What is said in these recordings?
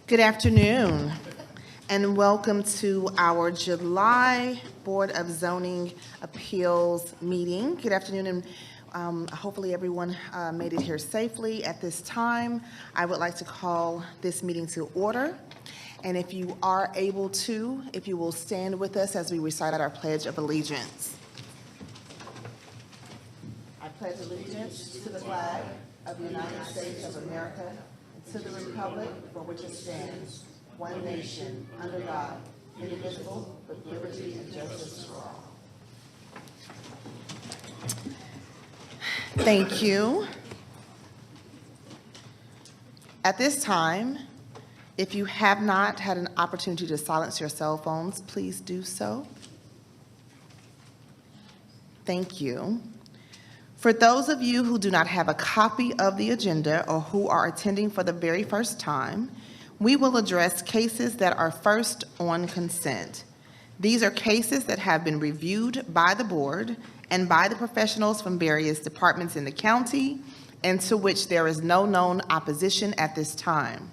Good afternoon, and welcome to our July Board of Zoning Appeals meeting. Good afternoon, and hopefully everyone made it here safely. At this time, I would like to call this meeting to order. And if you are able to, if you will stand with us as we recite our Pledge of Allegiance. I pledge allegiance to the flag of the United States of America, to the republic for which it stands, one nation, under God, indivisible, with liberty and justice for all. Thank you. At this time, if you have not had an opportunity to silence your cell phones, please do so. Thank you. For those of you who do not have a copy of the agenda or who are attending for the very first time, we will address cases that are first on consent. These are cases that have been reviewed by the board and by the professionals from various departments in the county and to which there is no known opposition at this time.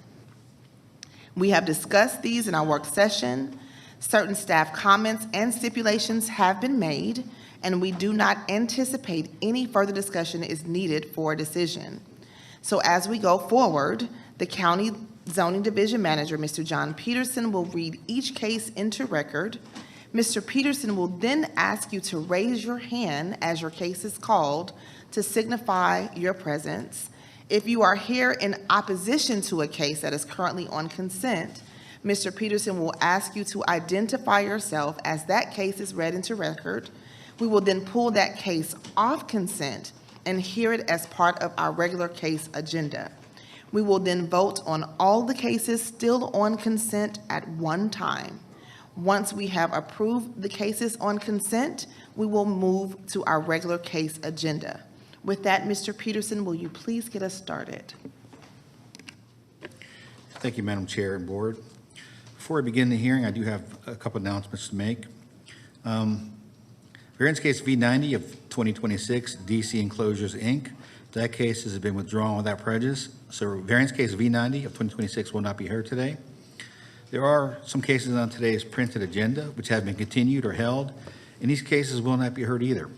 We have discussed these in our work session. Certain staff comments and stipulations have been made, and we do not anticipate any further discussion is needed for a decision. So as we go forward, the County Zoning Division Manager, Mr. John Peterson, will read each case into record. Mr. Peterson will then ask you to raise your hand as your case is called to signify your presence. If you are here in opposition to a case that is currently on consent, Mr. Peterson will ask you to identify yourself as that case is read into record. We will then pull that case off consent and hear it as part of our regular case agenda. We will then vote on all the cases still on consent at one time. Once we have approved the cases on consent, we will move to our regular case agenda. With that, Mr. Peterson, will you please get us started? Thank you, Madam Chair and Board. Before I begin the hearing, I do have a couple announcements to make. Variance case V90 of 2026, DC Enclosures, Inc. That case has been withdrawn without prejudice. So variance case V90 of 2026 will not be heard today. There are some cases on today's printed agenda which have been continued or held, and these cases will not be heard either.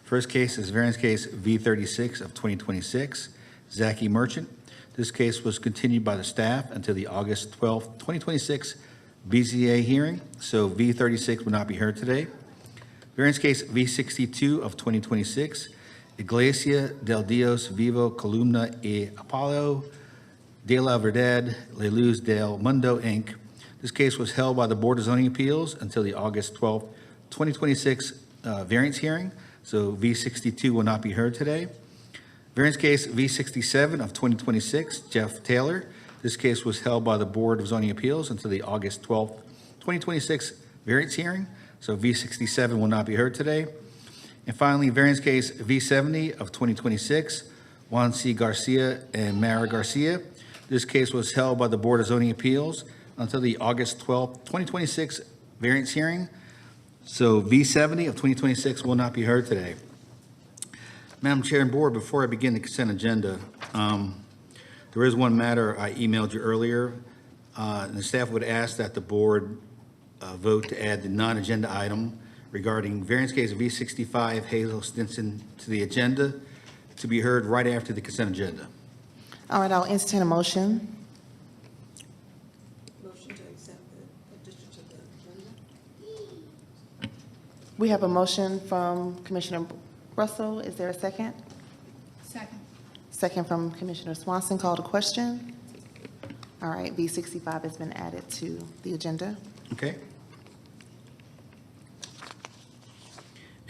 First case is variance case V36 of 2026, Zachy Merchant. This case was continued by the staff until the August 12, 2026 BZA hearing, so V36 will not be heard today. Variance case V62 of 2026, Iglesia del Dios Vivo Columna y Apollo de la Verdad La Luz del Mundo, Inc. This case was held by the Board of Zoning Appeals until the August 12, 2026 variance hearing, so V62 will not be heard today. Variance case V67 of 2026, Jeff Taylor. This case was held by the Board of Zoning Appeals until the August 12, 2026 variance hearing, so V67 will not be heard today. And finally, variance case V70 of 2026, Juan C. Garcia and Mara Garcia. This case was held by the Board of Zoning Appeals until the August 12, 2026 variance hearing. So V70 of 2026 will not be heard today. Madam Chair and Board, before I begin the consent agenda, there is one matter I emailed you earlier. And the staff would ask that the board vote to add the non-agenda item regarding variance case V65 Hazel Stinson to the agenda to be heard right after the consent agenda. All right, I'll entertain a motion. Motion to accept the addition to the agenda. We have a motion from Commissioner Russell. Is there a second? Second. Second from Commissioner Swanson. Call to question. All right, V65 has been added to the agenda. Okay.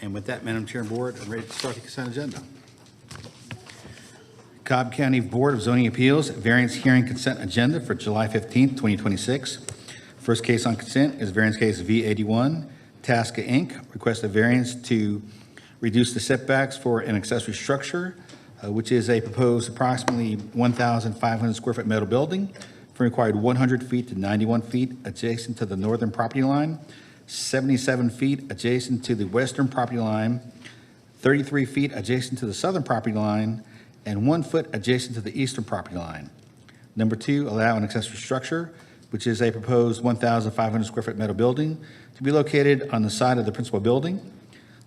And with that, Madam Chair and Board, I'm ready to start the consent agenda. Cobb County Board of Zoning Appeals variance hearing consent agenda for July 15th, 2026. First case on consent is variance case V81, Tasca Inc. Request a variance to reduce the setbacks for an accessory structure, which is a proposed approximately 1,500 square foot metal building from required 100 feet to 91 feet adjacent to the northern property line, 77 feet adjacent to the western property line, 33 feet adjacent to the southern property line, and 1 foot adjacent to the eastern property line. Number two, allow an accessory structure which is a proposed 1,500 square foot metal building to be located on the side of the principal building.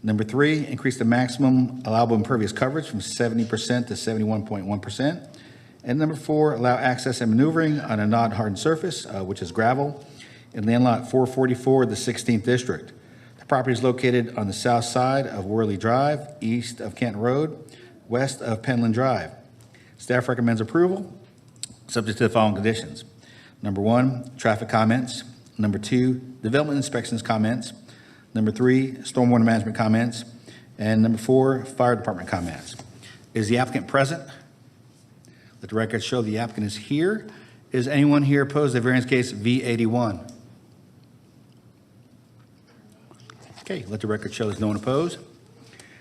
Number 3, increase the maximum allowable impervious coverage from 70% to 71.1%. And number 4, allow access and maneuvering on a non-hardened surface, which is gravel, in land lot 444 of the 16th district. The property is located on the south side of Worley Drive, east of Canton Road, west of Penland Drive. Staff recommends approval, subject to the following conditions. Number 1, traffic comments. Number 2, development inspections comments. Number 3, stormwater management comments. And number 4, fire department comments. Is the applicant present? Let the record show the applicant is here. Is anyone here opposed to variance case V81? Okay, let the record show there's no one opposed.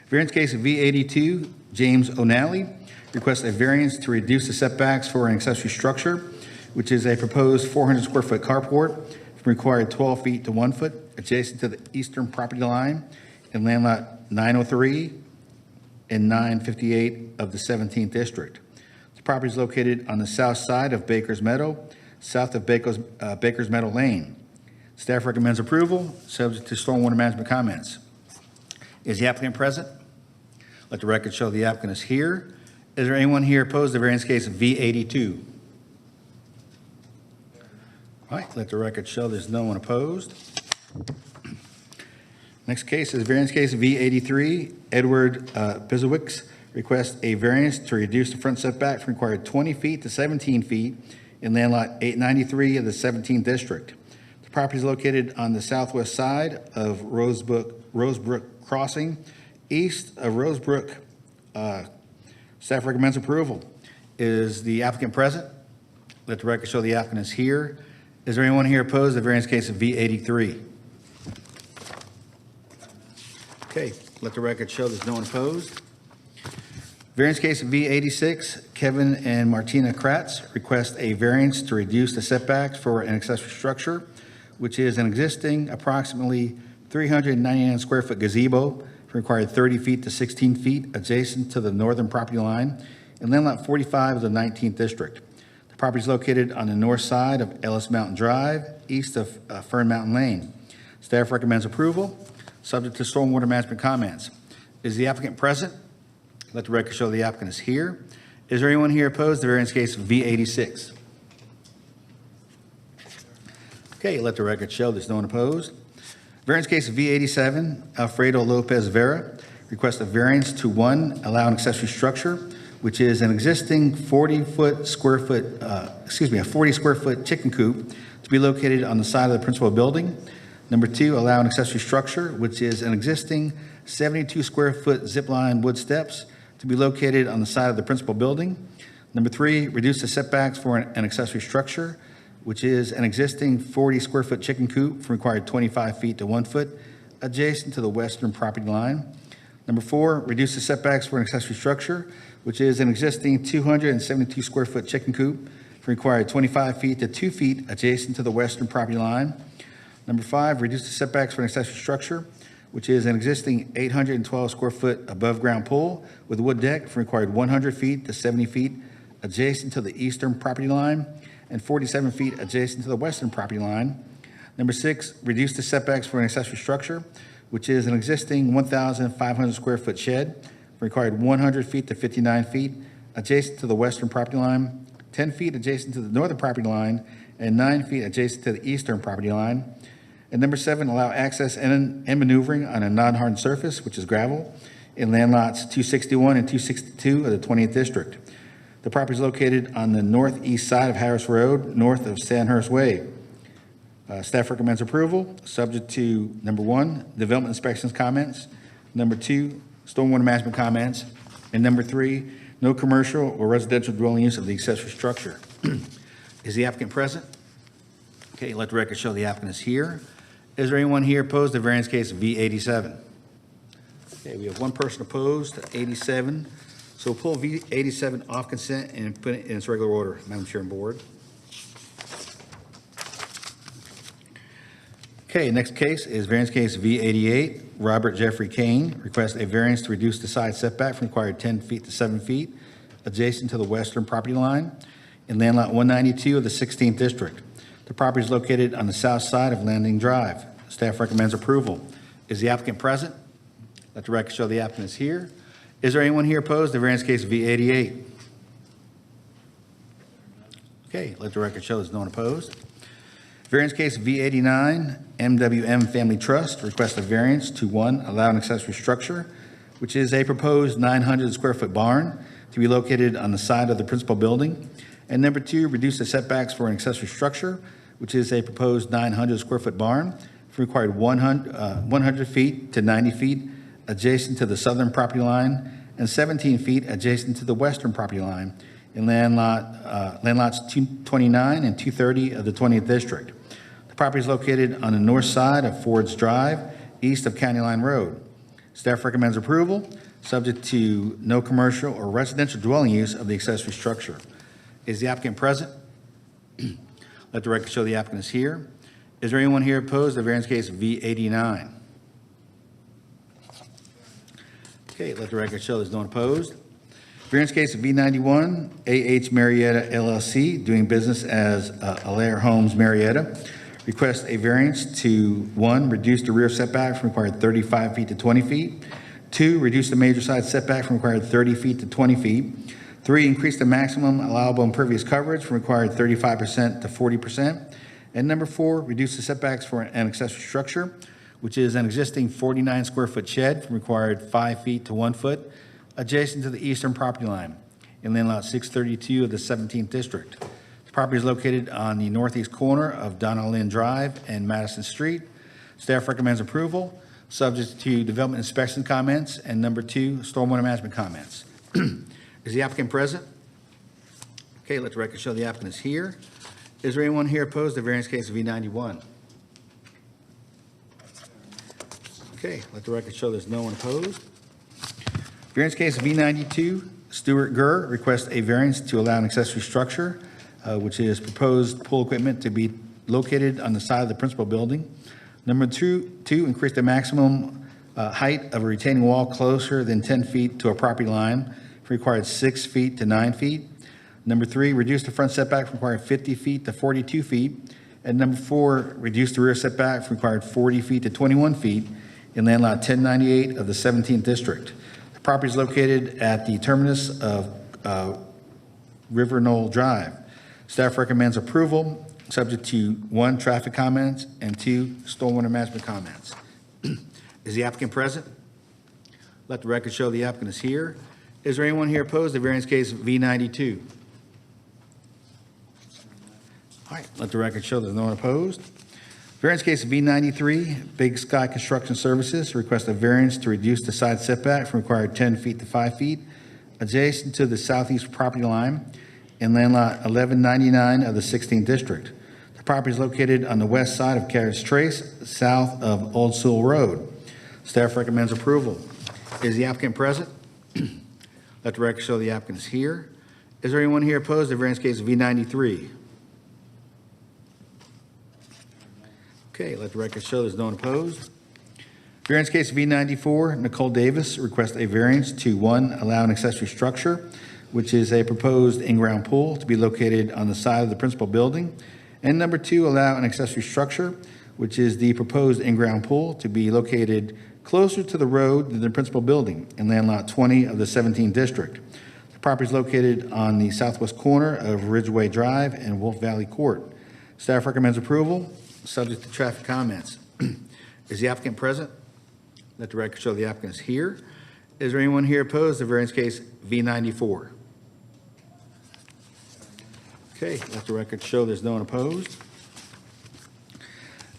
Variance case V82, James O'Nally requests a variance to reduce the setbacks for an accessory structure, which is a proposed 400 square foot carport from required 12 feet to 1 foot adjacent to the eastern property line in land lot 903 and 958 of the 17th district. The property is located on the south side of Baker's Meadow, south of Baker's Meadow Lane. Staff recommends approval, subject to stormwater management comments. Is the applicant present? Let the record show the applicant is here. Is there anyone here opposed to variance case V82? All right, let the record show there's no one opposed. Next case is variance case V83. Edward Bizowicz requests a variance to reduce the front setback from required 20 feet to 17 feet in land lot 893 of the 17th district. The property is located on the southwest side of Rosebrook Crossing, east of Rosebrook. Staff recommends approval. Is the applicant present? Let the record show the applicant is here. Is there anyone here opposed to variance case of V83? Okay, let the record show there's no one opposed. Variance case of V86, Kevin and Martina Kratz request a variance to reduce the setbacks for an accessory structure, which is an existing approximately 399 square foot gazebo required 30 feet to 16 feet adjacent to the northern property line in land lot 45 of the 19th district. The property is located on the north side of Ellis Mountain Drive, east of Fern Mountain Lane. Staff recommends approval, subject to stormwater management comments. Is the applicant present? Let the record show the applicant is here. Is there anyone here opposed to variance case V86? Okay, let the record show there's no one opposed. Variance case V87, Alfredo Lopez Vera requests a variance to 1, allow an accessory structure, which is an existing 40 square foot chicken coop to be located on the side of the principal building. Number 2, allow an accessory structure, which is an existing 72 square foot zip line wood steps to be located on the side of the principal building. Number 3, reduce the setbacks for an accessory structure, which is an existing 40 square foot chicken coop from required 25 feet to 1 foot adjacent to the western property line. Number 4, reduce the setbacks for an accessory structure, which is an existing 272 square foot chicken coop from required 25 feet to 2 feet adjacent to the western property line. Number 5, reduce the setbacks for an accessory structure, which is an existing 812 square foot above ground pool with a wood deck from required 100 feet to 70 feet adjacent to the eastern property line and 47 feet adjacent to the western property line. Number 6, reduce the setbacks for an accessory structure, which is an existing 1,500 square foot shed required 100 feet to 59 feet adjacent to the western property line, 10 feet adjacent to the northern property line, and 9 feet adjacent to the eastern property line. And number 7, allow access and maneuvering on a non-hardened surface, which is gravel, in land lots 261 and 262 of the 20th district. The property is located on the northeast side of Harris Road, north of Sandhurst Way. Staff recommends approval, subject to number 1, development inspections comments, number 2, stormwater management comments, and number 3, no commercial or residential dwelling use of the accessory structure. Is the applicant present? Okay, let the record show the applicant is here. Is there anyone here opposed to variance case V87? Okay, we have one person opposed to 87. So we'll pull V87 off consent and put it in its regular order, Madam Chair and Board. Okay, next case is variance case V88. Robert Jeffrey Kane requests a variance to reduce the side setback from required 10 feet to 7 feet adjacent to the western property line in land lot 192 of the 16th district. The property is located on the south side of Landing Drive. Staff recommends approval. Is the applicant present? Let the record show the applicant is here. Is there anyone here opposed to variance case V88? Okay, let the record show there's no one opposed. Variance case V89, MWM Family Trust requests a variance to, one, allow an accessory structure, which is a proposed 900 square foot barn to be located on the side of the principal building. And number two, reduce the setbacks for an accessory structure, which is a proposed 900 square foot barn from required 100 feet to 90 feet adjacent to the southern property line and 17 feet adjacent to the western property line in land lots 229 and 230 of the 20th District. The property is located on the north side of Ford's Drive, east of County Line Road. Staff recommends approval, subject to no commercial or residential dwelling use of the accessory structure. Is the applicant present? Let the record show the applicant is here. Is there anyone here opposed to variance case V89? Okay, let the record show there's no one opposed. Variance case of V91, AH Marietta LLC, doing business as Alair Homes Marietta, requests a variance to, one, reduce the rear setback from required 35 feet to 20 feet. Two, reduce the major side setback from required 30 feet to 20 feet. Three, increase the maximum allowable impervious coverage from required 35% to 40%. And number four, reduce the setbacks for an accessory structure, which is an existing 49 square foot shed from required 5 feet to 1 foot, adjacent to the eastern property line in land lot 632 of the 17th District. The property is located on the northeast corner of Donna Lynn Drive and Madison Street. Staff recommends approval, subject to development inspection comments, and number two, stormwater management comments. Is the applicant present? Okay, let the record show the applicant is here. Is there anyone here opposed to variance case V91? Okay, let the record show there's no one opposed. Variance case V92, Stuart Gurr requests a variance to allow an accessory structure, which is proposed pool equipment to be located on the side of the principal building. Number two, increase the maximum height of a retaining wall closer than 10 feet to a property line, required 6 feet to 9 feet. Number three, reduce the front setback from required 50 feet to 42 feet. And number four, reduce the rear setback from required 40 feet to 21 feet in land lot 1098 of the 17th District. The property is located at the terminus of River Knoll Drive. Staff recommends approval, subject to one, traffic comments, and two, stormwater management comments. Is the applicant present? Let the record show the applicant is here. Is there anyone here opposed to variance case V92? All right, let the record show there's no one opposed. Variance case V93, Big Sky Construction Services requests a variance to reduce the side setback from required 10 feet to 5 feet adjacent to the southeast property line in land lot 1199 of the 16th District. The property is located on the west side of Carriage Trace, south of Old Sewell Road. Staff recommends approval. Is the applicant present? Let the record show the applicant is here. Is there anyone here opposed to variance case V93? Okay, let the record show there's no one opposed. Variance case V94, Nicole Davis requests a variance to, one, allow an accessory structure, which is a proposed in-ground pool to be located on the side of the principal building. And number two, allow an accessory structure, which is the proposed in-ground pool to be located closer to the road than the principal building in land lot 20 of the 17th District. The property is located on the southwest corner of Ridgeway Drive and Wolf Valley Court. Staff recommends approval, subject to traffic comments. Is the applicant present? Let the record show the applicant is here. Is there anyone here opposed to variance case V94? Okay, let the record show there's no one opposed.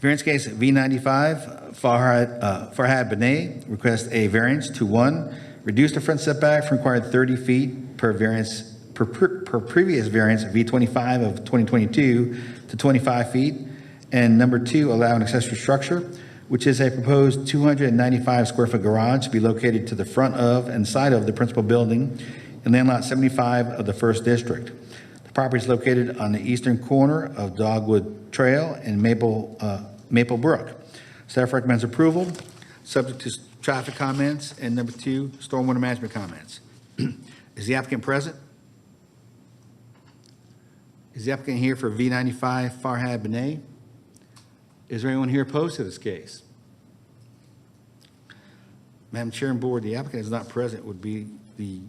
Variance case V95, Farhad Benet requests a variance to, one, reduce the front setback from required 30 feet per previous variance V25 of 2022 to 25 feet. And number two, allow an accessory structure, which is a proposed 295 square foot garage to be located to the front of and side of the principal building in land lot 75 of the 1st District. The property is located on the eastern corner of Dogwood Trail and Maple Brook. Staff recommends approval, subject to traffic comments, and number two, stormwater management comments. Is the applicant present? Is the applicant here for V95 Farhad Benet? Is there anyone here opposed to this case? Madam Chair and Board, the applicant is not present. Would be the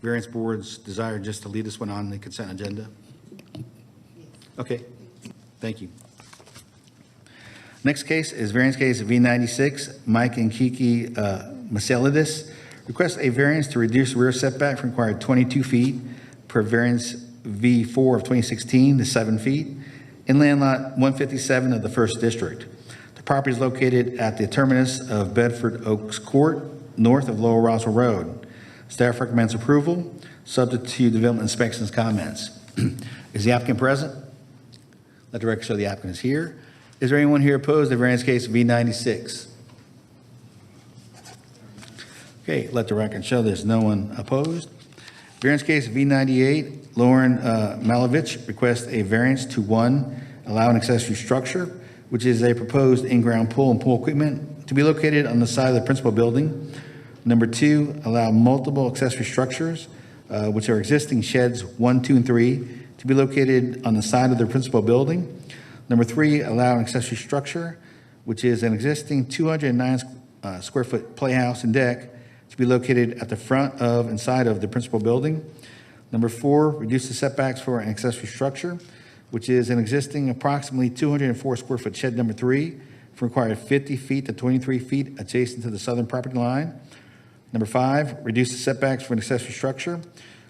variance board's desire just to lead this one on the consent agenda? Okay, thank you. Next case is variance case V96, Mike and Kiki Maselidis. Request a variance to reduce rear setback from required 22 feet per variance V4 of 2016 to 7 feet in land lot 157 of the First District. The property is located at the terminus of Bedford Oaks Court, north of Lower Roswell Road. Staff recommends approval, subject to development inspections comments. Is the applicant present? Let the record show the applicant is here. Is there anyone here opposed to variance case V96? Okay, let the record show there's no one opposed. Variance case V98, Lauren Malovich requests a variance to 1, allow an accessory structure, which is a proposed in-ground pool and pool equipment to be located on the side of the principal building. Number 2, allow multiple accessory structures, which are existing sheds 1, 2, and 3, to be located on the side of the principal building. Number 3, allow an accessory structure, which is an existing 209 square foot playhouse and deck, to be located at the front of and side of the principal building. Number 4, reduce the setbacks for an accessory structure, which is an existing approximately 204 square foot shed number 3, from required 50 feet to 23 feet adjacent to the southern property line. Number 5, reduce the setbacks for an accessory structure,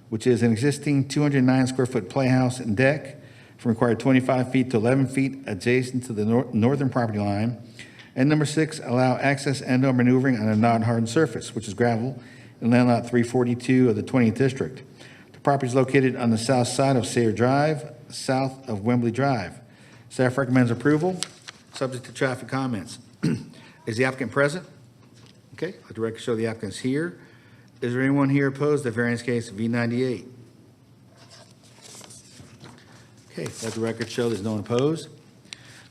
which is an existing 209 square foot playhouse and deck, from required 25 feet to 11 feet adjacent to the northern property line. And number 6, allow access and/or maneuvering on a non-hardened surface, which is gravel, in land lot 342 of the 20th District. The property is located on the south side of Sayre Drive, south of Wembley Drive. Staff recommends approval, subject to traffic comments. Is the applicant present? Okay, let the record show the applicant is here. Is there anyone here opposed to variance case V98? Okay, let the record show there's no one opposed.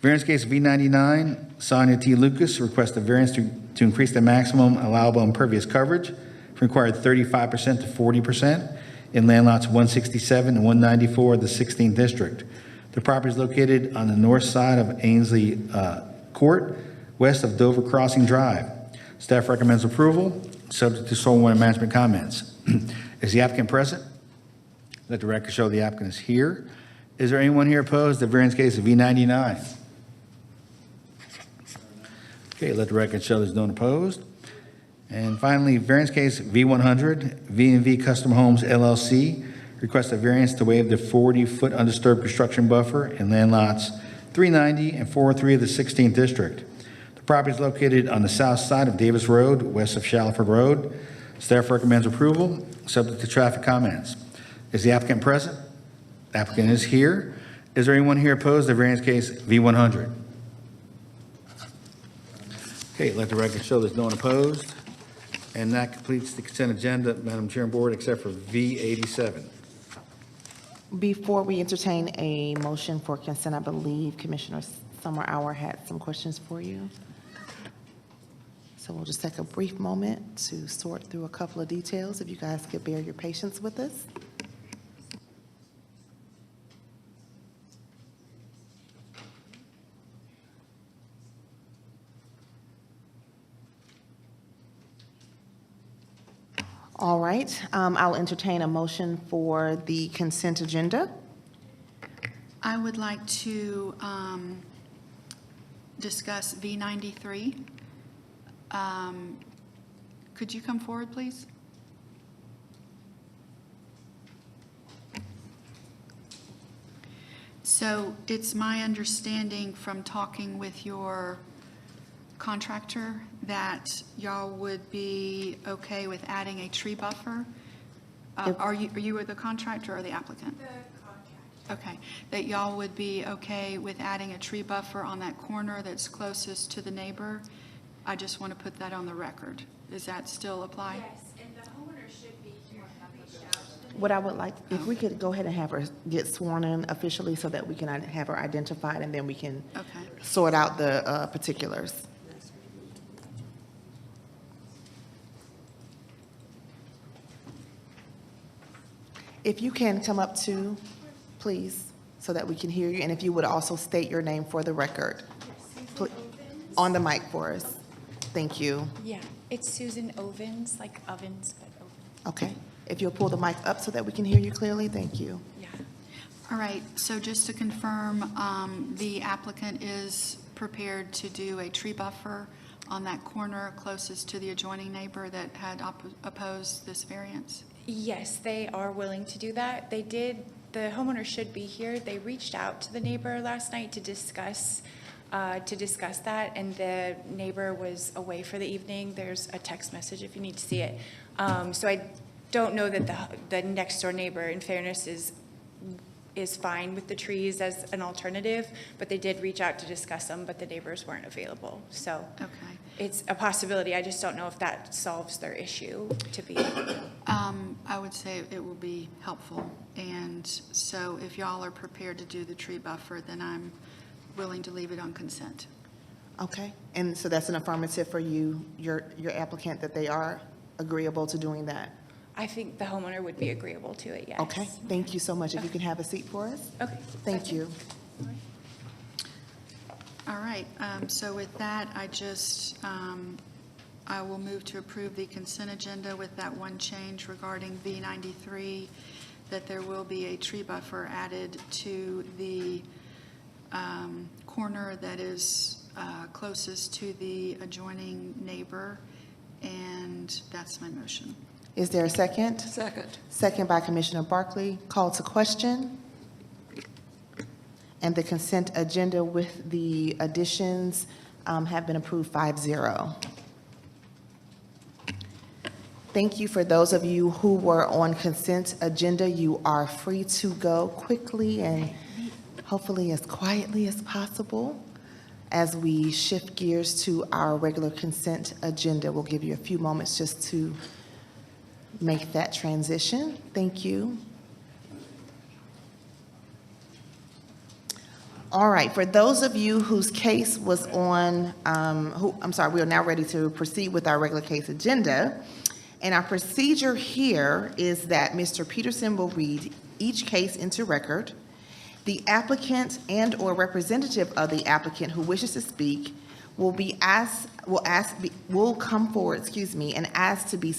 Variance case V99, Sonia T. Lucas requests a variance to increase the maximum allowable impervious coverage from required 35% to 40% in land lots 167 and 194 of the 16th District. The property is located on the north side of Ainsley Court, west of Dover Crossing Drive. Staff recommends approval, subject to stormwater management comments. Is the applicant present? Let the record show the applicant is here. Is there anyone here opposed to variance case of V99? Okay, let the record show there's no one opposed. And finally, variance case V100, V&V Custom Homes LLC requests a variance to waive the 40-foot undisturbed construction buffer in land lots 390 and 403 of the 16th District. The property is located on the south side of Davis Road, west of Shallowford Road. Staff recommends approval, subject to traffic comments. Is the applicant present? The applicant is here. Is there anyone here opposed to variance case V100? Okay, let the record show there's no one opposed. And that completes the consent agenda, Madam Chair and Board, except for V87. Before we entertain a motion for consent, I believe Commissioner Summer Hour had some questions for you. So we'll just take a brief moment to sort through a couple of details, if you guys could bear your patience with us. All right, I'll entertain a motion for the consent agenda. I would like to discuss V93. Could you come forward, please? So it's my understanding from talking with your contractor that y'all would be okay with adding a tree buffer? Are you the contractor or the applicant? The contract. Okay, that y'all would be okay with adding a tree buffer on that corner that's closest to the neighbor? I just want to put that on the record. Does that still apply? Yes, and the homeowner should be here have reached out to them. What I would like, if we could go ahead and have her get sworn in officially so that we can have her identified and then we can Okay. sort out the particulars. If you can come up too, please. so that we can hear you, and if you would also state your name for the record. Pl- On the mic for us. Thank you. Yeah, it's Susan Ovens, like ovens, but ovens. Okay. If you'll pull the mic up so that we can hear you clearly, thank you. Yeah. All right, so just to confirm, the applicant is prepared to do a tree buffer on that corner closest to the adjoining neighbor that had opposed this variance? Yes, they are willing to do that. They did, the homeowner should be here. They reached out to the neighbor last night to discuss that, and the neighbor was away for the evening. There's a text message if you need to see it. So I don't know that the next door neighbor, in fairness, is fine with the trees as an alternative, but they did reach out to discuss them, but the neighbors weren't available. So Okay. it's a possibility. I just don't know if that solves their issue to be. I would say it will be helpful. And so if y'all are prepared to do the tree buffer, then I'm willing to leave it on consent. Okay. And so that's an affirmative for you, your applicant, that they are agreeable to doing that? I think the homeowner would be agreeable to it, yes. Okay. Thank you so much. If you can have a seat for us? Okay. Thank you. All right, so with that, I will move to approve the consent agenda with that one change regarding V93, that there will be a tree buffer added to the corner that is closest to the adjoining neighbor, and that's my motion. Is there a second? Second. Second by Commissioner Barkley. Call to question. And the consent agenda with the additions have been approved 5-0. Thank you. For those of you who were on consent agenda, you are free to go quickly and hopefully as quietly as possible as we shift gears to our regular consent agenda. We'll give you a few moments just to make that transition. Thank you. All right, for those of you whose case was on, we are now ready to proceed with our regular case agenda. And our procedure here is that Mr. Peterson will read each case into record. The applicant and/or representative of the applicant who wishes to speak will come forward, and ask to be,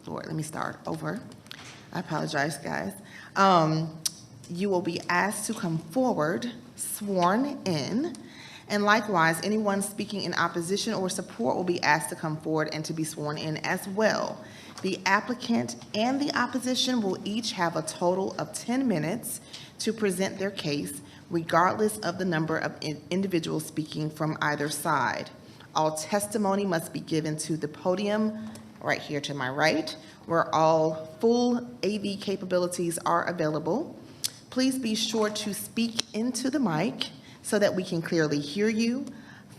Lord, let me start over. I apologize, guys. You will be asked to come forward, sworn in, and likewise, anyone speaking in opposition or support will be asked to come forward and to be sworn in as well. The applicant and the opposition will each have a total of 10 minutes to present their case, regardless of the number of individuals speaking from either side. All testimony must be given to the podium right here to my right, where all full AV capabilities are available. Please be sure to speak into the mic so that we can clearly hear you.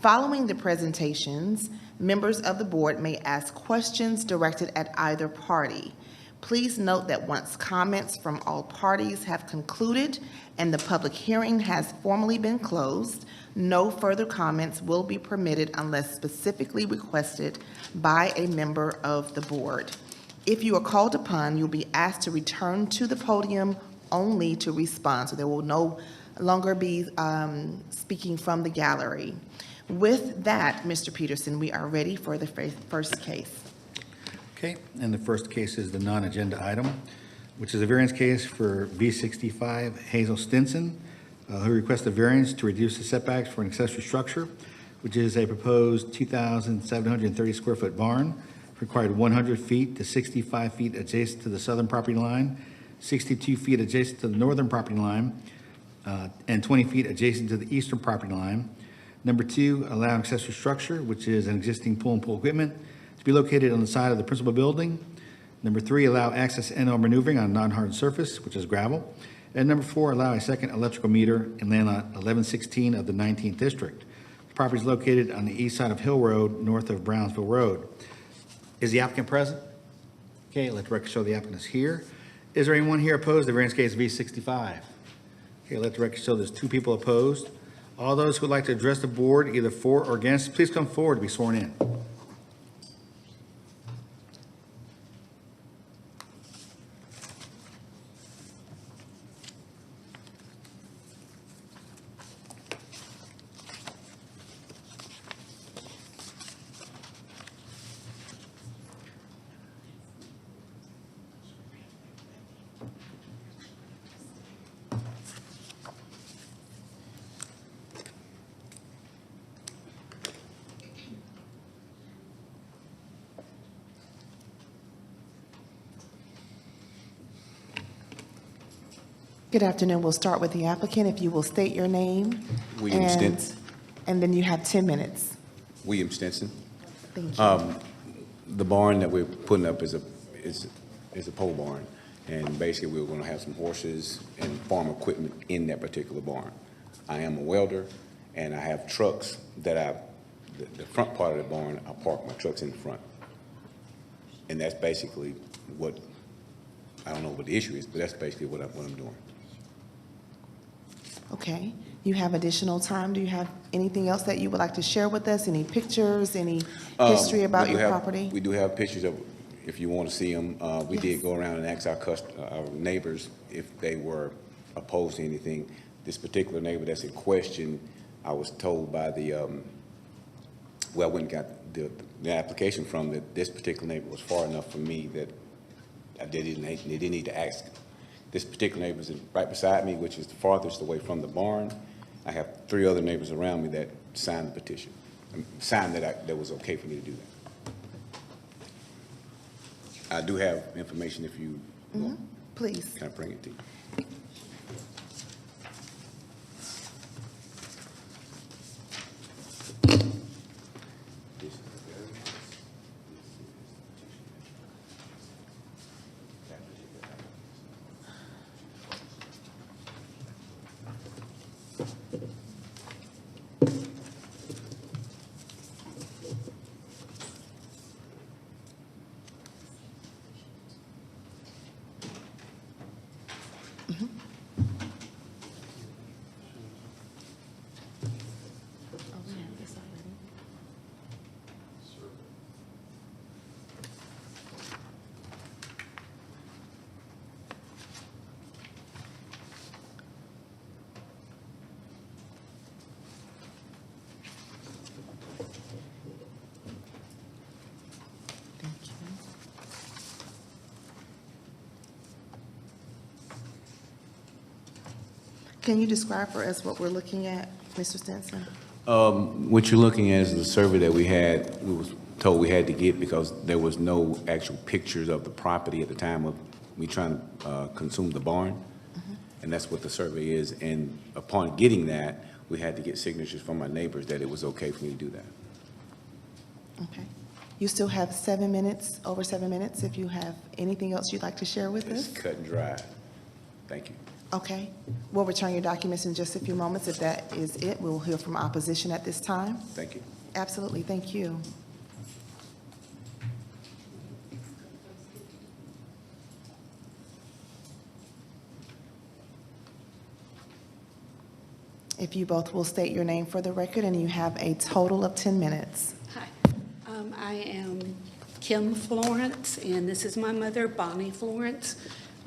Following the presentations, members of the board may ask questions directed at either party. Please note that once comments from all parties have concluded and the public hearing has formally been closed, no further comments will be permitted unless specifically requested by a member of the board. If you are called upon, you'll be asked to return to the podium only to respond, so there will no longer be speaking from the gallery. With that, Mr. Peterson, we are ready for the first case. Okay, and the first case is the non-agenda item, which is a variance case for V65 Hazel Stinson, who requests a variance to reduce the setbacks for an accessory structure, which is a proposed 2,730 square foot barn, required 100 feet to 65 feet adjacent to the southern property line, 62 feet adjacent to the northern property line, and 20 feet adjacent to the eastern property line. Number two, allow an accessory structure, which is an existing pool and pool equipment, to be located on the side of the principal building. Number three, allow access and/or maneuvering on a non-hard surface, which is gravel. And number four, allow a second electrical meter in land lot 1116 of the 19th district. The property is located on the east side of Hill Road, north of Brownsville Road. Is the applicant present? Okay, let the record show the applicant is here. Is there anyone here opposed to variance case V65? Okay, let the record show there's two people opposed. All those who would like to address the board, either for or against, please come forward to be sworn in. Good afternoon. We'll start with the applicant. If you will state your name. William and- Stinson. And then you have 10 minutes. William Stinson. Thank you. The barn that we're putting up is a pole barn, and basically we're going to have some horses and farm equipment in that particular barn. I am a welder, and I have trucks that the front part of the barn, I park my trucks in the front. And that's basically what, I don't know what the issue is, but that's basically what I'm doing. Okay. You have additional time. Do you have anything else that you would like to share with us? Any pictures, any history about We do your have- property? We do have pictures of, if you want to see them. We Yes. did go around and ask our neighbors if they were opposed to anything. This particular neighbor that's in question, I was told by I went and got the application from, that this particular neighbor was far enough from me that they didn't need to ask. This particular neighbor is right beside me, which is the farthest away from the barn. I have 3 other neighbors around me that signed the petition, signed that was okay for me to do that. I do have information if you want. Please. Can I bring it to you? Thank you. Can you describe for us what we're looking at, Mr. Stinson? What you're looking at is the survey that we was told we had to get because there was no actual pictures of the property at the time of me trying to consume the barn. And that's what the survey is. And upon getting that, we had to get signatures from my neighbors that it was okay for me to do that. Okay. You still have 7 minutes, over 7 minutes, if you have anything else you'd like to share with It's us? cut and dry. Thank you. Okay. We'll return your documents in just a few moments. If that is it, we'll hear from opposition at this time. Thank you. Absolutely. Thank you. If you both will state your name for the record, and you have a total of 10 minutes. Hi, I am Kim Florence, and this is my mother, Bonnie Florence.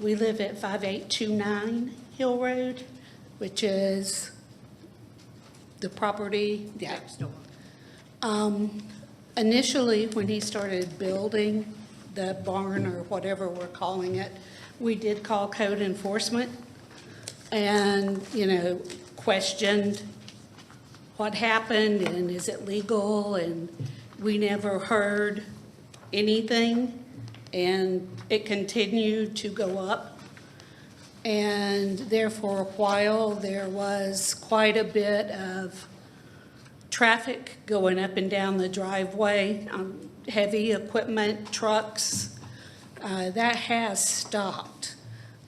We live at 5829 Hill Road, which is the property next door. Initially, when he started building the barn, or whatever we're calling it, we did call code enforcement and, questioned what happened and is it legal, and we never heard anything, and it continued to go up. And there for a while, there was quite a bit of traffic going up and down the driveway, heavy equipment, trucks. That has stopped.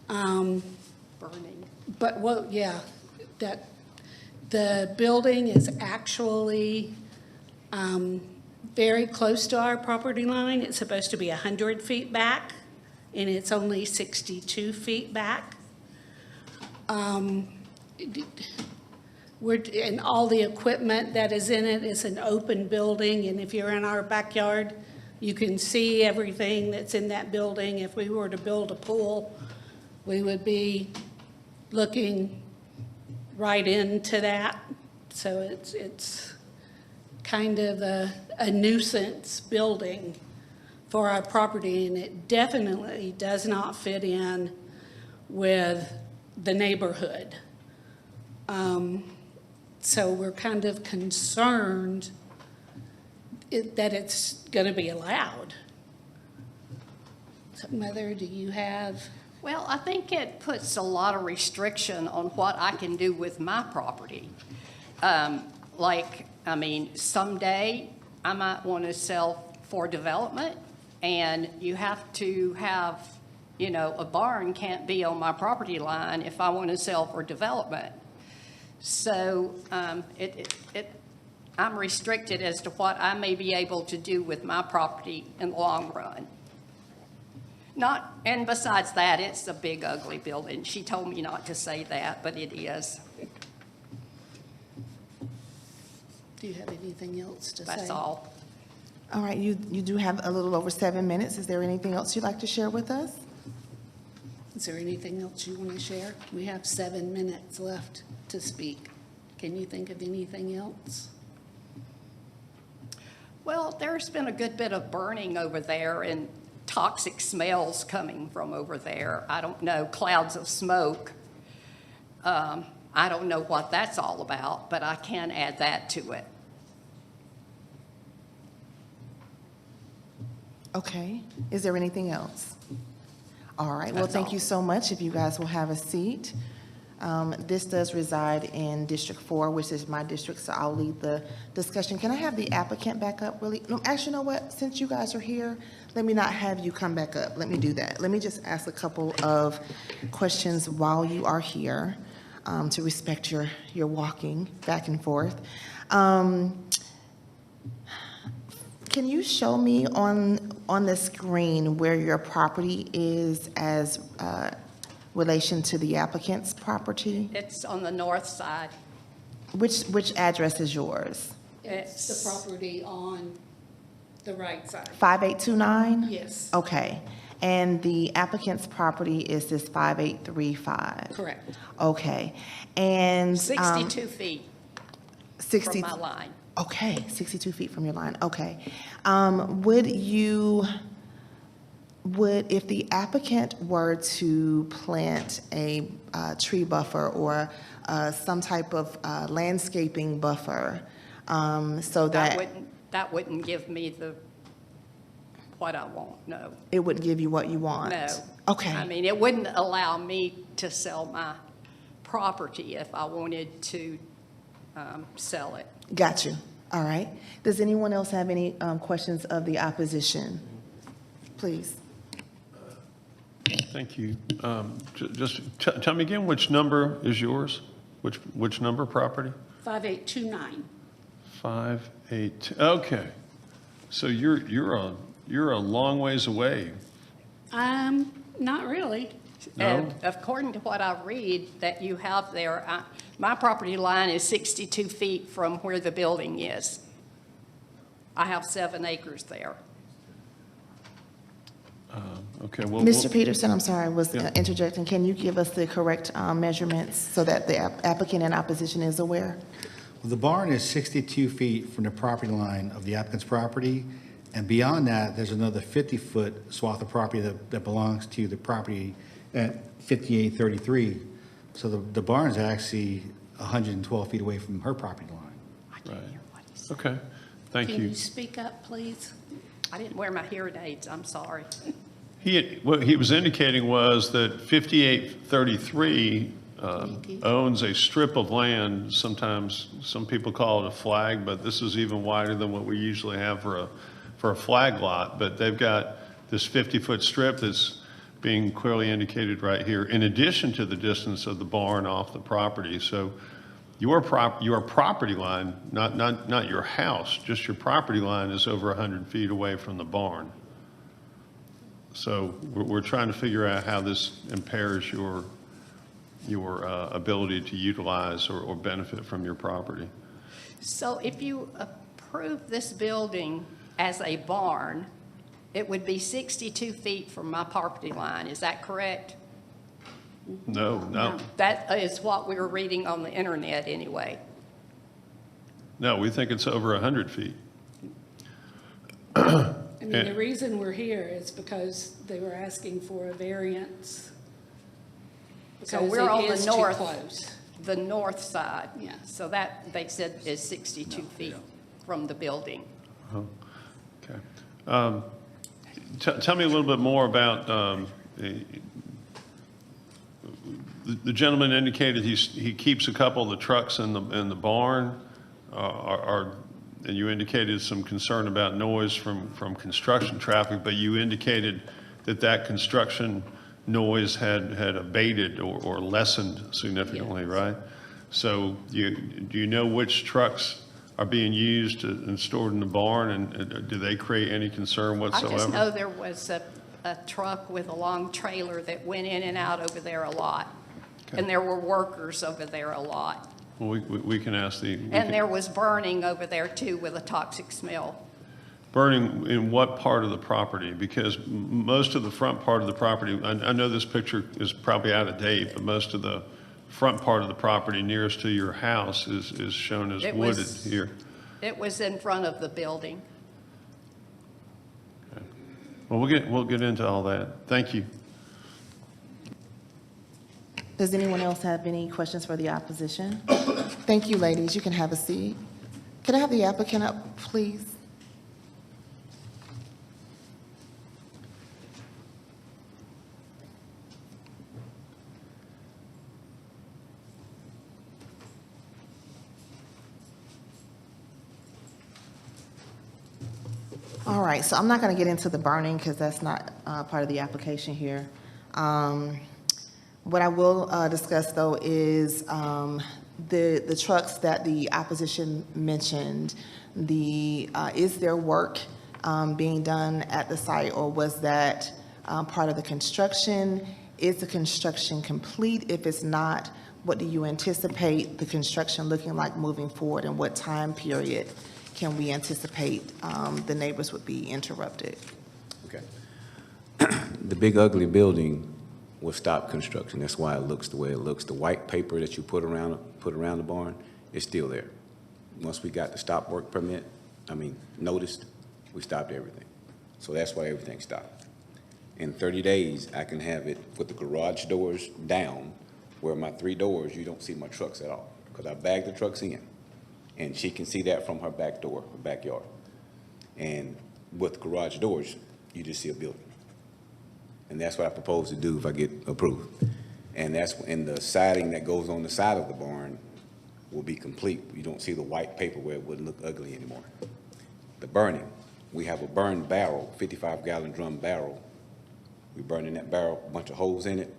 Burning. But, well, yeah, that the building is actually very close to our property line. It's supposed to be 100 feet back, and it's only 62 feet back. And all the equipment that is in it is an open building, and if you're in our backyard, you can see everything that's in that building. If we were to build a pool, we would be looking right into that. So it's kind of a nuisance building for our property, and it definitely does not fit in with the neighborhood. So we're kind of concerned that it's going to be allowed. So, Mother, do you have Well, I think it puts a lot of restriction on what I can do with my property. Someday I might want to sell for development, and you have to have, a barn can't be on my property line if I want to sell for development. So I'm restricted as to what I may be able to do with my property in the long run. And besides that, it's a big, ugly building. She told me not to say that, but it is. Do you have anything else to say? That's all. All right, you do have a little over 7 minutes. Is there anything else you'd like to share with us? Is there anything else you want to share? We have 7 minutes left to speak. Can you think of anything else? Well, there's been a good bit of burning over there and toxic smells coming from over there. I don't know, clouds of smoke. I don't know what that's all about, but I can add that to it. Okay. Is there anything else? All right. Well, That's thank all. you so much. If you guys will have a seat. This does reside in District 4, which is my district, so I'll lead the discussion. Can I have the applicant back up really? No, actually, you know what? Since you guys are here, let me not have you come back up. Let me do that. Let me just ask a couple of questions while you are here to respect your walking back and forth. Can you show me on the screen where your property is as relation to the applicant's property? It's on the north side. Which address is yours? It's the property on the right side. 5829? Yes. Okay. And the applicant's property is this 5835? Correct. Okay. And 62 feet 60 from my line. Okay, 62 feet from your line, okay. If the applicant were to plant a tree buffer or some type of landscaping buffer, so that That wouldn't give me what I want, no. it would give you what you want? No. Okay. I mean, it wouldn't allow me to sell my property if I wanted to sell it. Got you. All right. Does anyone else have any questions of the opposition? Please. Thank you. Just tell me again, which number is yours? Which number property? 5829. 58, okay. So you're a long ways away. Not really. No? According to what I read that you have there, my property line is 62 feet from where the building is. I have 7 acres there. Okay, well. Mr. Peterson, I'm sorry, I was Yeah. interjecting. Can you give us the correct measurements so that the applicant in opposition is aware? Well, the barn is 62 feet from the property line of the applicant's property, and beyond that, there's another 50-foot swath of property that belongs to the property at 5833. So the barn is actually 112 feet away from her property line. I can't hear what he said. Okay, thank Can you. you speak up, please? I didn't wear my hearing aids, I'm sorry. What he was indicating was that 5833 owns a strip of land. Sometimes some people call it a flag, but this is even wider than what we usually have for a flag lot. But they've got this 50-foot strip that's being clearly indicated right here, in addition to the distance of the barn off the property. So your property line, not your house, just your property line is over 100 feet away from the barn. So we're trying to figure out how this impairs your ability to utilize or benefit from your property. So if you approve this building as a barn, it would be 62 feet from my property line, is that correct? No. That is what we were reading on the internet anyway. No, we think it's over 100 feet. I mean, the reason we're here is because they were asking for a variance. So because we're it on is the too north, close. the north side. Yeah. So that, they said, is 62 feet from the building. Okay. Tell me a little bit more about The gentleman indicated he keeps a couple of the trucks in the barn, and you indicated some concern about noise from construction traffic, but you indicated that construction noise had abated or lessened significantly, right? So do you know which trucks are being used and stored in the barn, and do they create any concern I whatsoever? just know there was a truck with a long trailer that went in and out over there a lot. Okay. And there were workers over there a lot. Well, we can ask And there was burning over there too with a toxic smell. Burning in what part of the property? Because most of the front part of the property, I know this picture is probably out of date, but most of the front part of the property nearest to your house is shown as It wooded was- here. It was in front of the building. Well, we'll get into all that. Thank you. Does anyone else have any questions for the opposition? Thank you, ladies. You can have a seat. Can I have the applicant up, please? All right, so I'm not going to get into the burning because that's not part of the application here. What I will discuss, though, is the trucks that the opposition mentioned. Is there work being done at the site, or was that part of the construction? Is the construction complete? If it's not, what do you anticipate the construction looking like moving forward, and what time period can we anticipate the neighbors would be interrupted? Okay. The big ugly building will stop construction. That's why it looks the way it looks. The white paper that you put around the barn is still there. Once we got the stop work permit, noticed, we stopped everything. So that's why everything stopped. In 30 days, I can have it put the garage doors down, where my 3 doors, you don't see my trucks at all, because I bagged the trucks in. And she can see that from her back door, her backyard. And with garage doors, you just see a building. And that's what I propose to do if I get approved. And the siding that goes on the side of the barn will be complete. You don't see the white paper where it wouldn't look ugly anymore. The burning, we have a burned barrel, 55-gallon drum barrel. We burn in that barrel, a bunch of holes in it.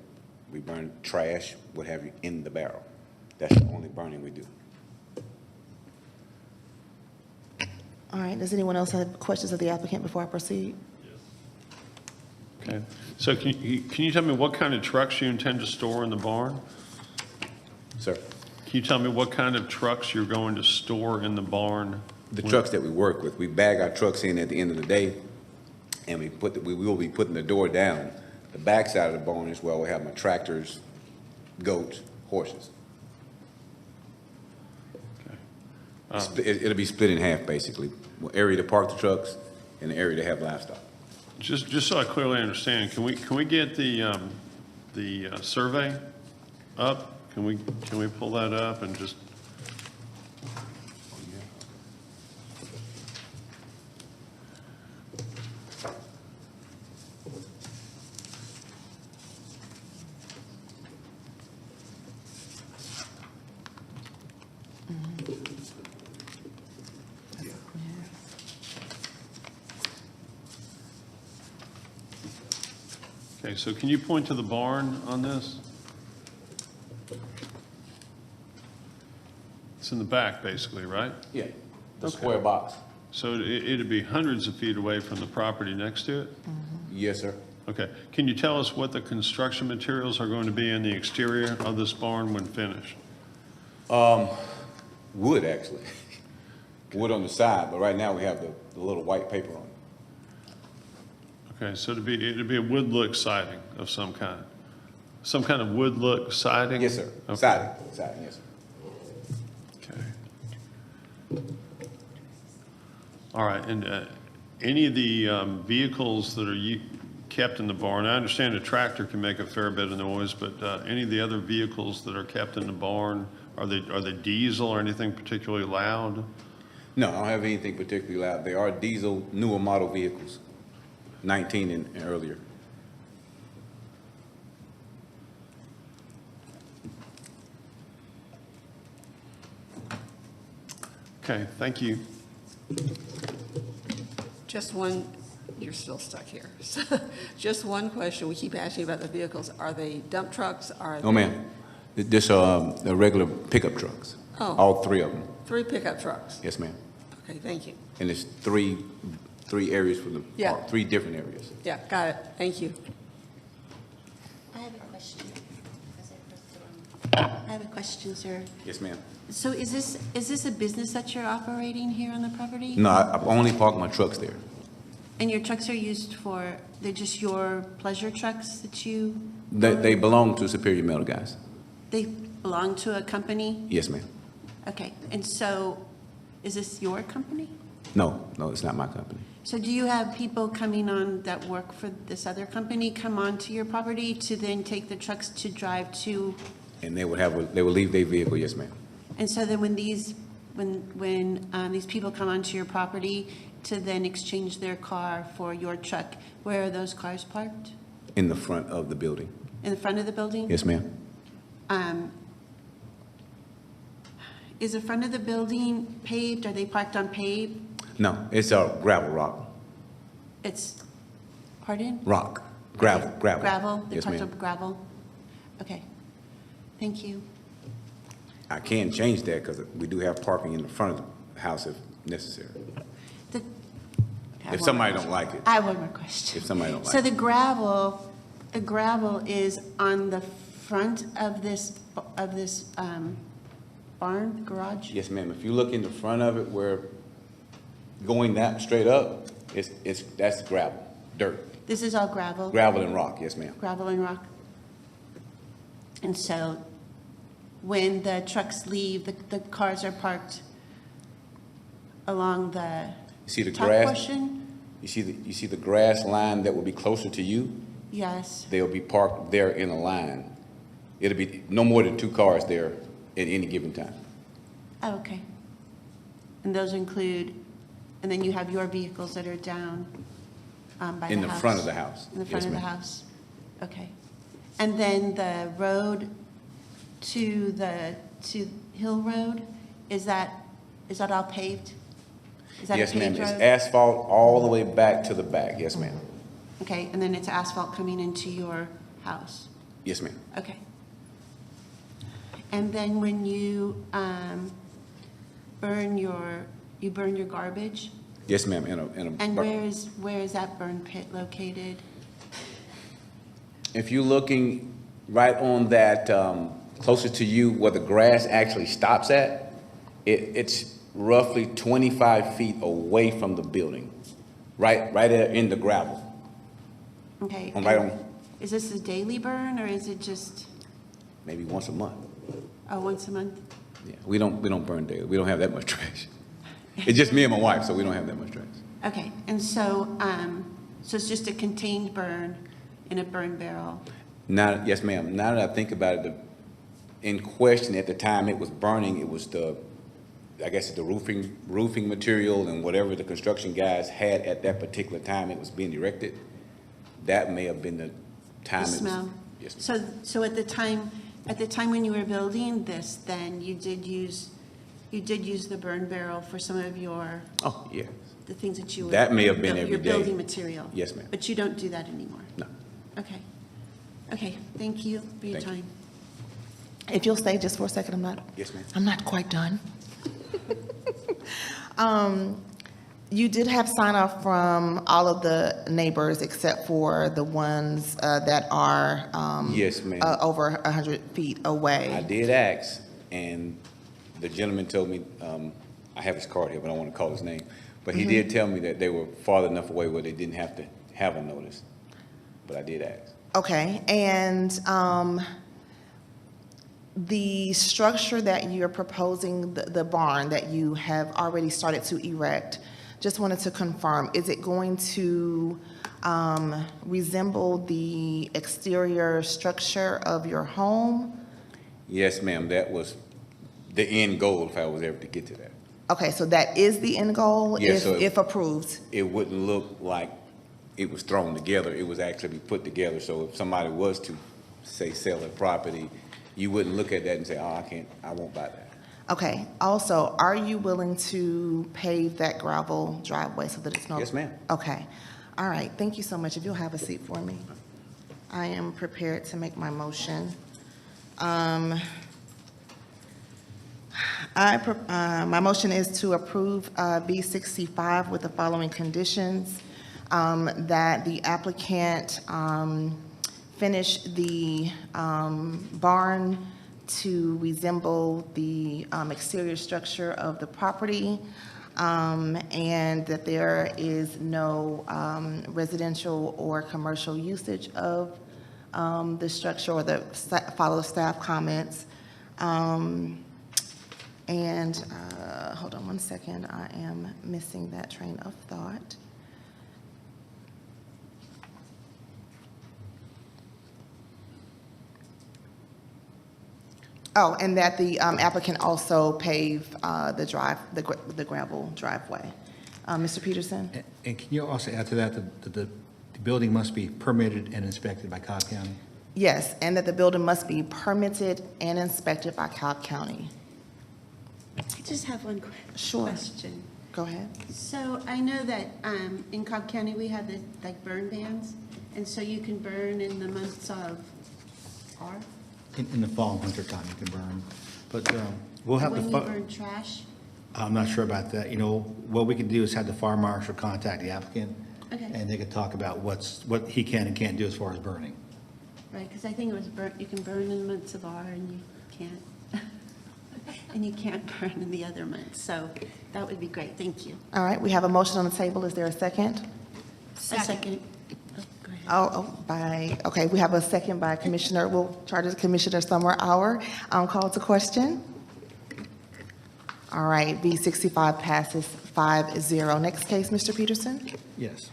We burn trash, what have you, in the barrel. That's the only burning we do. All right, does anyone else have questions of the applicant before I proceed? Okay. So can you tell me what kind of trucks you intend to store in the barn? Sir? Can you tell me what kind of trucks you're going to store in the barn? The trucks that we work with, we bag our trucks in at the end of the day, and we will be putting the door down. The back side of the barn is where we'll have my tractors, goats, horses. It'll be split in half, basically. Area to park the trucks and the area to have livestock. Just so I clearly understand, can we get the survey up? Can we pull that up and just? Okay, so can you point to the barn on this? It's in the back, basically, right? Yeah, the Okay. square box. So it'd be hundreds of feet away from the property next to it? Yes, sir. Okay. Can you tell us what the construction materials are going to be in the exterior of this barn when finished? Wood, actually. Wood on the side, but right now we have the little white paper on it. Okay, so it'd be a wood look siding of some kind? Some kind of wood look siding? Yes, sir. Okay. Siding, yes, sir. Okay. All right, and any of the vehicles that are kept in the barn, I understand a tractor can make a fair bit of noise, but any of the other vehicles that are kept in the barn, are they diesel or anything particularly loud? No, I don't have anything particularly loud. They are diesel, newer model vehicles, 19 and earlier. Okay, thank you. Just one, you're still stuck here. Just one question, we keep asking about the vehicles. Are they dump trucks? Are No, they ma'am. This are the regular pickup trucks. Oh. All three of them. 3 pickup trucks? Yes, ma'am. Okay, thank you. And it's three areas for the Yeah. park, 3 different areas. Yeah, got it. Thank you. I have a question. I have a question, sir. Yes, ma'am. So is this a business that you're operating here on the property? No, I've only parked my trucks there. And your trucks are used for, they're just your pleasure trucks that you, They belong to Superior Metal guys. they belong to a company? Yes, ma'am. Okay, and so is this your company? No, it's not my company. So do you have people coming on that work for this other company come onto your property to then take the trucks to drive to? And they would leave their vehicle, yes, ma'am. And so then when these people come onto your property to then exchange their car for your truck, where are those cars parked? In the front of the building. In the front of the building? Yes, ma'am. Is the front of the building paved? Are they parked on paved? No, it's a gravel rock. It's, pardon? Rock. Gravel. Gravel? They're Yes, parked ma'am. on gravel? Okay. Thank you. I can change that because we do have parking in the front of the house if necessary. The- I have If one somebody more don't like it. I have one more question. If somebody don't like So it. the gravel is on the front of this barn, garage? Yes, ma'am. If you look in the front of it where going that straight up, that's gravel, dirt. This is all gravel? Gravel and rock, yes, ma'am. Gravel and rock? And so when the trucks leave, the cars are parked along the You see the top grass? portion? You see the grass line that will be closer to you? Yes. They'll be parked there in a line. It'll be no more than 2 cars there at any given time. Oh, okay. And those include, and then you have your vehicles that are down by the house? In the front of the house. In the front Yes, of the ma'am. house? Okay. And then the road to Hill Road, is that all paved? Is that a Yes, ma'am. paved It's road? asphalt all the way back to the back. Yes, ma'am. Okay, and then it's asphalt coming into your house? Yes, ma'am. Okay. And then when you burn your garbage? Yes, ma'am. In a. And where is that burn pit located? If you're looking right on that, closer to you where the grass actually stops at, it's roughly 25 feet away from the building, right there in the gravel. Okay. I'm right on, Is this a daily burn or is it just, maybe once a month. once a month? Yeah, we don't burn daily. We don't have that much trash. It's just me and my wife, so we don't have that much trash. Okay, and so it's just a contained burn in a burn barrel? Now, yes, ma'am. Now that I think about it, in question at the time it was burning, it was the roofing material and whatever the construction guys had at that particular time it was being erected. That may have been the time. The it was- smell? Yes, ma'am. So at the time when you were building this, then you did use the burn barrel for some of your, Oh, yeah. the things that you were. That may have been every your day. building material? Yes, ma'am. But you don't do that anymore? No. Okay. Okay, thank you for your Thank you. time. If you'll stay just for a second, Yes, ma'am. I'm not quite done. You did have sign off from all of the neighbors except for the ones that are Yes, ma'am. over 100 feet away. I did ask, and the gentleman told me, I have his card here, but I don't want to call his name. But he did tell me that they were far enough away where they didn't have to have a notice. But I did ask. Okay, and the structure that you're proposing, the barn that you have already started to erect, just wanted to confirm, is it going to resemble the exterior structure of your home? Yes, ma'am, that was the end goal if I was ever to get to that. Okay, so that is the end goal Yes, so if approved? It wouldn't look like it was thrown together, it was actually put together. So if somebody was to, say, sell a property, you wouldn't look at that and say, oh, I won't buy that. Okay, also, are you willing to pave that gravel driveway so that it's not? Yes, ma'am. Okay, all right, thank you so much. If you'll have a seat for me. I am prepared to make my motion. My motion is to approve B65 with the following conditions, that the applicant finish the barn to resemble the exterior structure of the property, and that there is no residential or commercial usage of the structure, or follow staff comments. Hold on one second, I am missing that train of thought. Oh, and that the applicant also pave the gravel driveway. Mr. Peterson? And can you also add to that that the building must be permitted and inspected by Cobb County? Yes, and that the building must be permitted and inspected by Cobb County. I just have one Sure. question. Go ahead. So I know that in Cobb County, we have the like burn bans, and so you can burn in the months of R? In the fall and winter time, you can burn. But we'll have When you to, burn trash? I'm not sure about that. You know, what we can do is have the fire marshal contact the applicant, Okay. and they can talk about what he can and can't do as far as burning. Right, because I think it was you can burn in the months of R and you can't. And you can't burn in the other months, so that would be great, thank you. All right, we have a motion on the table. Is there a second? A second. Oh, go ahead. Okay, we have a second by Commissioner, we'll charge it Commissioner Summer Hour. Call to question. All right, B65 passes 5-0. Next case, Mr. Peterson? Yes.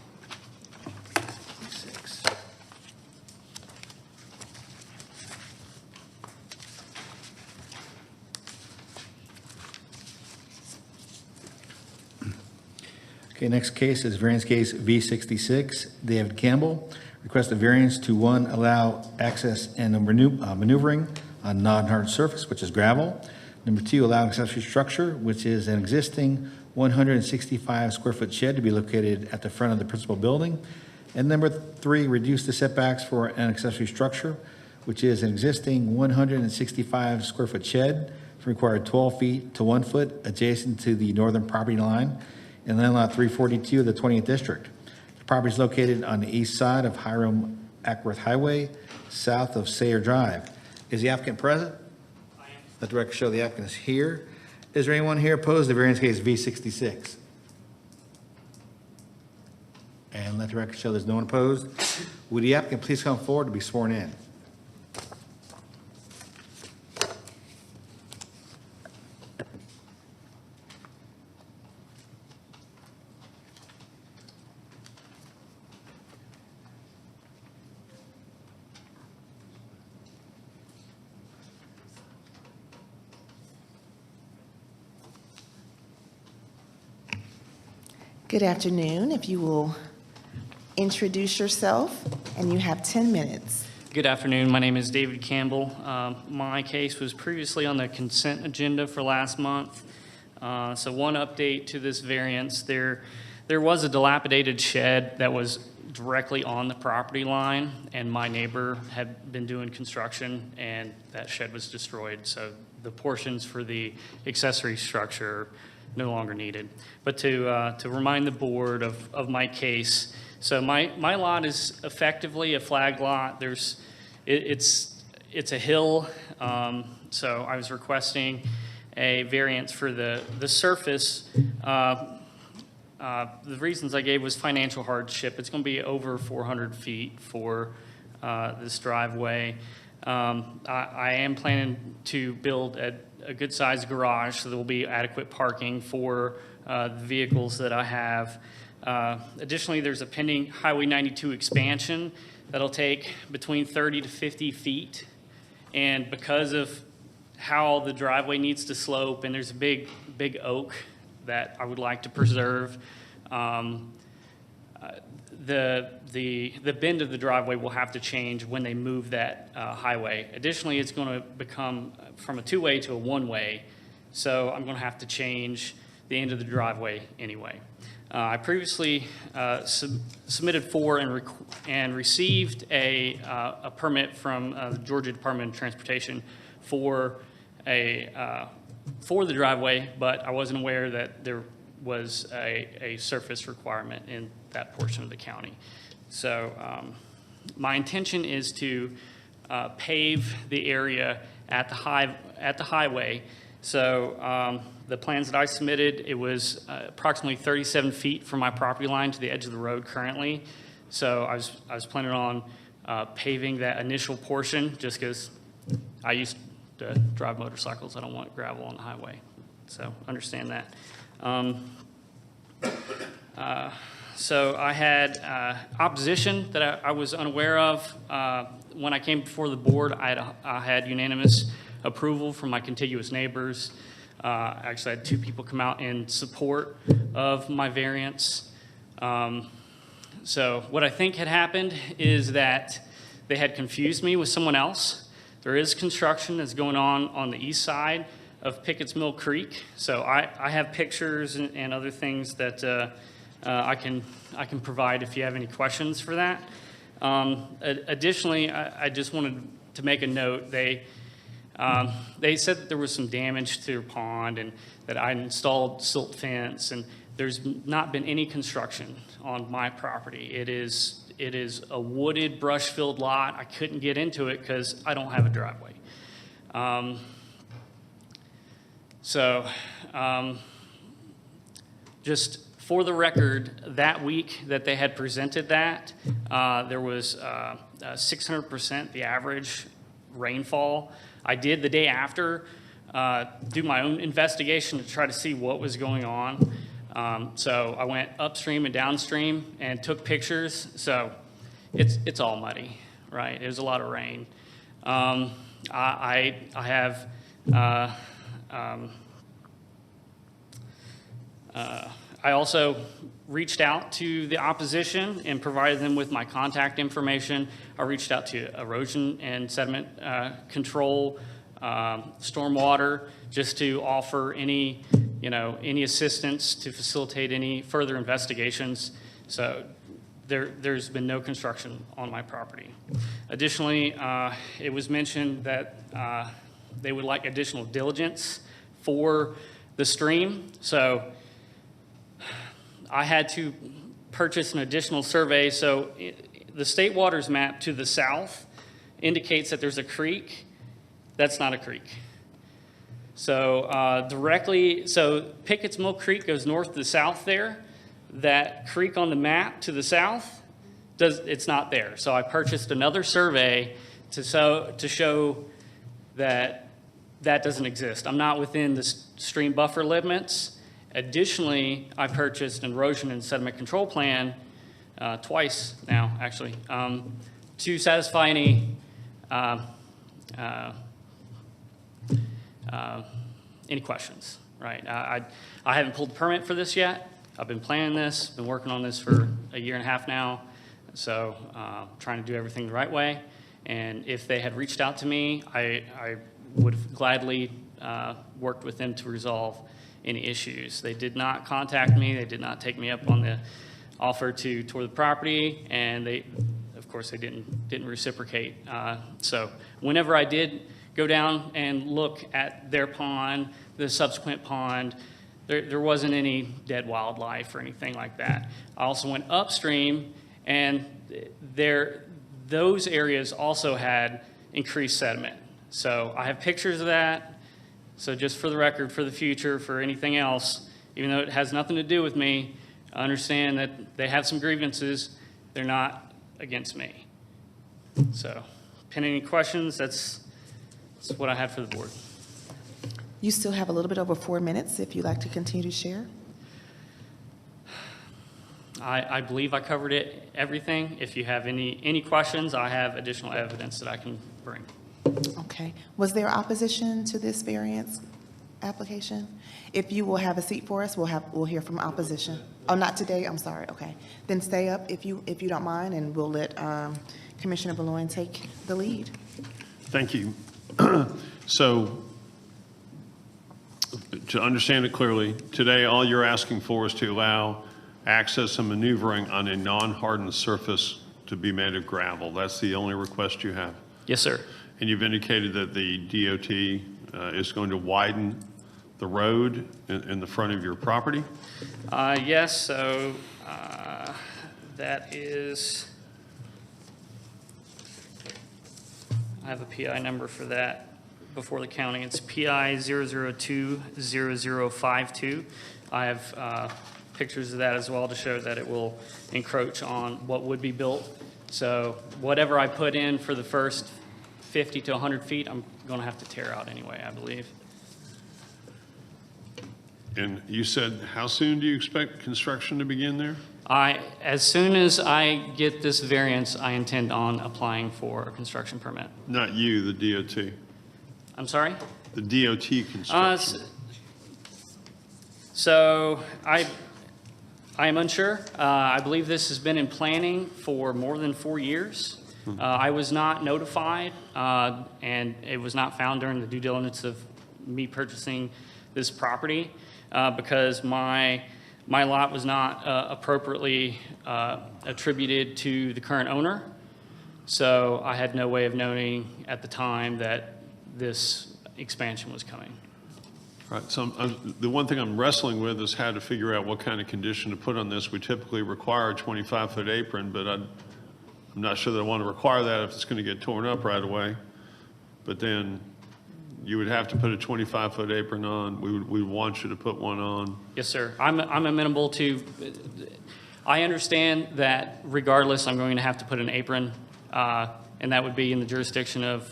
Okay, next case is variance case V66. David Campbell requests a variance to, one, allow access and maneuvering on non-hard surface, which is gravel. Number two, allow accessory structure, which is an existing 165 square foot shed to be located at the front of the principal building. And number three, reduce the setbacks for an accessory structure, which is an existing 165 square foot shed required 12 feet to 1 foot adjacent to the northern property line in land lot 342 of the 20th District. The property is located on the east side of Hiram Ackworth Highway, south of Sayer Drive. Is the applicant present? I am. Let the record show the applicant is here. Is there anyone here opposed to variance case V66? And let the record show there's no one opposed. Would the applicant please come forward to be sworn in? Good afternoon. If you will introduce yourself, and you have 10 minutes. Good afternoon. My name is David Campbell. My case was previously on the consent agenda for last month. So one update to this variance, there was a dilapidated shed that was directly on the property line, and my neighbor had been doing construction, and that shed was destroyed. So the portions for the accessory structure no longer needed. But to remind the board of my case, so my lot is effectively a flag lot. It's a hill, so I was requesting a variance for the surface. The reasons I gave was financial hardship. It's going to be over 400 feet for this driveway. I am planning to build a good-sized garage, so there will be adequate parking for the vehicles that I have. Additionally, there's a pending Highway 92 expansion that'll take between 30 to 50 feet. And because of how the driveway needs to slope, and there's a big oak that I would like to preserve, the bend of the driveway will have to change when they move that highway. Additionally, it's going to become from a two-way to a one-way, so I'm going to have to change the end of the driveway anyway. I previously submitted for and received a permit from the Georgia Department of Transportation for the driveway, but I wasn't aware that there was a surface requirement in that portion of the county. So my intention is to pave the area at the highway. So the plans that I submitted, it was approximately 37 feet from my property line to the edge of the road currently. So I was planning on paving that initial portion just because I used to drive motorcycles. I don't want gravel on the highway. So understand that. So I had opposition that I was unaware of. When I came before the board, I had unanimous approval from my contiguous neighbors. I actually had 2 people come out in support of my variance. So what I think had happened is that they had confused me with someone else. There is construction that's going on the east side of Pickett's Mill Creek. So I have pictures and other things that I can provide if you have any questions for that. Additionally, I just wanted to make a note. They said that there was some damage to their pond and that I installed silt fence, and there's not been any construction on my property. It is a wooded, brush-filled lot. I couldn't get into it because I don't have a driveway. Just for the record, that week that they had presented that, there was 600% the average rainfall. I did the day after do my own investigation to try to see what was going on. So I went upstream and downstream and took pictures. So it's all muddy, right? It was a lot of rain. I have I also reached out to the opposition and provided them with my contact information. I reached out to erosion and sediment control, stormwater, just to offer any assistance to facilitate any further investigations. So there's been no construction on my property. Additionally, it was mentioned that they would like additional diligence for the stream. So I had to purchase an additional survey. So the state waters map to the south indicates that there's a creek. That's not a creek. So so Pickett's Mill Creek goes north to south there. That creek on the map to the south, it's not there. So I purchased another survey to show that that doesn't exist. I'm not within the stream buffer limits. Additionally, I purchased an erosion and sediment control plan twice now, actually, to satisfy any questions, right? I haven't pulled the permit for this yet. I've been planning this, been working on this for a year and a half now, so trying to do everything the right way. And if they had reached out to me, I would have gladly worked with them to resolve any issues. They did not contact me. They did not take me up on the offer to tour the property, and of course, they didn't reciprocate. So whenever I did go down and look at their pond, the subsequent pond, there wasn't any dead wildlife or anything like that. I also went upstream, and those areas also had increased sediment. So I have pictures of that. So just for the record, for the future, for anything else, even though it has nothing to do with me, I understand that they have some grievances. They're not against me. So, pending any questions, that's what I have for the board. You still have a little bit over 4 minutes if you'd like to continue to share. I believe I covered everything. If you have any questions, I have additional evidence that I can bring. Okay. Was there opposition to this variance application? If you will have a seat for us, we'll hear from opposition. Oh, not today. I'm sorry. Okay. Then stay up if you don't mind, and we'll let Commissioner Boulogne take the lead. Thank you. So to understand it clearly, today, all you're asking for is to allow access and maneuvering on a non-hardened surface to be made of gravel. That's the only request you have. Yes, sir. And you've indicated that the DOT is going to widen the road in the front of your property? Yes, so that is, I have a PI number for that before the county. It's PI 0020052. I have pictures of that as well to show that it will encroach on what would be built. So whatever I put in for the first 50 to 100 feet, I'm going to have to tear out anyway, I believe. And you said, how soon do you expect construction to begin there? As soon as I get this variance, I intend on applying for a construction permit. Not you, the DOT. I'm sorry? The DOT construction. So I am unsure. I believe this has been in planning for more than 4 years. I was not notified, and it was not found during the due diligence of me purchasing this property because my lot was not appropriately attributed to the current owner. So I had no way of knowing at the time that this expansion was coming. Right, so the one thing I'm wrestling with is how to figure out what kind of condition to put on this. We typically require a 25-foot apron, but I'm not sure that I want to require that if it's going to get torn up right away. But then you would have to put a 25-foot apron on. We would want you to put one on. Yes, sir. I'm amenable to, I understand that regardless, I'm going to have to put an apron, and that would be in the jurisdiction of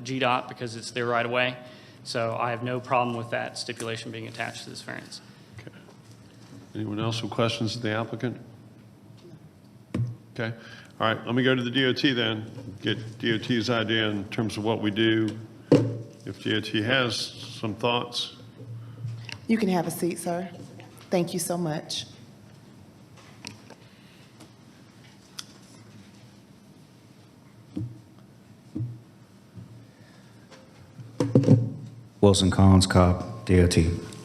GDOT because it's their right of way. So I have no problem with that stipulation being attached to this variance. Okay. Anyone else with questions of the applicant? Okay. All right, let me go to the DOT then, get DOT's idea in terms of what we do. If DOT has some thoughts. You can have a seat, sir. Thank you so much. Wilson Collins, Cobb, DOT.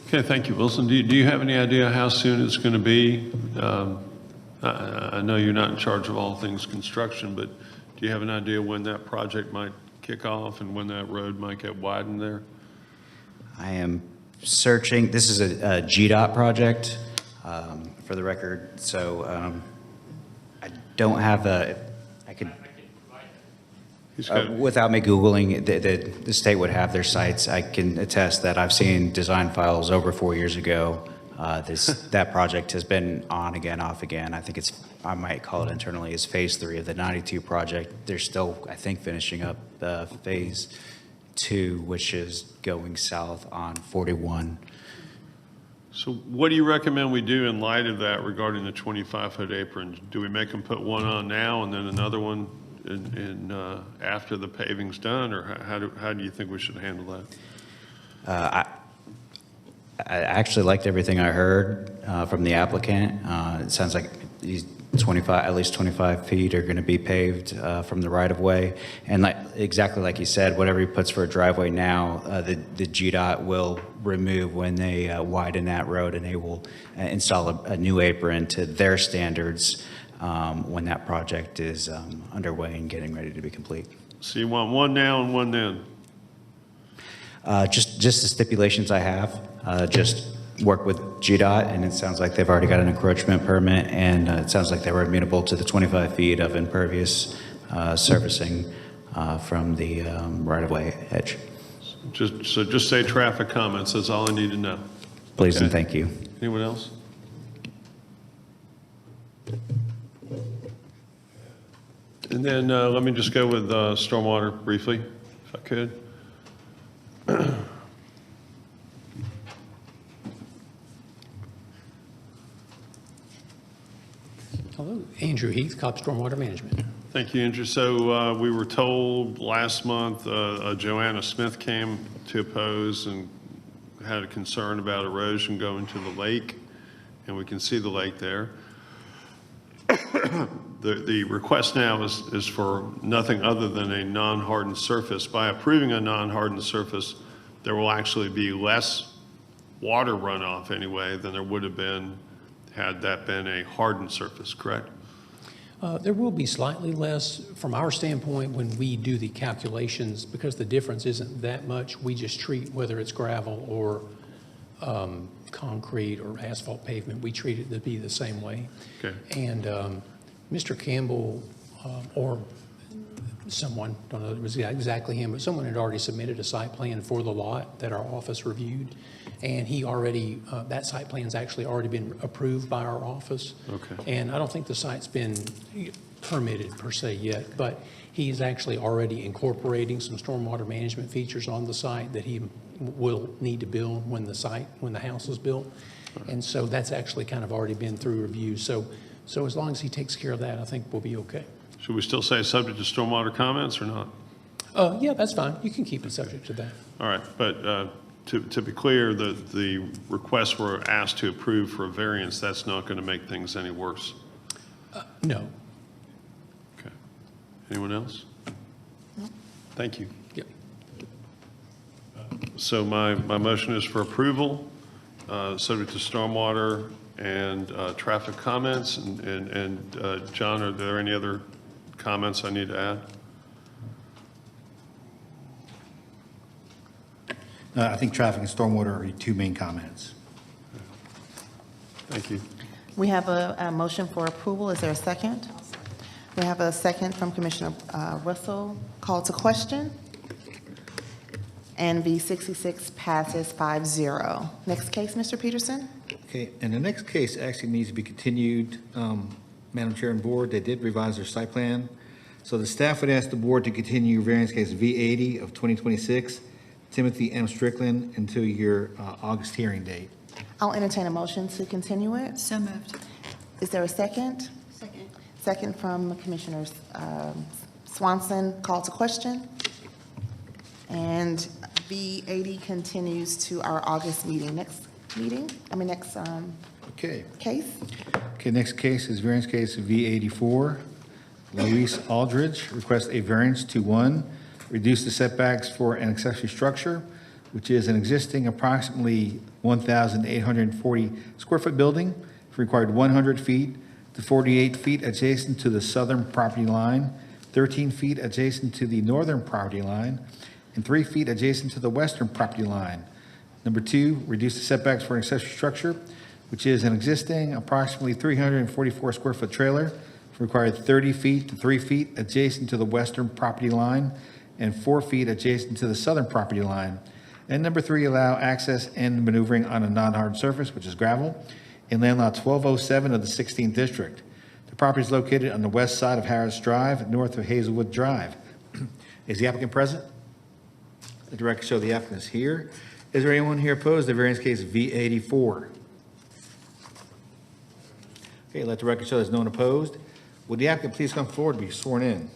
Okay, thank you, Wilson. Do you have any idea how soon it's going to be? I know you're not in charge of all things construction, but do you have an idea when that project might kick off and when that road might get widened there? I am searching, this is a GDOT project, for the record, so I don't have I could, without me Googling, the state would have their sites. I can attest that I've seen design files over 4 years ago. That project has been on again, off again. I think I might call it internally as phase 3 of the 92 project. They're still, I think, finishing up phase 2, which is going south on 41. So what do you recommend we do in light of that regarding the 25-foot apron? Do we make them put one on now and then another one after the paving's done, or how do you think we should handle that? I actually liked everything I heard from the applicant. It sounds like these at least 25 feet are going to be paved from the right-of-way. And exactly like you said, whatever he puts for a driveway now, the GDOT will remove when they widen that road, and they will install a new apron to their standards when that project is underway and getting ready to be complete. So you want one now and one then? Just the stipulations I have, just work with GDOT, and it sounds like they've already got an encroachment permit, and it sounds like they were amenable to the 25 feet of impervious surfacing from the right-of-way edge. Just say traffic comments, that's all I need to know. Please Okay. and thank you. Anyone else? And then let me just go with stormwater briefly, if I could. Hello, Andrew Heath, Cobb Stormwater Management. Thank you, Andrew. So we were told last month Joanna Smith came to oppose and had a concern about erosion going to the lake, and we can see the lake there. The request now is for nothing other than a non-hardened surface. By approving a non-hardened surface, there will actually be less water runoff anyway than there would have been had that been a hardened surface, correct? There will be slightly less from our standpoint when we do the calculations, because the difference isn't that much. We just treat whether it's gravel or concrete or asphalt pavement, we treat it to be the same way. Okay. And Mr. Campbell or someone, don't know if it was exactly him, but someone had already submitted a site plan for the lot that our office reviewed. And he already, that site plan's actually already been approved by our office. Okay. And I don't think the site's been permitted per se yet, but he's actually already incorporating some stormwater management features on the site that he will need to build when the house is built. And so that's actually kind of already been through review. So as long as he takes care of that, I think we'll be okay. Should we still say subject to stormwater comments or not? Yeah, that's fine. You can keep it subject to that. All right, but to be clear, the requests were asked to approve for a variance. That's not going to make things any worse. No. Okay. Anyone else? Thank you. Yep. So my motion is for approval, subject to stormwater and traffic comments. And John, are there any other comments I need to add? I think traffic and stormwater are your two main comments. Thank you. We have a motion for approval. Is there a second? We have a second from Commissioner Russell. Call to question. And V66 passes 5-0. Next case, Mr. Peterson? Okay, and the next case actually needs to be continued. Madam Chair and Board, they did revise their site plan. So the staff would ask the board to continue variance case V80 of 2026, Timothy M. Strickland, until your August hearing date. I'll entertain a motion to continue it. So moved. Is there a second? Second. Second from Commissioners Swanson. Call to question. And V80 continues to our August meeting. Next Okay. case. Okay, next case is variance case V84. Luis Aldridge requests a variance to, one, reduce the setbacks for an accessory structure, which is an existing approximately 1,840 square foot building, required 100 feet to 48 feet adjacent to the southern property line, 13 feet adjacent to the northern property line, and 3 feet adjacent to the western property line. Number two, reduce the setbacks for an accessory structure, which is an existing approximately 344 square foot trailer, required 30 feet to 3 feet adjacent to the western property line and 4 feet adjacent to the southern property line. And number three, allow access and maneuvering on a non-hard surface, which is gravel, in land lot 1207 of the 16th district. The property is located on the west side of Harris Drive, north of Hazelwood Drive. Is the applicant present? The director show the applicant is here. Is there anyone here opposed to variance case V84? Okay, let the record show there's no one opposed. Would the applicant please come forward to be sworn in?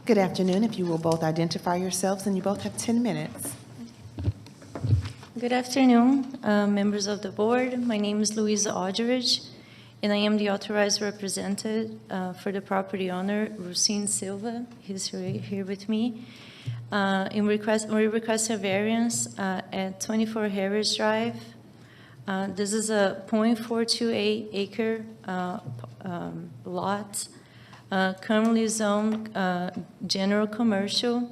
Good afternoon. If you will both identify yourselves, and you both have 10 minutes. Good afternoon, members of the board. My name is Louisa Aldridge, and I am the authorized representative for the property owner, Rusine Silva. He's here with me. We request a variance at 24 Harris Drive. This is a .428 acre lot, currently zoned general commercial.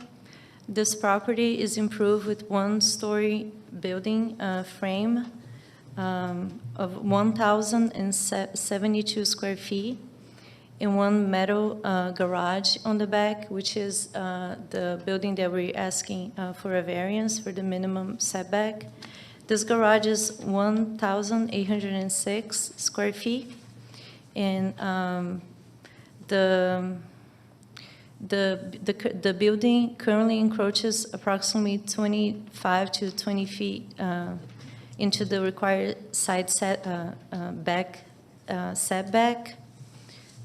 This property is improved with one-story building frame of 1,072 square feet and one metal garage on the back, which is the building that we're asking for a variance for the minimum setback. This garage is 1,806 square feet, and the building currently encroaches approximately 25 to 20 feet into the required side setback.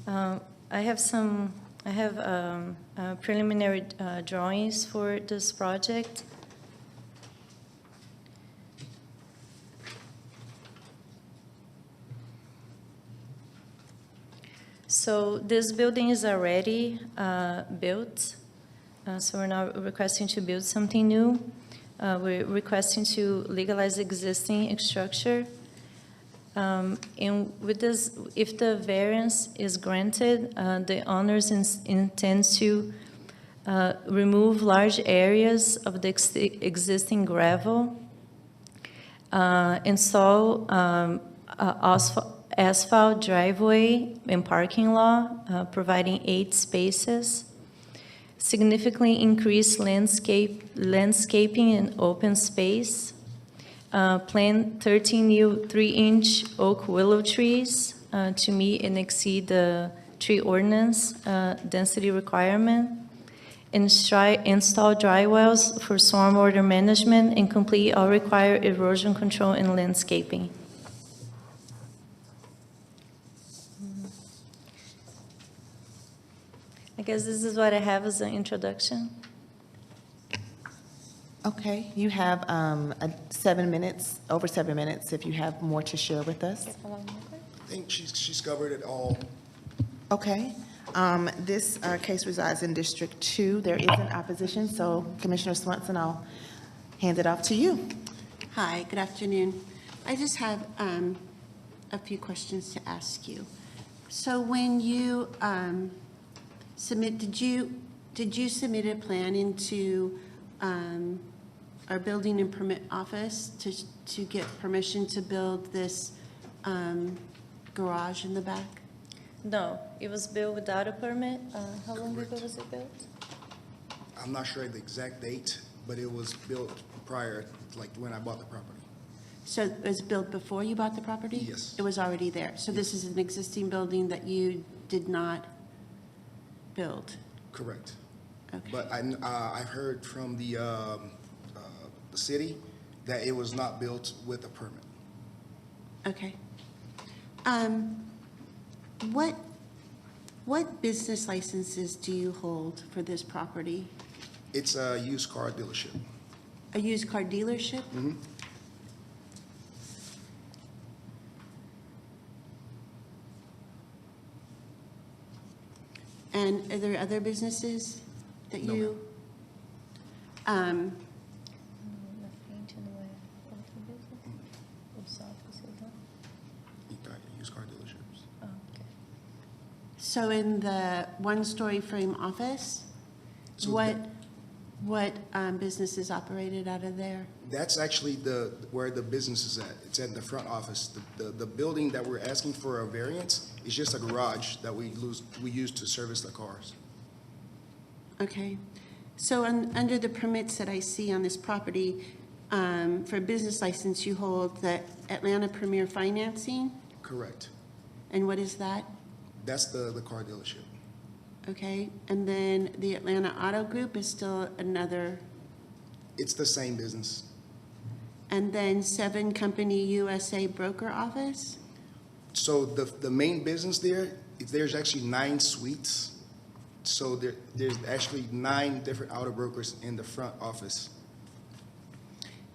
I have some I have preliminary drawings for this project. So this building is already built, so we're not requesting to build something new. We're requesting to legalize existing structure. And with this, if the variance is granted, the owners intend to remove large areas of the existing gravel, install asphalt driveway and parking lot, providing 8 spaces, significantly increase landscaping and open space, plant 13 new 3-inch oak willow trees to meet and exceed the tree ordinance density requirement, install dry wells for stormwater management, and complete all required erosion control and landscaping. I guess this is what I have as an introduction. Okay, you have 7 minutes, over 7 minutes, if you have more to share with us. I think she's covered it all. Okay. This case resides in District 2. There is an opposition, so Commissioner Swanson, I'll hand it off to you. Hi, good afternoon. I just have a few questions to ask you. So when you did you submit a plan into our building and permit office to get permission to build this garage in the back? No, it was built without a permit. How long ago was it built? I'm not sure the exact date, but it was built prior, like when I bought the property. So it was built before you bought the property? Yes. It was already there. So this is an existing building that you did not build? Correct. Okay. But I've heard from the city that it was not built with a permit. Okay. What business licenses do you hold for this property? It's a used car dealership. A used car dealership? Mm-hmm. And are there other businesses that No, you? Used car dealerships. So in the one-story frame office, So what business is operated out of there? That's actually where the business is at. It's at the front office. The building that we're asking for a variance is just a garage that we use to service the cars. Okay. So under the permits that I see on this property, for a business license, you hold the Atlanta Premier Financing? Correct. And what is that? That's the car dealership. Okay. And then the Atlanta Auto Group is still another, It's the same business. and then 7 Company USA Broker Office? So the main business there's actually 9 suites. So there's actually 9 different auto brokers in the front office.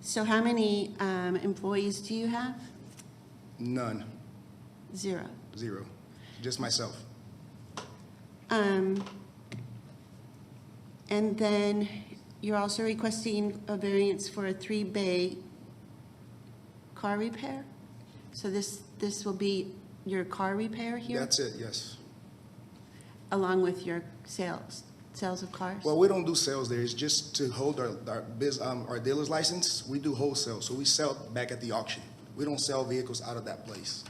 So how many employees do you have? None, 0. 0, just myself. And then you're also requesting a variance for a 3-bay car repair? So this will be your car repair here? That's it, yes. Along with your sales of cars? Well, we don't do sales there. It's just to hold our dealer's license. We do wholesale, so we sell back at the auction. We don't sell vehicles out of that place.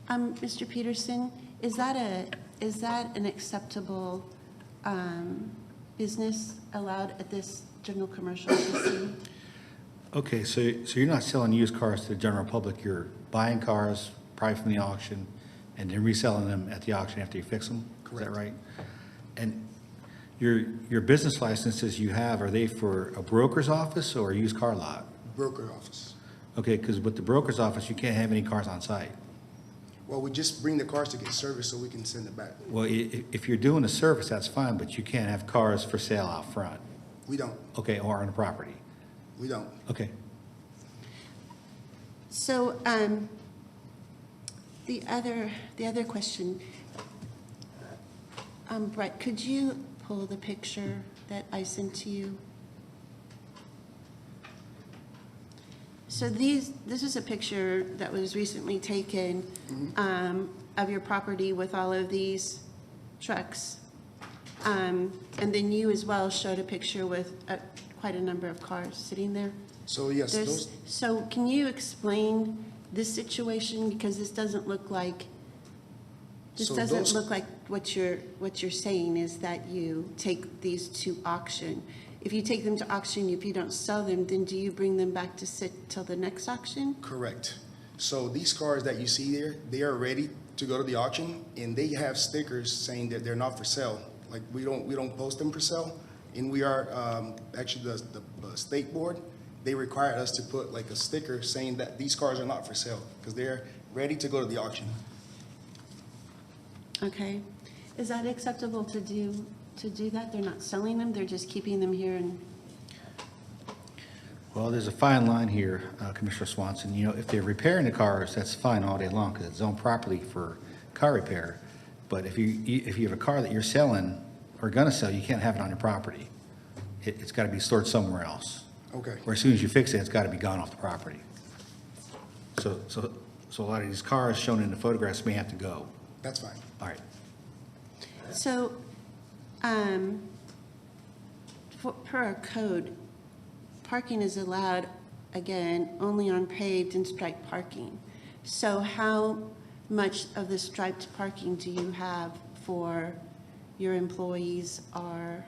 Mr. Peterson, is that an acceptable business allowed at this general commercial facility? Okay, so you're not selling used cars to the general public. You're buying cars probably from the auction and then reselling them at the auction after you fix them? Correct. Is that right? And your business licenses you have, are they for a broker's office or a used car lot? Broker office. Okay, because with the broker's office, you can't have any cars on site. Well, we just bring the cars to get serviced so we can send it back. Well, if you're doing a service, that's fine, but you can't have cars for sale out front. We don't, Okay, or on the property. we don't. Okay. So, the other question, Brett, could you pull the picture that I sent to you? So this is a picture that was recently taken of your property with all of these trucks. And then you as well showed a picture with quite a number of cars sitting there. So yes, those, So can you explain this situation? Because this doesn't look like, So those- what you're saying is that you take these to auction. If you take them to auction, if you don't sell them, then do you bring them back to sit till the next auction? correct. So these cars that you see there, they are ready to go to the auction, and they have stickers saying that they're not for sale. Like, we don't post them for sale, and we are, actually, the state board, they required us to put like a sticker saying that these cars are not for sale, because they're ready to go to the auction. Okay. Is that acceptable to do that? They're not selling them, they're just keeping them here and, Well, there's a fine line here, Commissioner Swanson. You know, if they're repairing the cars, that's fine all day long because it's zoned properly for car repair. But if you have a car that you're selling or gonna sell, you can't have it on your property. It's gotta be stored somewhere else. Okay, Or as soon as you fix it, it's gotta be gone off the property. So a lot of these cars shown in the photographs may have to go. that's fine. All right. so, per our code, parking is allowed, again, only on paved and striped parking. So how much of the striped parking do you have for your employees or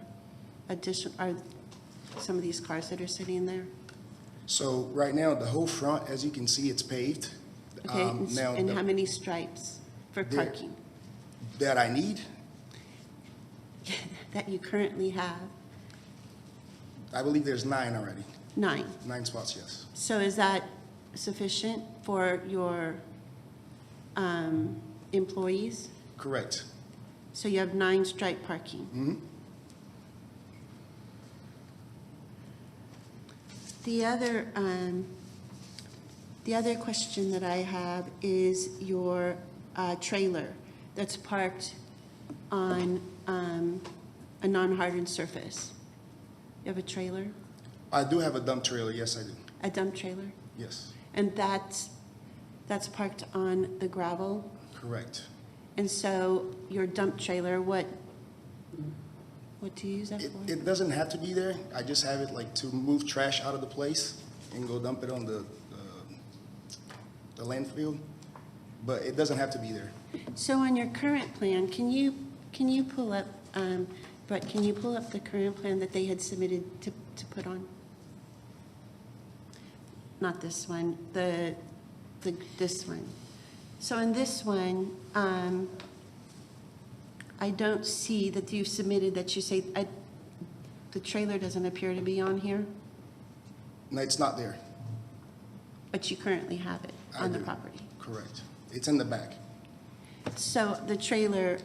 some of these cars that are sitting there? So right now, the whole front, as you can see, it's paved. Okay, Now, and how many stripes for There- parking that I need, that you currently have? I believe there's 9 already. 9. 9 spots, yes. So is that sufficient for your employees? Correct. So you have 9 stripe parking? Mhm. The other question that I have is your trailer that's parked on a non-hardened surface. You have a trailer, I do have a dump trailer, yes, I do. a dump trailer? Yes, And that's parked on the gravel? correct. And so your dump trailer, what do you use that It, for? it doesn't have to be there. I just have it like to move trash out of the place and go dump it on the landfill, but it doesn't have to be there. So on your current plan, can you pull up, Brett, can you pull up the current plan that they had submitted to put on? Not this one, this one. So in this one, I don't see that you submitted that you say, the trailer doesn't appear to be on here, No, it's not there. but you currently have it I on the do. property. Correct. It's in the back. So the trailer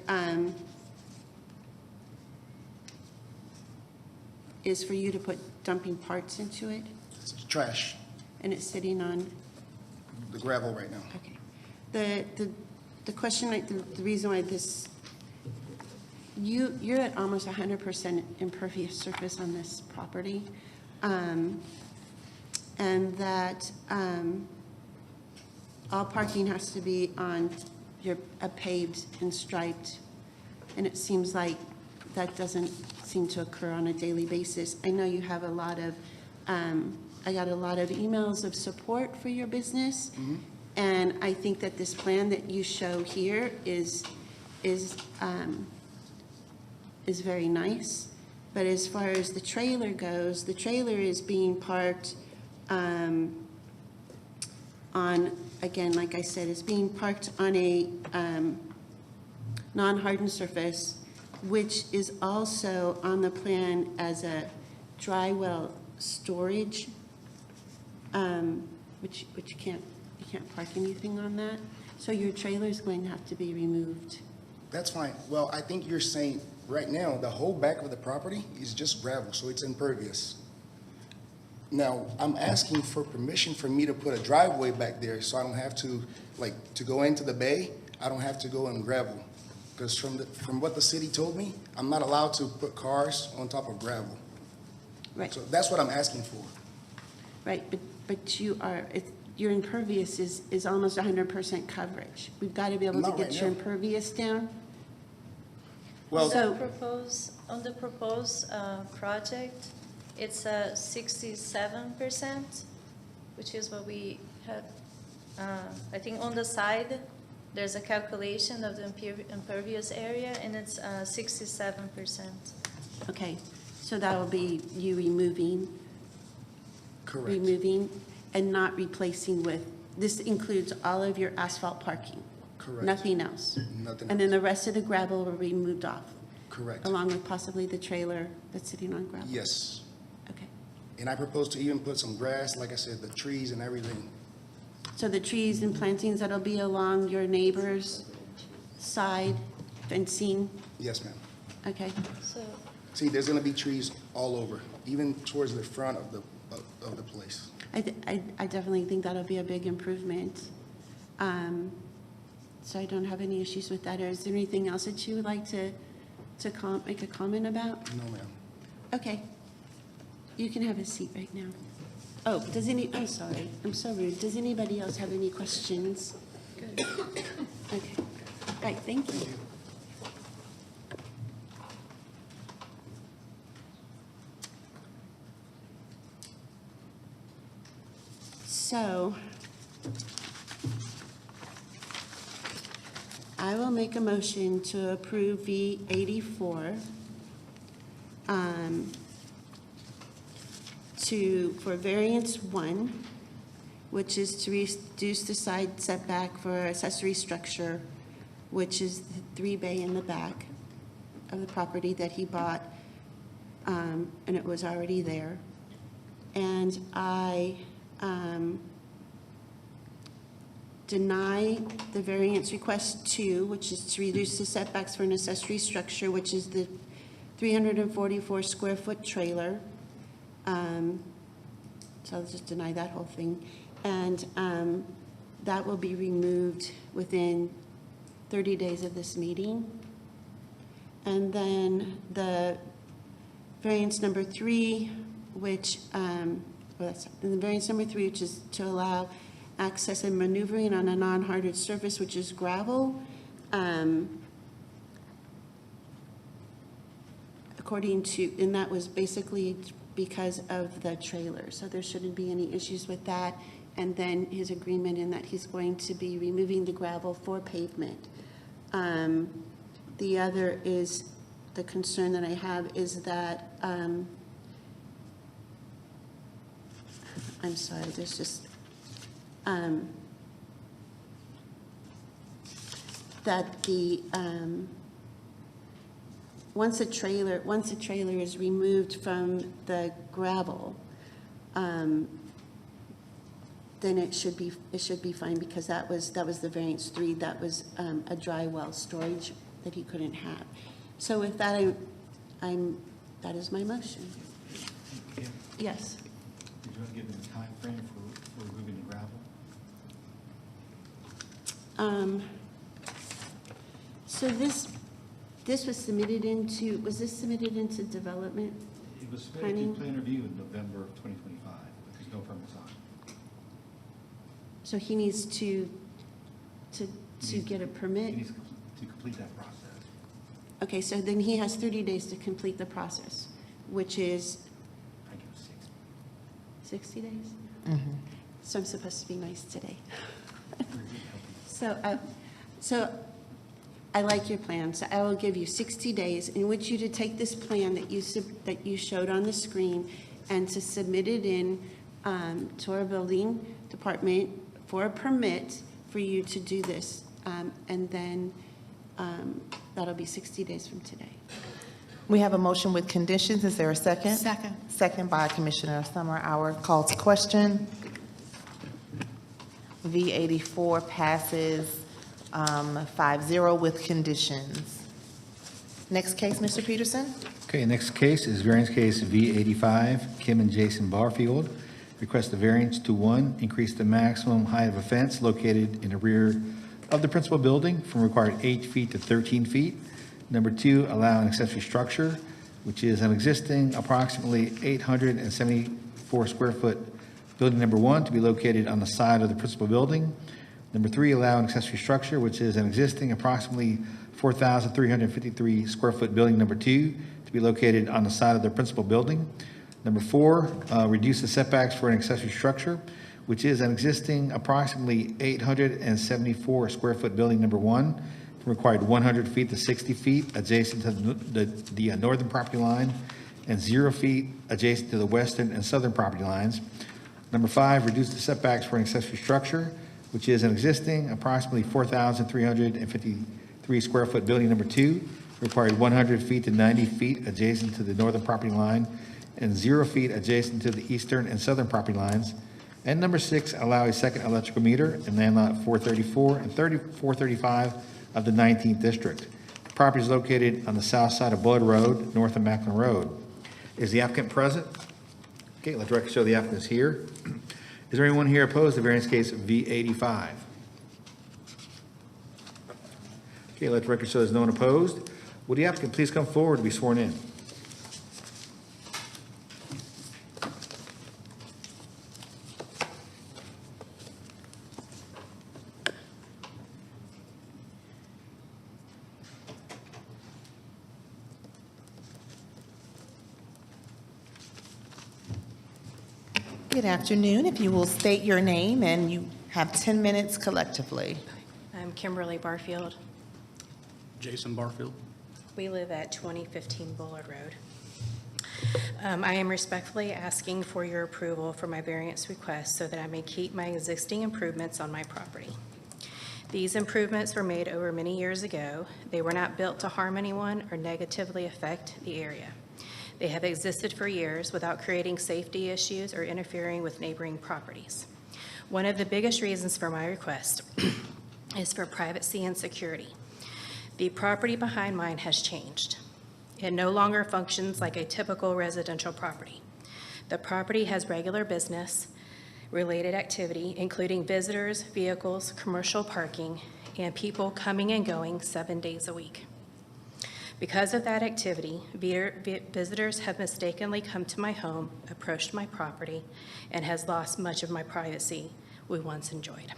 is for you to put dumping parts into it, It's trash, and it's sitting on, the gravel right now. okay. The question, the reason why this, you're at almost 100% impervious surface on this property, and that all parking has to be on a paved and striped, and it seems like that doesn't seem to occur on a daily basis. I know you have a lot of, I got a lot of emails of support for your business, and I think that this plan that you show here is very nice. But as far as the trailer goes, the trailer is being parked on, again, like I said, it's being parked on a non-hardened surface, which is also on the plan as a dry well storage, which you can't park anything on that. So your trailer's going to have to be removed. That's fine. Well, I think you're saying, right now, the whole back of the property is just gravel, so it's impervious. Now, I'm asking for permission for me to put a driveway back there, so I don't have to, like, to go into the bay, I don't have to go in gravel. Because from what the city told me, I'm not allowed to put cars on top of gravel. Right. So that's what I'm asking for. Right, but you are, your impervious is almost 100% coverage. We've got to be able to Not right get your now. impervious down. Well, On the proposed project, it's 67%, which is what we have. I think on the side, there's a calculation of the impervious area, and it's 67%. Okay, so that will be you removing. correct. Removing and not replacing with, this includes all of your asphalt parking. Correct. Nothing else. Nothing And then else. the rest of the gravel will be moved off, Correct. along with possibly the trailer that's sitting on gravel? Yes. Okay. And I propose to even put some grass, like I said, the trees and everything. So the trees and plantings that'll be along your neighbor's side fencing, Yes, ma'am. okay? So See, there's gonna be trees all over, even towards the front of the place. I definitely think that'll be a big improvement. So I don't have any issues with that. Is there anything else that you would like to make a comment about? No, ma'am. Okay. You can have a seat right now. Oh, I'm sorry, I'm so rude. Does anybody else have any questions? Good. Okay. Right, thank you. So, I will make a motion to approve V84 for variance 1, which is to reduce the side setback for accessory structure, which is the 3-bay in the back of the property that he bought, and it was already there. And I deny the variance request 2, which is to reduce the setbacks for an accessory structure, which is the 344 square foot trailer. So I'll just deny that whole thing. And that will be removed within 30 days of this meeting. And then the variance number 3, which, the variance number 3, which is to allow access and maneuvering on a non-hardened surface, which is gravel. According to, and that was basically because of the trailer, so there shouldn't be any issues with that. And then his agreement in that he's going to be removing the gravel for pavement. The other is, the concern that I have is that, I'm sorry, there's just, that the, once a trailer is removed from the gravel, then it should be fine, because that was the variance 3, that was a dry well storage that he couldn't have. So with that, that is my motion. Yes. Did you want to give them a time frame for removing the gravel? So this was submitted into, was this submitted into development? It was submitted Planning? to plan review in November of 2025, but there's no permits on it. So he needs to get a permit? He needs to complete that process. Okay, so then he has 30 days to complete the process, which is I give it 60 days? Mm-hmm. So I'm supposed to be nice today. So I like your plan, so I will give you 60 days in which you to take this plan that you showed on the screen and to submit it in to our building department for a permit for you to do this. And then that'll be 60 days from today. We have a motion with conditions. Is there a second? Second. Second by Commissioner Summer. Our call to question. V84 passes 5-0 with conditions. Next case, Mr. Peterson. Okay, next case is variance case V85, Kim and Jason Barfield. Request a variance to, 1, increase the maximum height of a fence located in the rear of the principal building from required 8 feet to 13 feet. Number 2, allow an accessory structure, which is an existing approximately 874 square foot building number 1 to be located on the side of the principal building. Number 3, allow an accessory structure, which is an existing approximately 4,353 square foot building number 2 to be located on the side of the principal building. Number 4, reduce the setbacks for an accessory structure, which is an existing approximately 874 square foot building number 1, from required 100 feet to 60 feet adjacent to the northern property line, and 0 feet adjacent to the western and southern property lines. Number 5, reduce the setbacks for an accessory structure, which is an existing approximately 4,353 square foot building number 2, required 100 feet to 90 feet adjacent to the northern property line, and 0 feet adjacent to the eastern and southern property lines. And number 6, allow a second electrical meter in land lot 434 and 435 of the 19th district. The property is located on the south side of Bullard Road, north of Macklin Road. Is the applicant present? Okay, let the record show the applicant is here. Is there anyone here opposed to variance case V85? Okay, let the record show there's no one opposed. Will the applicant please come forward to be sworn in? Good afternoon. If you will state your name, and you have 10 minutes collectively. I'm Kimberly Barfield. Jason Barfield. We live at 2015 Bullard Road. I am respectfully asking for your approval for my variance request so that I may keep my existing improvements on my property. These improvements were made over many years ago. They were not built to harm anyone or negatively affect the area. They have existed for years without creating safety issues or interfering with neighboring properties. One of the biggest reasons for my request is for privacy and security. The property behind mine has changed. It no longer functions like a typical residential property. The property has regular business related activity, including visitors, vehicles, commercial parking, and people coming and going 7 days a week. Because of that activity, visitors have mistakenly come to my home, approached my property, and has lost much of my privacy we once enjoyed.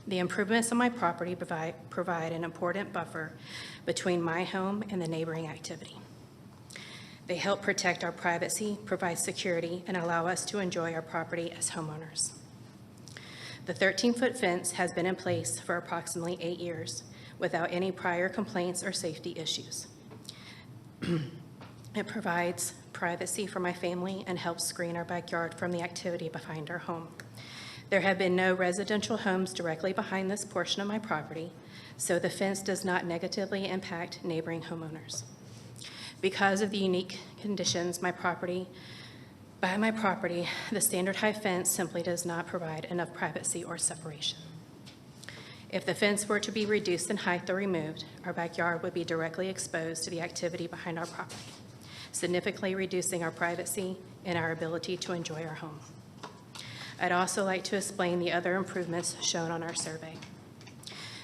The improvements on my property provide an important buffer between my home and the neighboring activity. They help protect our privacy, provide security, and allow us to enjoy our property as homeowners. The 13-foot fence has been in place for approximately 8 years without any prior complaints or safety issues. It provides privacy for my family and helps screen our backyard from the activity behind our home. There have been no residential homes directly behind this portion of my property, so the fence does not negatively impact neighboring homeowners. Because of the unique conditions by my property, the standard height fence simply does not provide enough privacy or separation. If the fence were to be reduced in height or removed, our backyard would be directly exposed to the activity behind our property, significantly reducing our privacy and our ability to enjoy our home. I'd also like to explain the other improvements shown on our survey.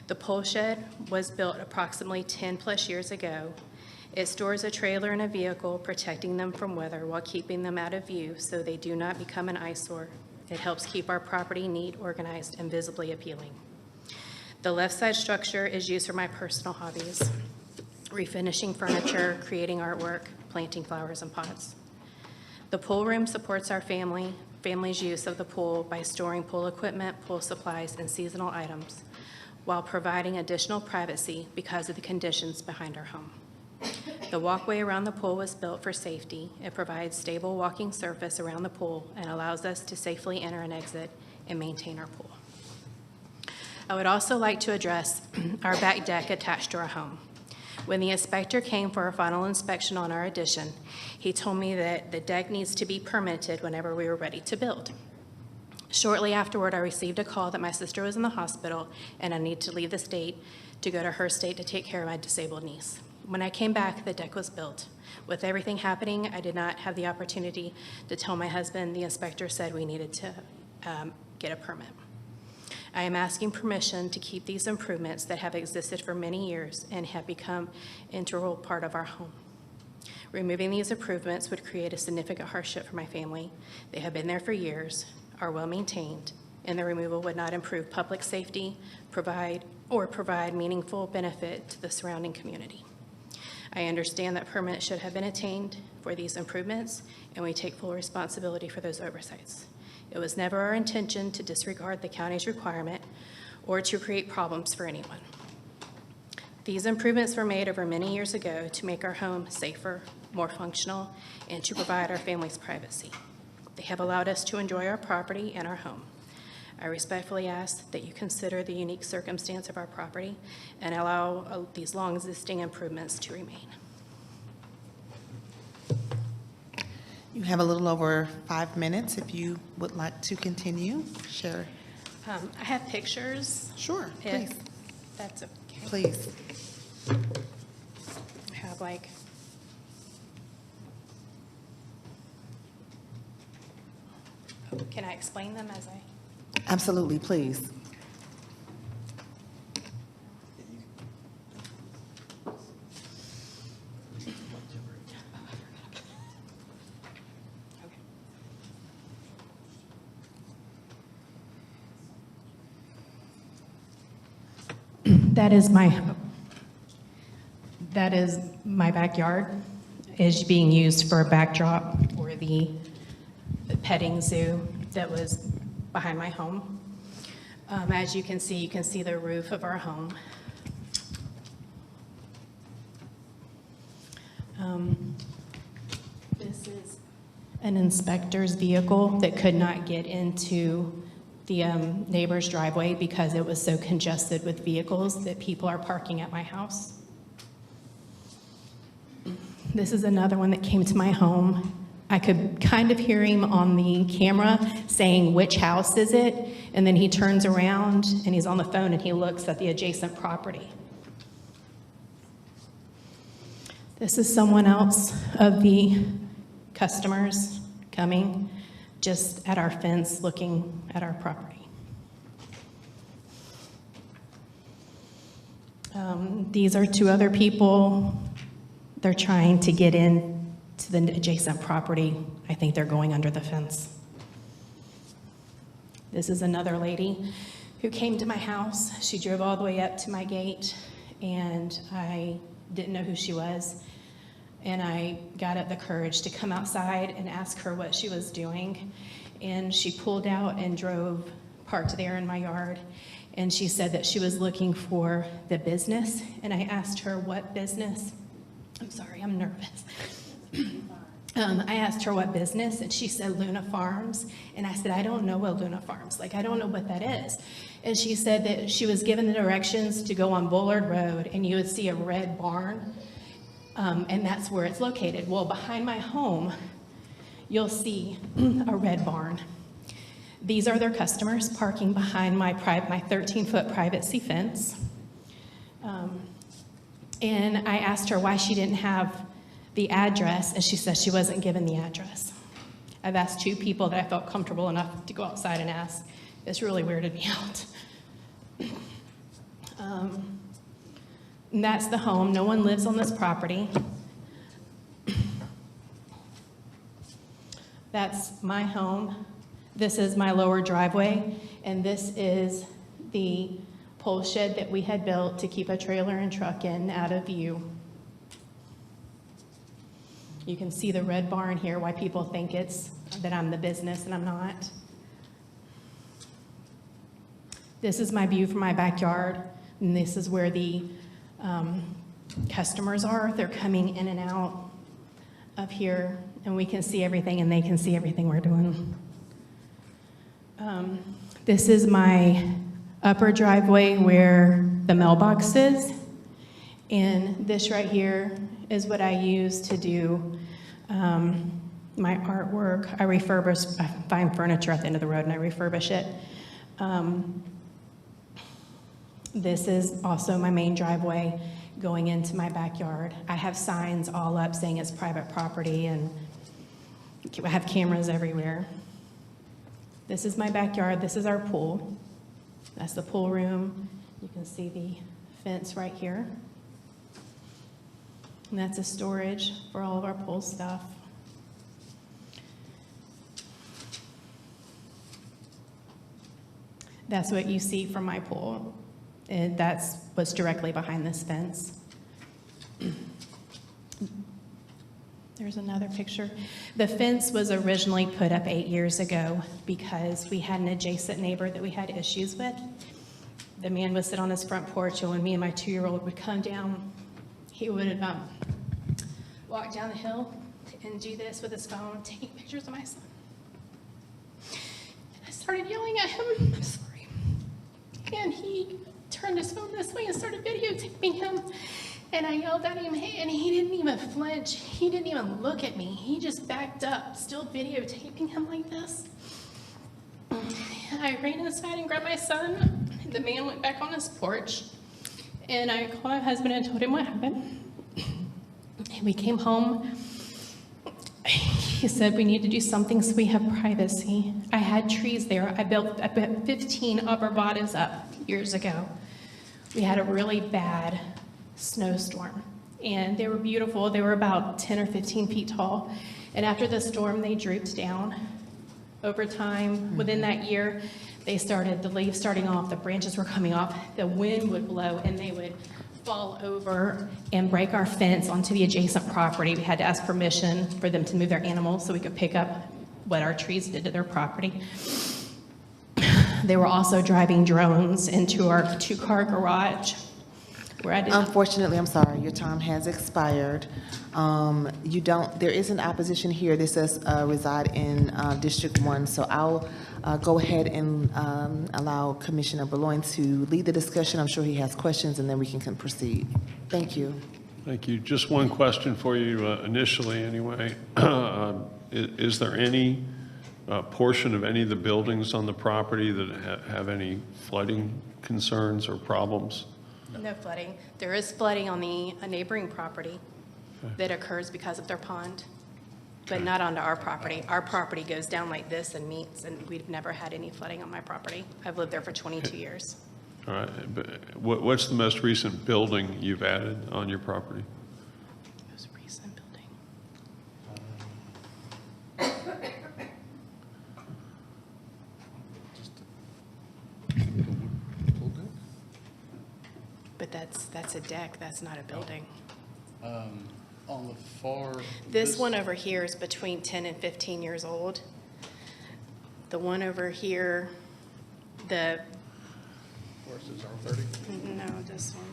The pole shed was built approximately 10+ years ago. It stores a trailer and a vehicle, protecting them from weather while keeping them out of view so they do not become an eyesore. It helps keep our property neat, organized, and visibly appealing. The left side structure is used for my personal hobbies, refinishing furniture, creating artwork, planting flowers in pots. The pool room supports our family's use of the pool by storing pool equipment, pool supplies, and seasonal items, while providing additional privacy because of the conditions behind our home. The walkway around the pool was built for safety. It provides stable walking surface around the pool and allows us to safely enter and exit and maintain our pool. I would also like to address our back deck attached to our home. When the inspector came for a final inspection on our addition, he told me that the deck needs to be permitted whenever we were ready to build. Shortly afterward, I received a call that my sister was in the hospital and I need to leave the state to go to her state to take care of my disabled niece. When I came back, the deck was built. With everything happening, I did not have the opportunity to tell my husband the inspector said we needed to get a permit. I am asking permission to keep these improvements that have existed for many years and have become an integral part of our home. Removing these improvements would create a significant hardship for my family. They have been there for years, are well-maintained, and the removal would not improve public safety, provide meaningful benefit to the surrounding community. I understand that permits should have been attained for these improvements, and we take full responsibility for those oversights. It was never our intention to disregard the county's requirement or to create problems for anyone. These improvements were made over many years ago to make our home safer, more functional, and to provide our family's privacy. They have allowed us to enjoy our property and our home. I respectfully ask that you consider the unique circumstance of our property and allow these long-existing improvements to remain. You have a little over 5 minutes if you would like to continue. Share. I have pictures. Sure, If please. that's okay. Please. I have like, can I explain them as I? Absolutely, please. That is my backyard, is being used for a backdrop for the petting zoo that was behind my home. As you can see the roof of our home. This is an inspector's vehicle that could not get into the neighbor's driveway because it was so congested with vehicles that people are parking at my house. This is another one that came to my home. I could kind of hear him on the camera saying, which house is it? And then he turns around and he's on the phone and he looks at the adjacent property. This is someone else of the customers coming just at our fence looking at our property. These are two other people. They're trying to get in to the adjacent property. I think they're going under the fence. This is another lady who came to my house. She drove all the way up to my gate, and I didn't know who she was. And I got up the courage to come outside and ask her what she was doing. And she pulled out and drove, parked there in my yard. And she said that she was looking for the business. And I asked her what business. I'm sorry, I'm nervous. I asked her what business, and she said Luna Farms. And I said, I don't know what Luna Farms, like I don't know what that is. And she said that she was given the directions to go on Bullard Road, and you would see a red barn. And that's where it's located. Well, behind my home, you'll see a red barn. These are their customers parking behind my 13-foot privacy fence. And I asked her why she didn't have the address, and she said she wasn't given the address. I've asked two people that I felt comfortable enough to go outside and ask. It's really weirded me out. And that's the home. No one lives on this property. That's my home. This is my lower driveway, and this is the pole shed that we had built to keep a trailer and truck in out of view. You can see the red barn here, why people think it's that I'm the business, and I'm not. This is my view from my backyard, and this is where the customers are. They're coming in and out of here, and we can see everything, and they can see everything we're doing. This is my upper driveway where the mailbox is, and this right here is what I use to do my artwork. I refurbish, I find furniture at the end of the road and I refurbish it. This is also my main driveway going into my backyard. I have signs all up saying it's private property, and I have cameras everywhere. This is my backyard. This is our pool. That's the pool room. You can see the fence right here. And that's a storage for all of our pool stuff. That's what you see from my pool. And that's what's directly behind this fence. There's another picture. The fence was originally put up 8 years ago because we had an adjacent neighbor that we had issues with. The man would sit on his front porch, and when me and my 2-year-old would come down, he would walk down the hill and do this with his phone, taking pictures of my son. And I started yelling at him, I'm sorry. And he turned his phone this way and started videotaping him. And I yelled at him, hey, and he didn't even flinch. He didn't even look at me. He just backed up, still videotaping him like this. And I ran inside and grabbed my son. The man went back on his porch. And I called my husband and told him what happened. And we came home. He said we need to do something so we have privacy. I had trees there. I built 15 arborvitaes up years ago. We had a really bad snowstorm, and they were beautiful. They were about 10 or 15 feet tall. And after the storm, they drooped down. Over time, within that year, the leaves starting off, the branches were coming off, the wind would blow, and they would fall over and break our fence onto the adjacent property. We had to ask permission for them to move their animals so we could pick up what our trees did to their property. They were also driving drones into our 2-car garage. Unfortunately, I'm sorry, your time has expired. There is an opposition here. This says reside in District 1, so I'll go ahead and allow Commissioner Boulogne to lead the discussion. I'm sure he has questions, and then we can proceed. Thank you. Thank you. Just one question for you initially, anyway. Is there any portion of any of the buildings on the property that have any flooding concerns or problems? No flooding. There is flooding on the neighboring property that occurs because of their pond, but not onto our property. Our property goes down like this and meets, and we've never had any flooding on my property. I've lived there for 22 years. All right. But what's the most recent building you've added on your property? Most recent building. But that's a deck, that's not a building. On the far... This one over here is between 10 and 15 years old. The one over here, Where's this, R30? no, this one.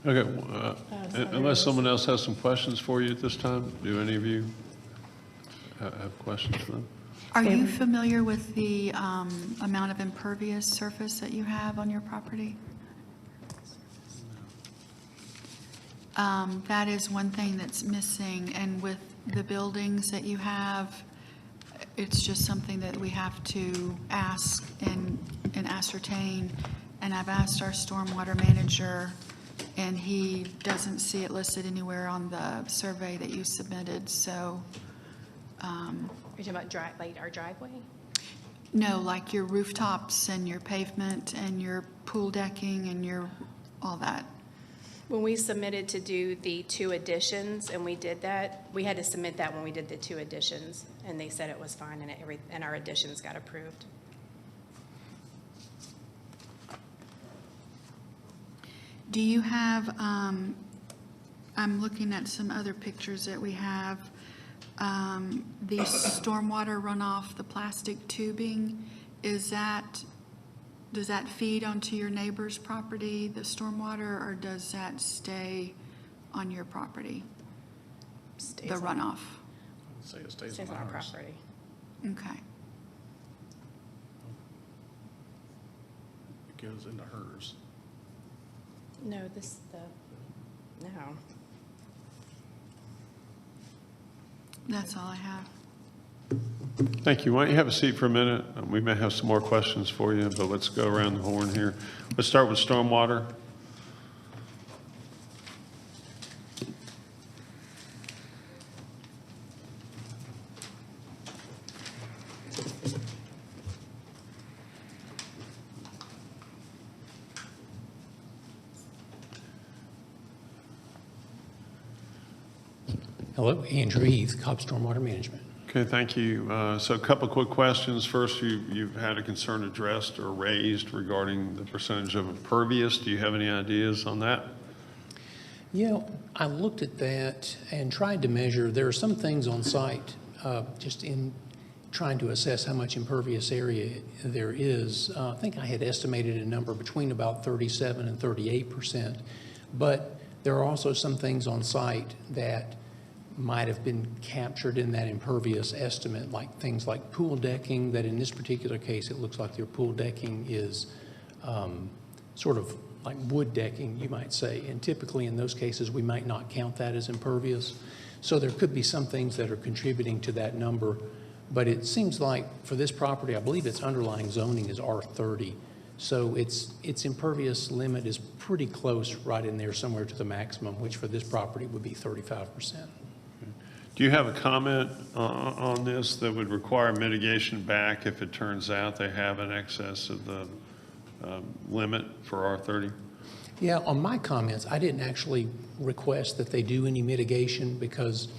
Okay. Unless someone else has some questions for you at this time, do any of you have questions for them? Are you familiar with the amount of impervious surface that you have on your property? That is one thing that's missing, and with the buildings that you have, it's just something that we have to ask and ascertain. And I've asked our stormwater manager, and he doesn't see it listed anywhere on the survey that you submitted, so. You're talking about our driveway? No, like your rooftops and your pavement and your pool decking and your, all that. When we submitted to do the 2 additions, and we did that, we had to submit that when we did the 2 additions, and they said it was fine, and our additions got approved. Do you have, I'm looking at some other pictures that we have, the stormwater runoff, the plastic tubing, is that Does that feed onto your neighbor's property, the stormwater, or does that stay on your property? The runoff? Say it stays Stays on on our ours. property. Okay. It goes into hers. No, no. That's all I have. Thank you. Why don't you have a seat for a minute? We may have some more questions for you, but let's go around the horn here. Let's start with stormwater. Hello, Andrew Heath, Cobb Stormwater Management. Okay, thank you. So a couple quick questions. First, you've had a concern addressed or raised regarding the percentage of impervious. Do you have any ideas on that? Yeah, I looked at that and tried to measure. There are some things on site, just in trying to assess how much impervious area there is. I think I had estimated a number between about 37 and 38%. But there are also some things on site that might have been captured in that impervious estimate, like things like pool decking, that in this particular case, it looks like their pool decking is sort of like wood decking, you might say. And typically in those cases, we might not count that as impervious. So there could be some things that are contributing to that number. But it seems like for this property, I believe its underlying zoning is R30. So its impervious limit is pretty close right in there somewhere to the maximum, which for this property would be 35%. Do you have a comment on this that would require mitigation back if it turns out they have an excess of the limit for R30? Yeah, on my comments, I didn't actually request that they do any mitigation because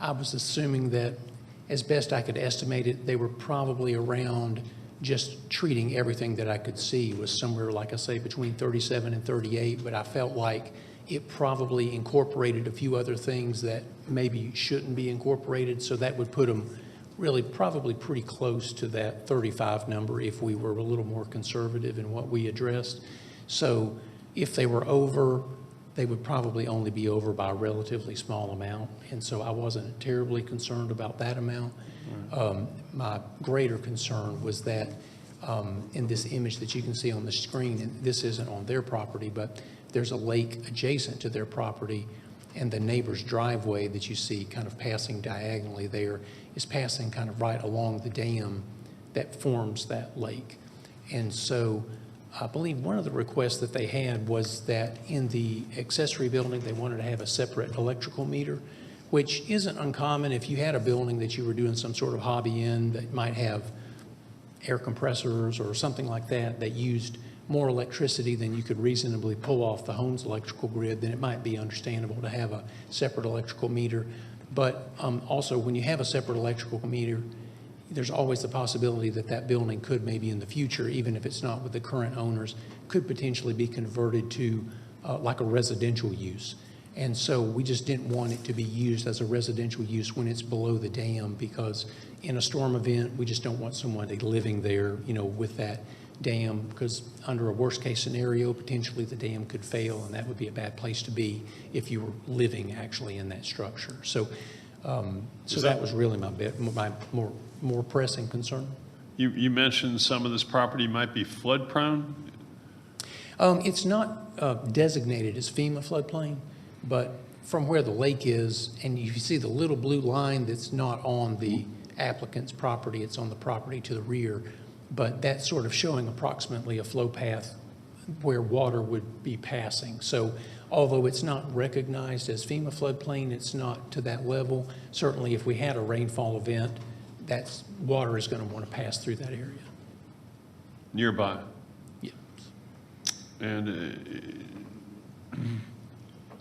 I was assuming that as best I could estimate it, they were probably around just treating everything that I could see was somewhere, like I say, between 37 and 38, but I felt like it probably incorporated a few other things that maybe shouldn't be incorporated, so that would put them really probably pretty close to that 35 number if we were a little more conservative in what we addressed. So if they were over, they would probably only be over by a relatively small amount, and so I wasn't terribly concerned about that amount. My greater concern was that in this image that you can see on the screen, and this isn't on their property, but there's a lake adjacent to their property, and the neighbor's driveway that you see kind of passing diagonally there is passing kind of right along the dam that forms that lake. And so I believe one of the requests that they had was that in the accessory building, they wanted to have a separate electrical meter, which isn't uncommon if you had a building that you were doing some sort of hobby in that might have air compressors or something like that that used more electricity than you could reasonably pull off the home's electrical grid, then it might be understandable to have a separate electrical meter. But also, when you have a separate electrical meter, there's always the possibility that that building could maybe in the future, even if it's not with the current owners, could potentially be converted to like a residential use. And so we just didn't want it to be used as a residential use when it's below the dam, because in a storm event, we just don't want somebody living there, you know, with that dam, because under a worst case scenario, potentially the dam could fail, and that would be a bad place to be if you were living actually in that structure. So, that was really my more pressing concern. You mentioned some of this property might be flood prone. It's not designated as FEMA floodplain, but from where the lake is, and you see the little blue line that's not on the applicant's property, it's on the property to the rear, but that's sort of showing approximately a flow path where water would be passing. So although it's not recognized as FEMA floodplain, it's not to that level. Certainly if we had a rainfall event, that's water is going to want to pass through that area. Nearby. Yeah. And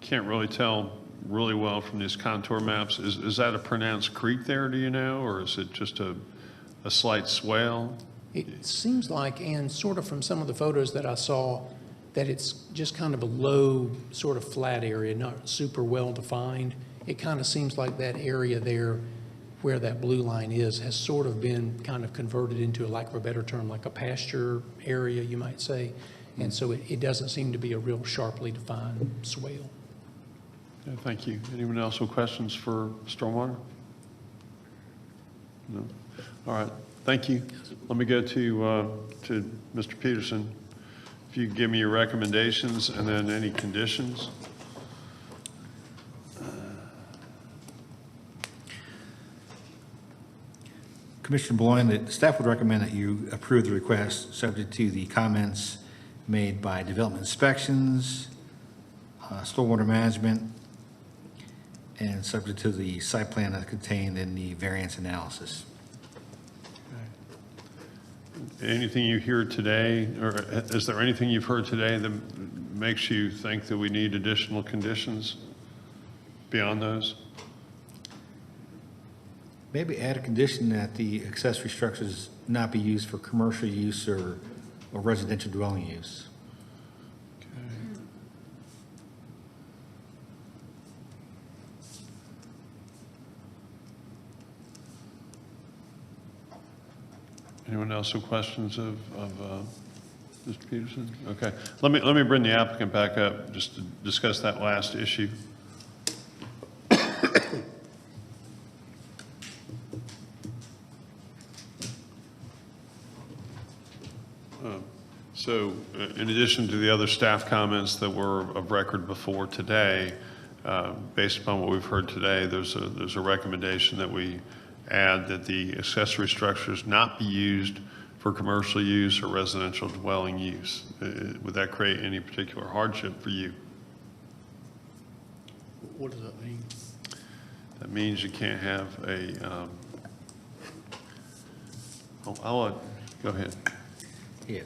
can't really tell really well from these contour maps. Is that a pronounced creek there, do you know, or is it just a slight swale? It seems like, and sort of from some of the photos that I saw, that it's just kind of a low, sort of flat area, not super well defined. It kind of seems like that area there where that blue line is has sort of been kind of converted into, lack of a better term, like a pasture area, you might say. And so it doesn't seem to be a real sharply defined swale. Yeah, thank you. Anyone else with questions for stormwater? No? All right, thank you. Let me go to Mr. Peterson. If you could give me your recommendations and then any conditions. Commissioner Bloin, the staff would recommend that you approve the request subject to the comments made by development inspections, stormwater management, and subject to the site plan that's contained in the variance analysis. Anything you hear today, or is there anything you've heard today that makes you think that we need additional conditions beyond those? Maybe add a condition that the accessory structures not be used for commercial use or residential dwelling use. Anyone else with questions of Mr. Peterson? Okay, let me bring the applicant back up just to discuss that last issue. So in addition to the other staff comments that were of record before today, based upon what we've heard today, there's a recommendation that we add that the accessory structures not be used for commercial use or residential dwelling use. Would that create any particular hardship for you? What does that mean? That means you can't have a, go ahead. Yeah,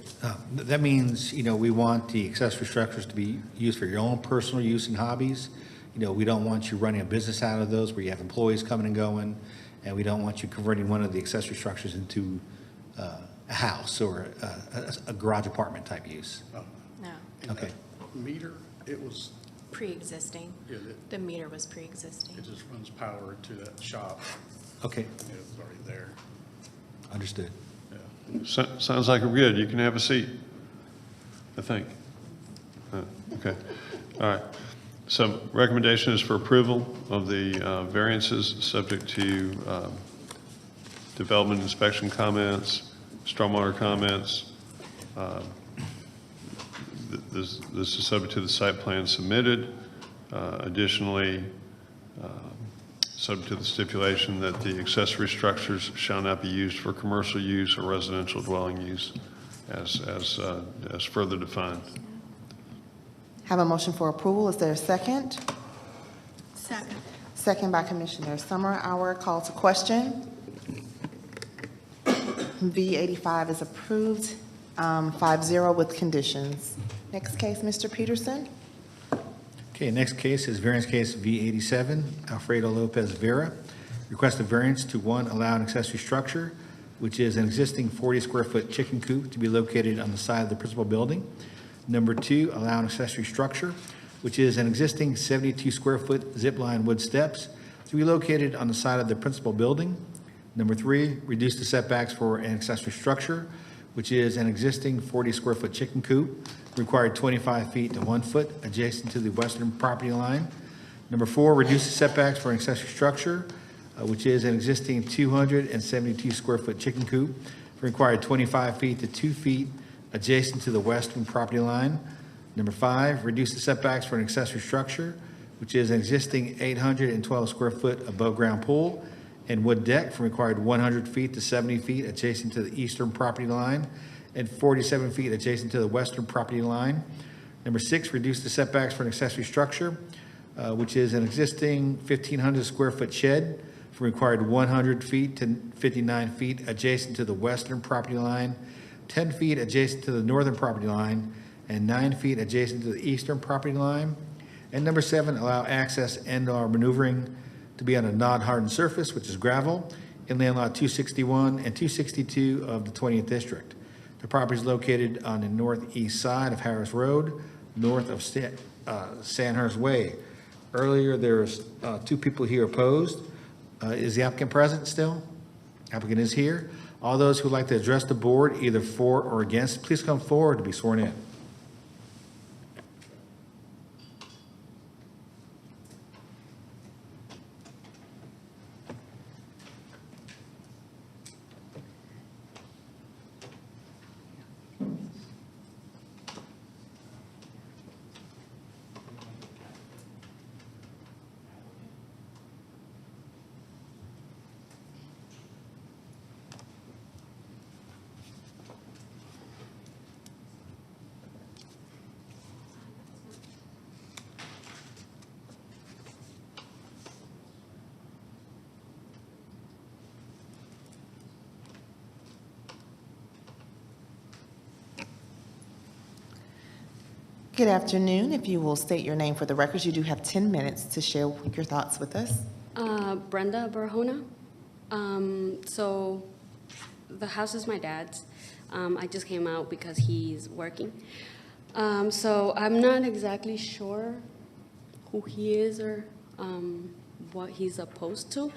that means, we want the accessory structures to be used for your own personal use and hobbies. We don't want you running a business out of those where you have employees coming and going, and we don't want you converting one of the accessory structures into a house or a garage apartment type use. No, And Okay. that meter, it was, pre-existing. yeah, The meter was pre-existing. it just runs power to that shop. Okay, It was already there. understood. Sounds like we're good. You can have a seat, I think. Okay, all right. So recommendation is for approval of the variances subject to development inspection comments, stormwater comments. This is subject to the site plan submitted. Additionally, subject to the stipulation that the accessory structures shall not be used for commercial use or residential dwelling use as further defined. Have a motion for approval. Is there a second? Second. Second by Commissioner Summer. Our call to question. V85 is approved, 5-0 with conditions. Next case, Mr. Peterson. Okay, next case is variance case V87, Alfredo Lopez Vera. Request a variance to, one, allow an accessory structure, which is an existing 40-square-foot chicken coop to be located on the side of the principal building. Number two, allow an accessory structure, which is an existing 72-square-foot zip-line wood steps to be located on the side of the principal building. Number three, reduce the setbacks for an accessory structure, which is an existing 40-square-foot chicken coop, required 25 feet to 1 foot adjacent to the western property line. Number four, reduce the setbacks for an accessory structure, which is an existing 272-square-foot chicken coop, required 25 feet to 2 feet adjacent to the western property line. Number five, reduce the setbacks for an accessory structure, which is an existing 812-square-foot above-ground pool and wood deck from required 100 feet to 70 feet adjacent to the eastern property line and 47 feet adjacent to the western property line. Number six, reduce the setbacks for an accessory structure, which is an existing 1,500-square-foot shed from required 100 feet to 59 feet adjacent to the western property line, 10 feet adjacent to the northern property line, and 9 feet adjacent to the eastern property line. And number seven, allow access and/or maneuvering to be on a non-hardened surface, which is gravel, in land lot 261 and 262 of the 20th District. The property is located on the northeast side of Harris Road, north of Sandhurst Way. Earlier, there's two people here opposed. Is the applicant present still? Applicant is here. All those who'd like to address the board, either for or against, please come forward to be sworn in. Good afternoon. If you will state your name for the records, you do have 10 minutes to share your thoughts with us. Brenda Barahona. So the house is my dad's. I just came out because he's working. So I'm not exactly sure who he is or what he's opposed to,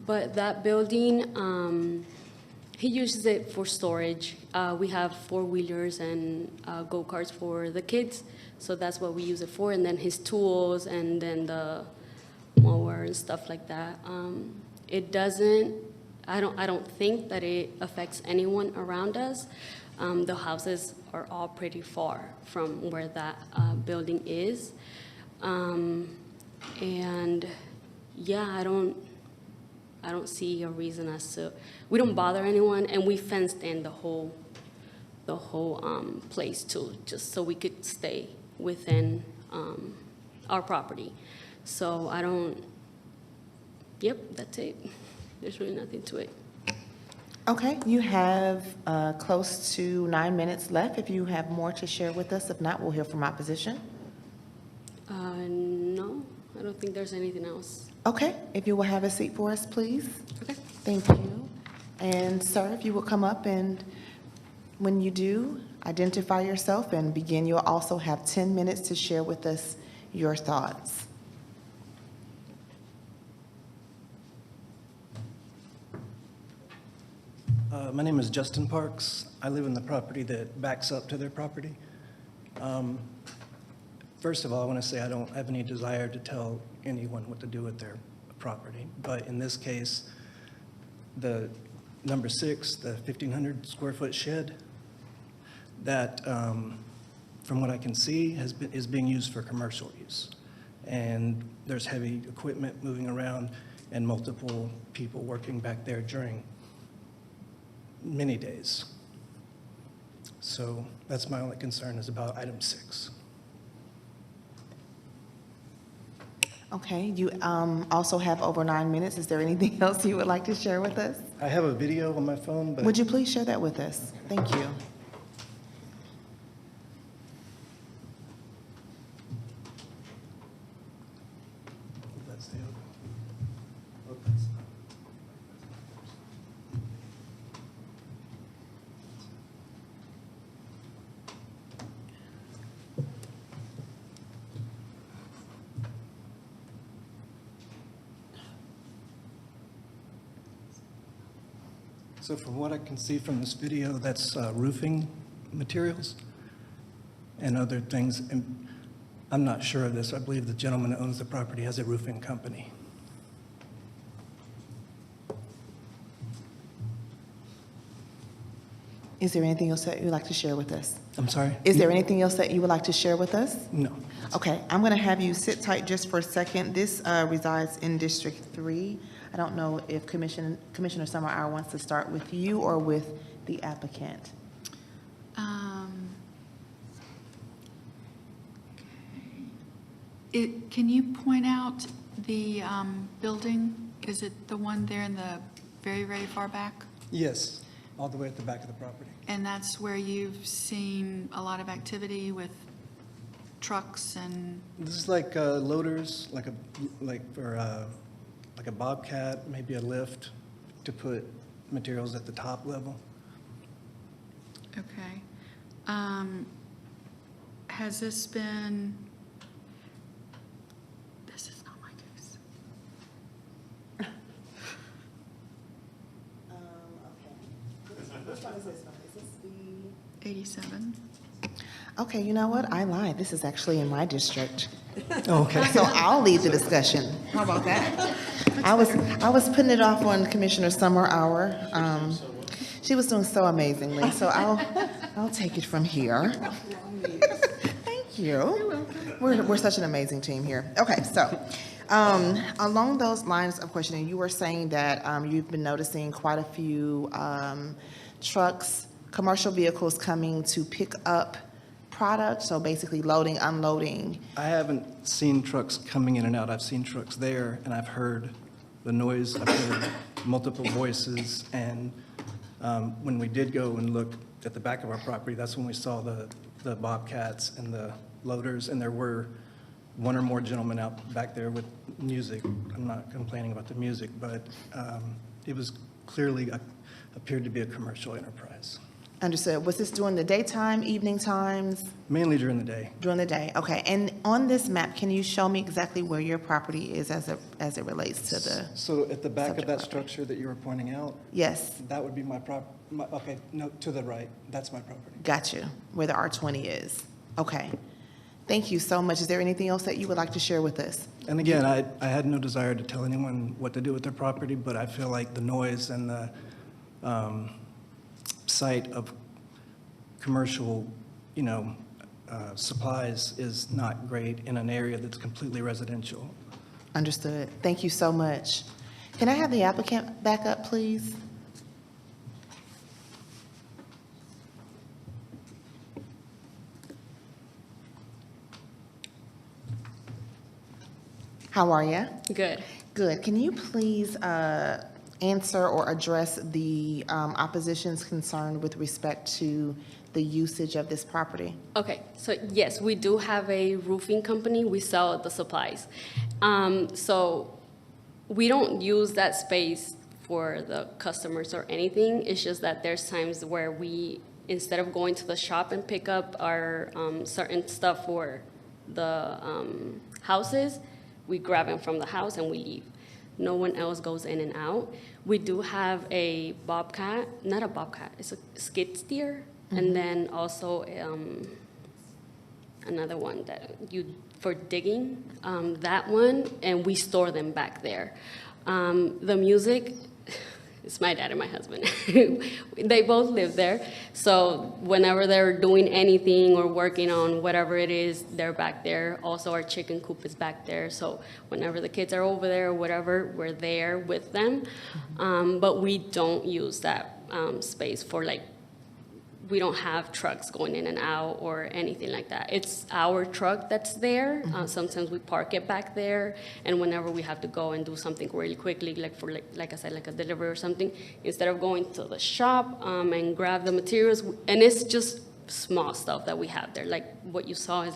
but that building, he uses it for storage. We have four-wheelers and go-karts for the kids, so that's what we use it for, and then his tools and then the mower and stuff like that. It doesn't, I don't think that it affects anyone around us. The houses are all pretty far from where that building is. And yeah, I don't see a reason as to, we don't bother anyone, and we fenced in the whole place too, just so we could stay within our property. So I don't, yep, that's it. There's really nothing to it. Okay, you have close to 9 minutes left. If you have more to share with us, if not, we'll hear from opposition. No, I don't think there's anything else. Okay, if you will have a seat for us, please. Okay. Thank you. And sir, if you will come up, and when you do, identify yourself and begin. You'll also have 10 minutes to share with us your thoughts. My name is Justin Parks. I live in the property that backs up to their property. First of all, I want to say I don't have any desire to tell anyone what to do with their property. But in this case, the number 6, the 1,500 square foot shed, that, from what I can see, is being used for commercial use. And there's heavy equipment moving around and multiple people working back there during many days. So that's my only concern, is about item 6. Okay, you also have over 9 minutes. Is there anything else you would like to share with us? I have a video on my phone, but... Would you please share that with us? Thank you. That's the So from what I can see from this video, that's roofing materials and other things. And I'm not sure of this. I believe the gentleman that owns the property has a roofing company. Is there anything else that you would like to share with us? I'm sorry? Is there anything else that you would like to share with us? No. Okay, I'm going to have you sit tight just for a second. This resides in District 3. I don't know if Commissioner Summer wants to start with you or with the applicant. Can you point out the building? Is it the one there in the very, very far back? Yes, all the way at the back of the property. And that's where you've seen a lot of activity with trucks and? This is like loaders, like a bobcat, maybe a lift to put materials at the top level. Okay. Has this been, this is not my case. 87. Okay, you know what? I lied. This is actually in my district. Okay. So I'll lead the discussion. How about that? I was putting it off on Commissioner Summer Hour. She was doing so amazingly, so I'll take it from here. Thank you. We're such an amazing team here. Okay, so along those lines of questioning, you were saying that you've been noticing quite a few trucks, commercial vehicles coming to pick up product, so basically loading, unloading. I haven't seen trucks coming in and out. I've seen trucks there, and I've heard the noise. I've heard multiple voices, and when we did go and look at the back of our property, that's when we saw the Bobcats and the loaders, and there were one or more gentlemen out back there with music. I'm not complaining about the music, but it was clearly appeared to be a commercial enterprise. Understood. Was this during the daytime, evening times? Mainly during the day. During the day, okay. And on this map, can you show me exactly where your property is as it relates to the? So at the back of subject that property? structure that you were pointing out? Yes. That would be my okay, no, to the right. That's my property. Got you, where the R20 is. Okay. Thank you so much. Is there anything else that you would like to share with us? And again, I had no desire to tell anyone what to do with their property, but I feel like the noise and the sight of commercial, supplies is not great in an area that's completely residential. Understood. Thank you so much. Can I have the applicant back up, please? How are you? Good. Good. Can you please answer or address the opposition's concern with respect to the usage of this property? Okay, so yes, we do have a roofing company. We sell the supplies. So we don't use that space for the customers or anything. It's just that there's times where we, instead of going to the shop and pick up our certain stuff for the houses, we grab them from the house and we leave. No one else goes in and out. We do have a bobcat, not a bobcat, it's a skid steer, and then also another one that for digging, that one, and we store them back there. The music, it's my dad and my husband. They both live there. So whenever they're doing anything or working on whatever it is, they're back there. Also, our chicken coop is back there. So whenever the kids are over there or whatever, we're there with them. But we don't use that space for we don't have trucks going in and out or anything like that. It's our truck that's there. Sometimes we park it back there, and whenever we have to go and do something really quickly, like I said, like a delivery or something, instead of going to the shop and grab the materials, and it's just small stuff that we have there. Like what you saw is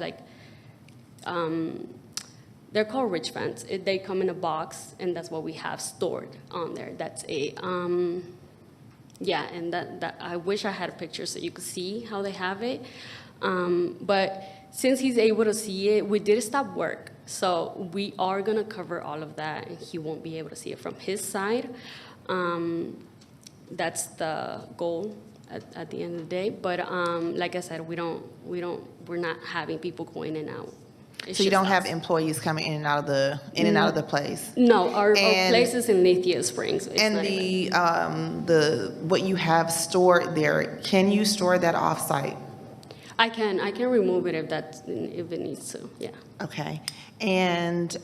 they're called rich fans. They come in a box, and that's what we have stored on there. That's a yeah, and that I wish I had a picture so you could see how they have it. But since he's able to see it, we did stop work. So we are gonna cover all of that, and he won't be able to see it from his side. That's the goal at the end of the day. But like I said, we're not having people going in and out. It's So you just don't have us. employees coming in and out of the place? No, our And- place is in Lithia Springs. It's And not even- the what you have stored there, can you store that off-site? I can remove it if it needs to, yeah. Okay. And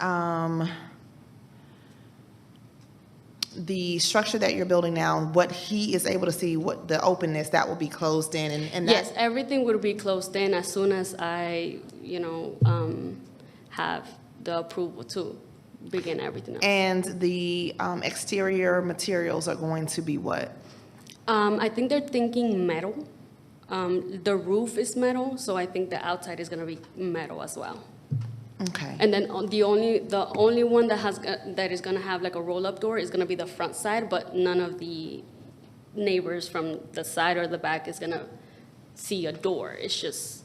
the structure that you're building now, what he is able to see, what the openness, that will be closed in, and that. Yes, everything would be closed in as soon as I, have the approval to begin everything else. And the exterior materials are going to be what? I think they're thinking metal. The roof is metal, so I think the outside is gonna be metal as well. Okay. And then the only one that is gonna have like a roll-up door is gonna be the front side, but none of the neighbors from the side or the back is gonna see a door. It's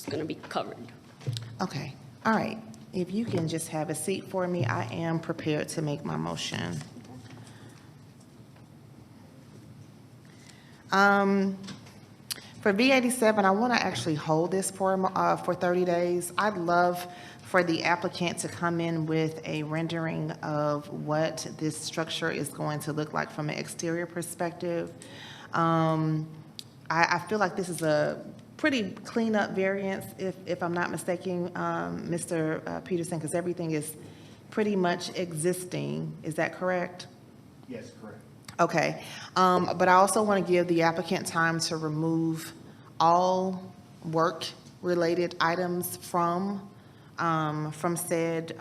gonna be covered. Okay. All right. If you can just have a seat for me, I am prepared to make my motion. For V87, I want to actually hold this for 30 days. I'd love for the applicant to come in with a rendering of what this structure is going to look like from an exterior perspective. I feel like this is a pretty clean-up variance, if I'm not mistaken, Mr. Peterson, because everything is pretty much existing. Is that correct? Yes, correct. Okay, but I also want to give the applicant time to remove all work-related items from said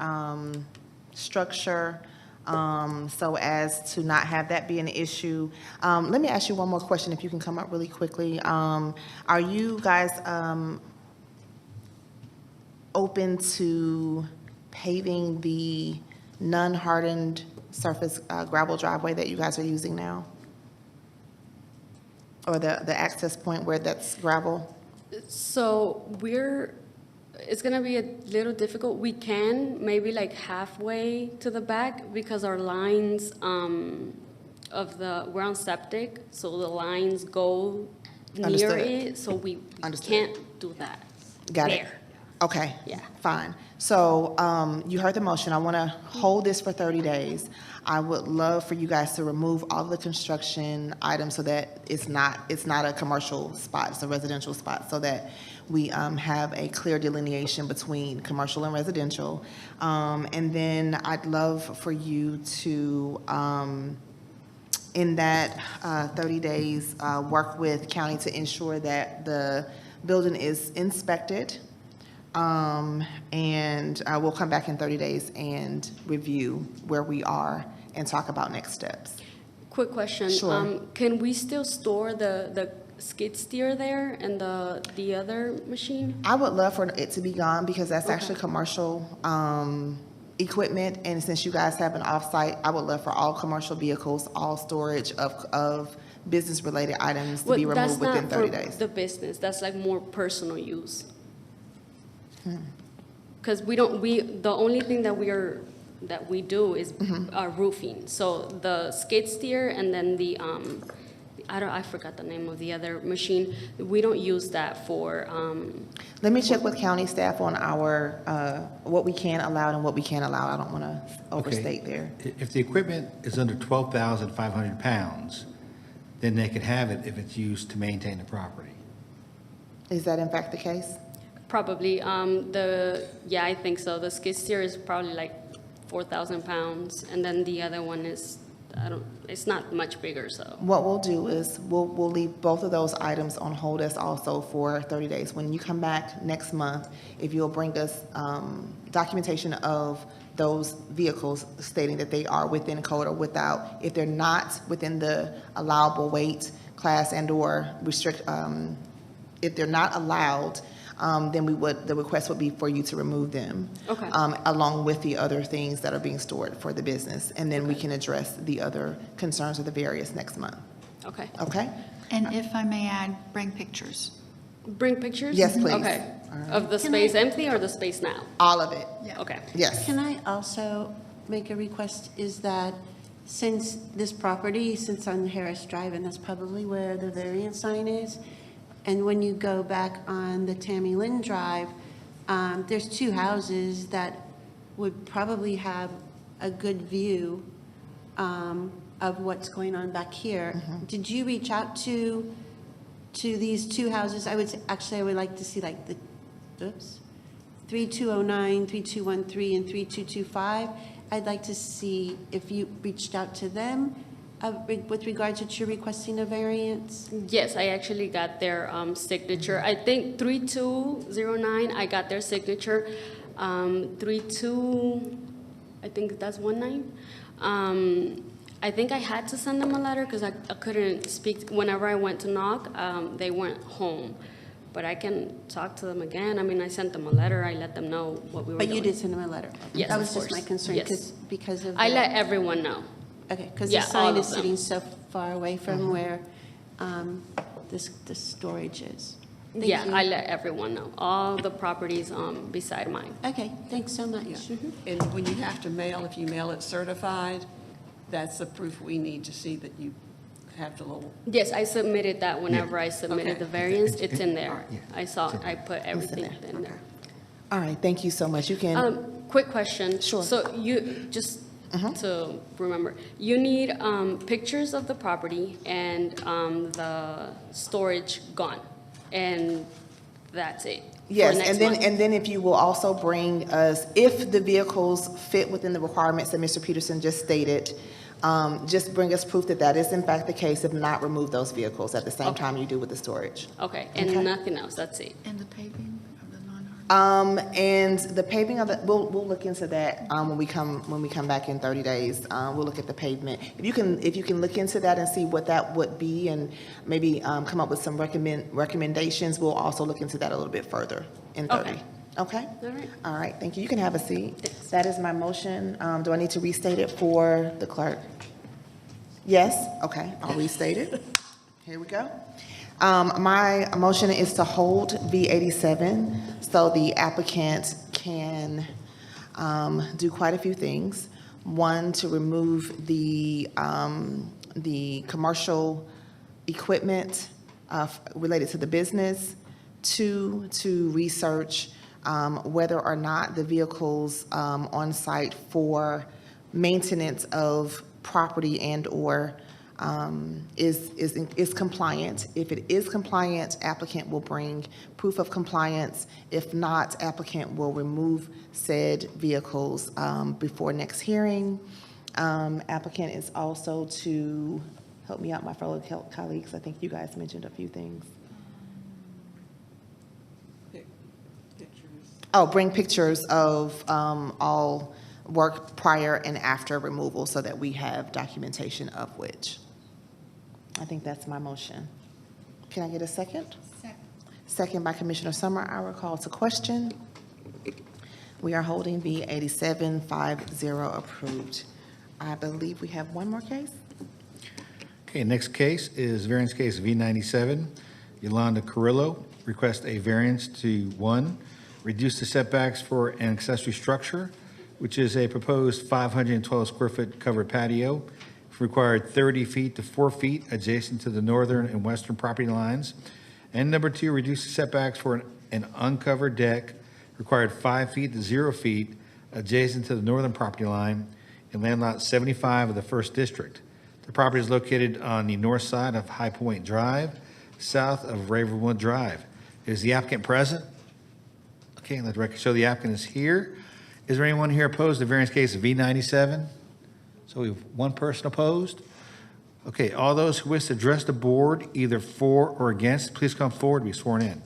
structure, so as to not have that be an issue. Let me ask you one more question, if you can come up really quickly. Are you guys open to paving the non-hardened surface gravel driveway that you guys are using now? Or the access point where that's gravel? So it's gonna be a little difficult. We can maybe like halfway to the back because our lines we're on septic, so the lines go near Understood. it, so we can't do that. Got it. there. Okay. Yeah. Fine. So you heard the motion. I want to hold this for 30 days. I would love for you guys to remove all the construction items so that it's not a commercial spot, it's a residential spot, so that we have a clear delineation between commercial and residential. And then I'd love for you to, in that 30 days, work with county to ensure that the building is inspected. And we'll come back in 30 days and review where we are and talk about next steps. Quick question. Sure. Can we still store the skid steer there and the other machine? I would love for it to be gone because that's actually commercial equipment. And since you guys have an off-site, I would love for all commercial vehicles, all storage of business-related items to be removed within 30 days. That's not for the business. That's like more personal use. Because the only thing that we do is roofing. So the skid steer and then I forgot the name of the other machine. We don't use that for. Let me check with county staff on our, what we can allow and what we can't allow. I don't want to overstate there. If the equipment is under 12,500 pounds, then they can have it if it's used to maintain the property. Is that in fact the case? Probably. I think so. The skid steer is probably like 4,000 pounds, and then the other one is, it's not much bigger, so. What we'll do is we'll leave both of those items on hold as also for 30 days. When you come back next month, if you'll bring us documentation of those vehicles stating that they are within code or without, if they're not within the allowable weight class and or if they're not allowed, then the request would be for you to remove them. Okay. Along with the other things that are being stored for the business. And then we can address the other concerns of the various next month. Okay. Okay? And if I may add, bring pictures. Bring pictures? Yes, please. Okay. Of the space empty or the space now? All of it. Okay. Yes. Can I also make a request, is that since this property sits on Harris Drive, and that's probably where the variance sign is, and when you go back on the Tammy Lynn Drive, there's two houses that would probably have a good view of what's going on back here. Did you reach out to these two houses? I would like to see like 3209, 3213, and 3225. I'd like to see if you reached out to them with regard to you requesting a variance. Yes, I actually got their signature. I think 3209, I got their signature. 32, I think that's 19. I think I had to send them a letter because I couldn't speak. Whenever I went to knock, they weren't home. But I can talk to them again. I mean, I sent them a letter. I let them know what we were doing. But you did send them a letter? Yes, That was of just course. my concern, Yes. because of. I the- let everyone know. Okay, because Yeah, the sign all is of them. sitting so far away from where the storage is. Thank Yeah, you. I let everyone know. All the properties beside mine. Okay, thanks so much. And when you have to mail, if you mail it certified, that's the proof we need to see that you have the little, Yes, I submitted that whenever I submitted Okay. the variance, it's in there. Yeah. I saw, I put everything in there. All right, thank you so much. You can, Quick question. Sure. So you, just to remember, you need pictures of the property and the storage gone, and that's it? for yes, next and then, month? and then if you will also bring us, if the vehicles fit within the requirements that Mr. Peterson just stated, just bring us proof that that is in fact the case. If not, remove those vehicles at the same Okay. time you do with the storage. Okay, and Okay. nothing else, that's it? And the paving of the non-hard? And the paving of the, we'll look into that, when we come back in 30 days. We'll look at the pavement. If you can look into that and see what that would be and maybe, come up with some recommendations, we'll also look into that a little bit further in 30. Okay. Okay? All right. All right, thank you. You can have a seat. That is my motion. Do I need to restate it for the clerk? Yes? Okay, I'll restate it. Here we go. My motion is to hold V87 so the applicant can do quite a few things. One, to remove the commercial equipment related to the business. Two, to research whether or not the vehicles on site for maintenance of property and/or is compliant. If it is compliant, applicant will bring proof of compliance. If not, applicant will remove said vehicles before next hearing. Applicant is also to, help me out, my fellow colleagues, I think you guys mentioned a few things. pictures. Oh, bring pictures of all work prior and after removal so that we have documentation of which. I think that's my motion. Can I get a second? Second. Second by Commissioner Summer. I will call to question. We are holding V 8750 approved. I believe we have one more case. Okay, next case is variance case V97. Yolanda Carrillo requests a variance to, one, reduce the setbacks for an accessory structure, which is a proposed 512 square foot covered patio, required 30 feet to 4 feet adjacent to the northern and western property lines. And number two, reduce the setbacks for an uncovered deck, required 5 feet to 0 feet adjacent to the northern property line in land lot 75 of the first district. The property is located on the north side of High Point Drive, south of Ravenwood Drive. Is the applicant present? Okay, let the record show the applicant is here. Is there anyone here opposed to variance case V97? So we have one person opposed. Okay, all those who wish to address the board, either for or against, please come forward and be sworn in.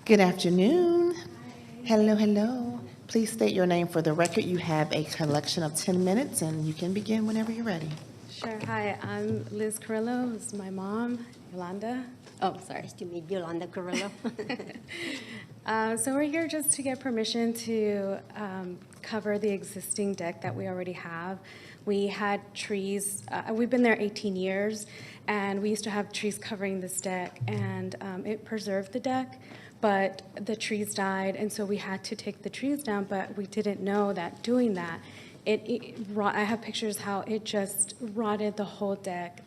Good afternoon. Hello, hello. Please state your name for the record. You have a collection of 10 minutes, and you can begin whenever you're ready. Sure. Hi, I'm Liz Carrillo. This is my mom, Yolanda. Oh, sorry. Nice to meet Yolanda Carrillo. So we're here just to get permission to cover the existing deck that we already have. We had trees, we've been there 18 years, and we used to have trees covering this deck, and it preserved the deck, but the trees died, and so we had to take the trees down, but we didn't know that doing that, I have pictures how it just rotted the whole deck.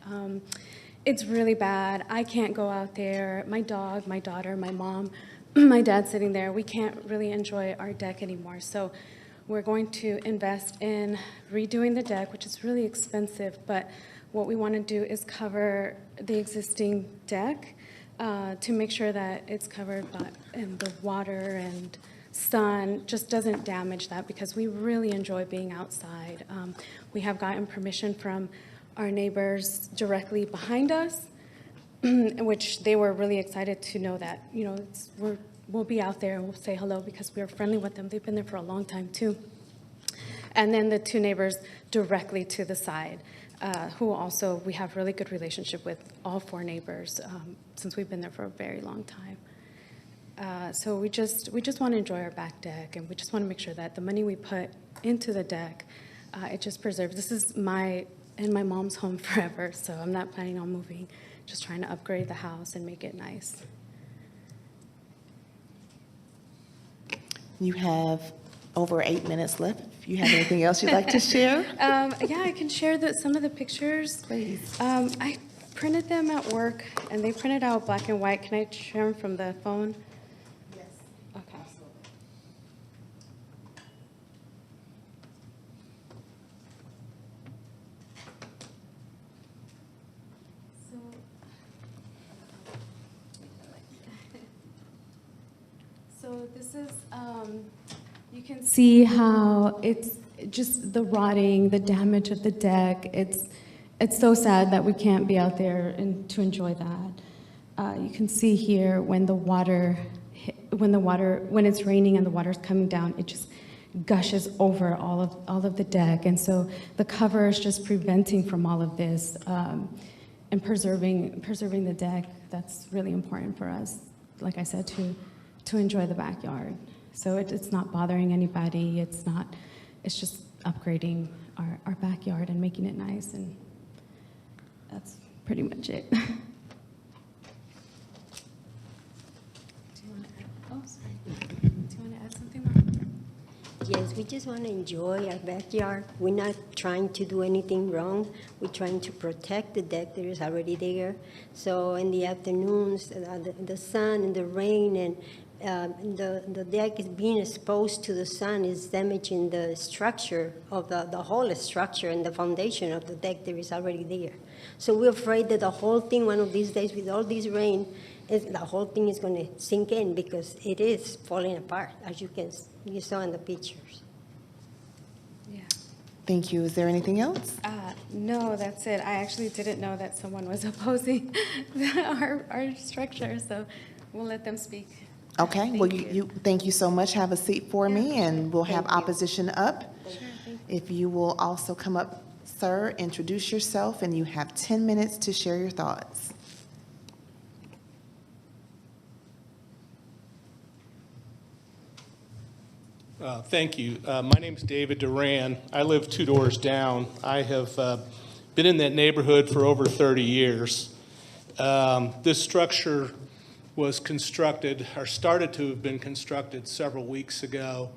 It's really bad. I can't go out there. My dog, my daughter, my mom, my dad sitting there, we can't really enjoy our deck anymore. So we're going to invest in redoing the deck, which is really expensive, but what we want to do is cover the existing deck to make sure that it's covered by, and the water and sun just doesn't damage that, because we really enjoy being outside. We have gotten permission from our neighbors directly behind us, which they were really excited to know that, you know, we'll be out there and we'll say hello because we're friendly with them. They've been there for a long time too. And then the two neighbors directly to the side, who also we have really good relationship with all four neighbors since we've been there for a very long time. So we just want to enjoy our back deck, and we just want to make sure that the money we put into the deck, it just preserves. This is my and my mom's home forever, so I'm not planning on moving. Just trying to upgrade the house and make it nice. You have over 8 minutes left. If you have anything else you'd like to share? Yeah, I can share some of the pictures. Please. I printed them at work, and they printed out black and white. Can I share them from the phone? Yes. Okay. So this is, you can see how it's just the rotting, the damage of the deck. It's so sad that we can't be out there and to enjoy that. You can see here when when it's raining and the water's coming down, it just gushes over all of the deck. And so the cover is just preventing from all of this and preserving the deck. That's really important for us, like I said, to enjoy the backyard. So it's not bothering anybody. It's just upgrading our backyard and making it nice, and that's pretty much it. Do you want to add something more? Yes, we just want to enjoy our backyard. We're not trying to do anything wrong. We're trying to protect the deck that is already there. So in the afternoons, the sun and the rain and the deck is being exposed to the sun is damaging the structure of the whole structure and the foundation of the deck that is already there. So we're afraid that the whole thing, one of these days with all this rain, the whole thing is going to sink in because it is falling apart, as you saw in the pictures. Yeah. Thank you. Is there anything else? No, that's it. I actually didn't know that someone was opposing our structure, so we'll let them speak. Okay, well, you thank you so much. Have a seat for me, and we'll have opposition up. Sure, thank you. If you will also come up, sir, introduce yourself, and you have 10 minutes to share your thoughts. Thank you. My name's David Duran. I live 2 doors down. I have been in that neighborhood for over 30 years. This structure was constructed, or started to have been constructed several weeks ago.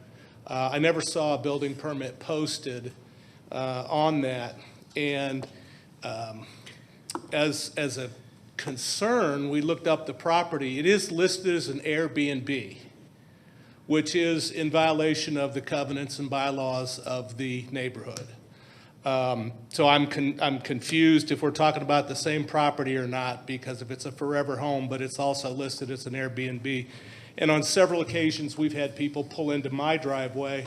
I never saw a building permit posted on that. And as a concern, we looked up the property. It is listed as an Airbnb, which is in violation of the covenants and bylaws of the neighborhood. So I'm confused if we're talking about the same property or not, because if it's a forever home, but it's also listed as an Airbnb. And on several occasions, we've had people pull into my driveway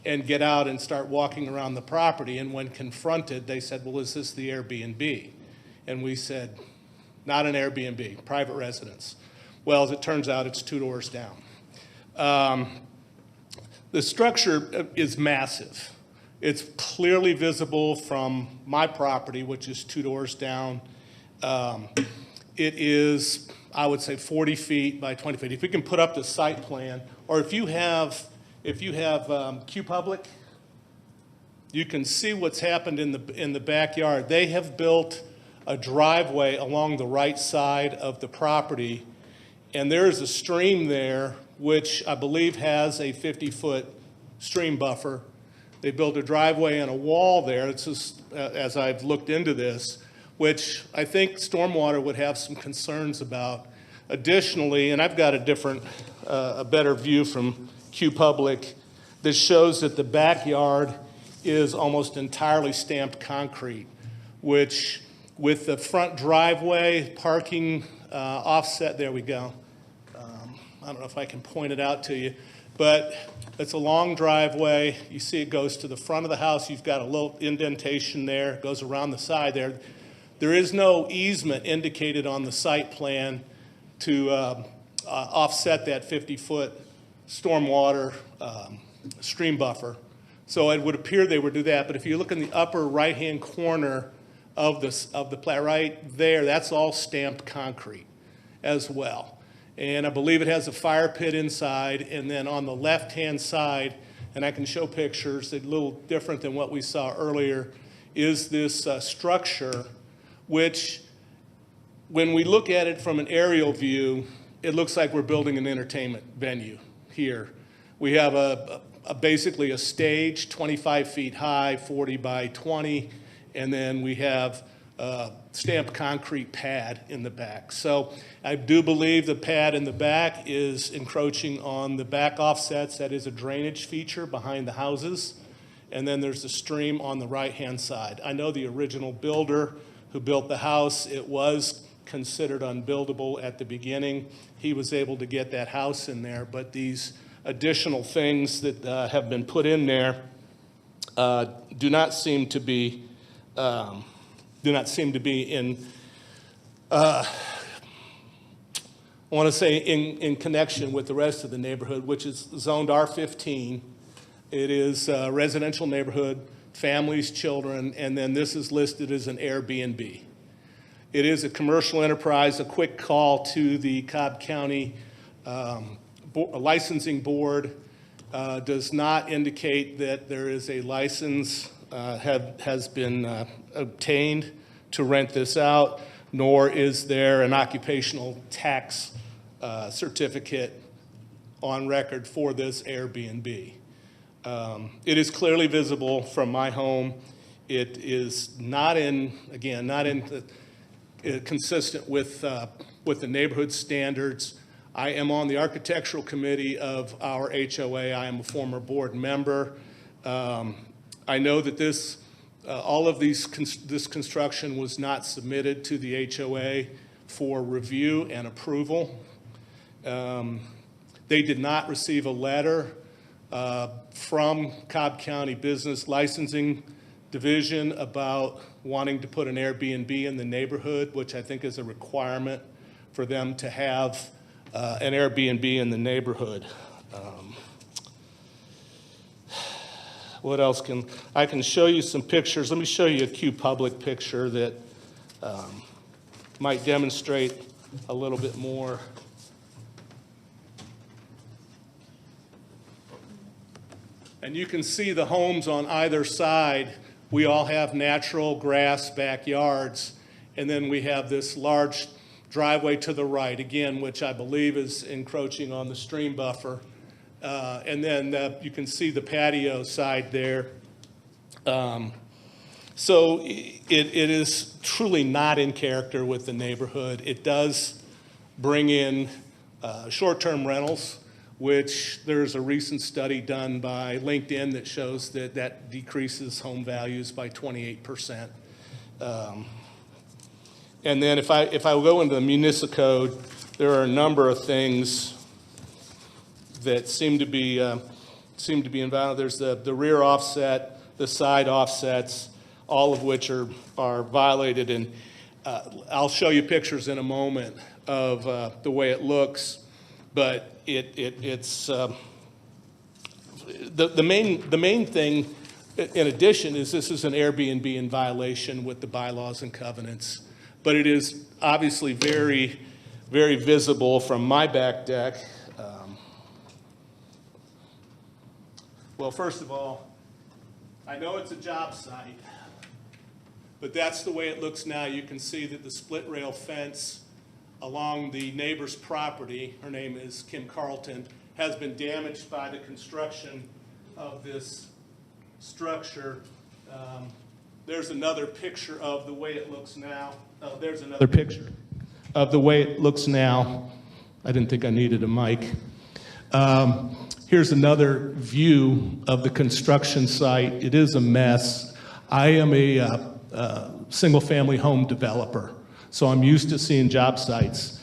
and get out and start walking around the property. And when confronted, they said, well, is this the Airbnb? And we said, not an Airbnb, private residence. Well, as it turns out, it's 2 doors down. The structure is massive. It's clearly visible from my property, which is 2 doors down. It is, I would say, 40 feet by 20 feet. If we can put up the site plan, or if you have Q Public, you can see what's happened in the backyard. They have built a driveway along the right side of the property, and there is a stream there, which I believe has a 50-foot stream buffer. They built a driveway and a wall there. It's just, as I've looked into this, which I think stormwater would have some concerns about. Additionally, and I've got a better view from Q Public that shows that the backyard is almost entirely stamped concrete, which with the front driveway, parking offset, there we go. I don't know if I can point it out to you, but it's a long driveway. You see it goes to the front of the house. You've got a little indentation there. It goes around the side there. There is no easement indicated on the site plan to offset that 50-foot stormwater stream buffer. So it would appear they would do that. But if you look in the upper right-hand corner of the plat right there, that's all stamped concrete as well. and I believe it has a fire pit inside, and then on the left-hand side, and I can show pictures, a little different than what we saw earlier, is this structure, which, when we look at it from an aerial view, it looks like we're building an entertainment venue here. We have basically a stage, 25 feet high, 40 by 20, and then we have a stamped concrete pad in the back. So I do believe the pad in the back is encroaching on the back offsets. That is a drainage feature behind the houses. And then there's a stream on the right-hand side. I know the original builder who built the house, it was considered unbuildable at the beginning. He was able to get that house in there, but these additional things that have been put in there do not seem to be in, I want to say in connection with the rest of the neighborhood, which is zoned R15. It is a residential neighborhood, families, children, and then this is listed as an Airbnb. It is a commercial enterprise. A quick call to the Cobb County licensing board does not indicate that there is a license has been obtained to rent this out, nor is there an occupational tax certificate on record for this Airbnb. It is clearly visible from my home. It is not consistent with the neighborhood standards. I am on the architectural committee of our HOA. I am a former board member. I know that this construction was not submitted to the HOA for review and approval. They did not receive a letter from Cobb County Business Licensing Division about wanting to put an Airbnb in the neighborhood, which I think is a requirement for them to have an Airbnb in the neighborhood. What else I can show you some pictures. Let me show you a Q Public picture that might demonstrate a little bit more. And you can see the homes on either side. We all have natural grass backyards, and then we have this large driveway to the right, again, which I believe is encroaching on the stream buffer. And then you can see the patio side there. So it is truly not in character with the neighborhood. It does bring in short-term rentals, which there's a recent study done by LinkedIn that shows that that decreases home values by 28%. And then if I go into the municipal code, there are a number of things that seem to be invalid. There's the rear offset, the side offsets, all of which are violated. And I'll show you pictures in a moment of the way it looks. But it's the main thing. In addition, is this is an Airbnb in violation with the bylaws and covenants. But it is obviously very, very visible from my back deck. Well, first of all, I know it's a job site, but that's the way it looks now. You can see that the split rail fence along the neighbor's property, her name is Kim Carlton, has been damaged by the construction of this structure. There's another picture of the way it looks now. There's another picture of the way it looks now. I didn't think I needed a mic. Here's another view of the construction site. It is a mess. I am a single-family home developer, so I'm used to seeing job sites.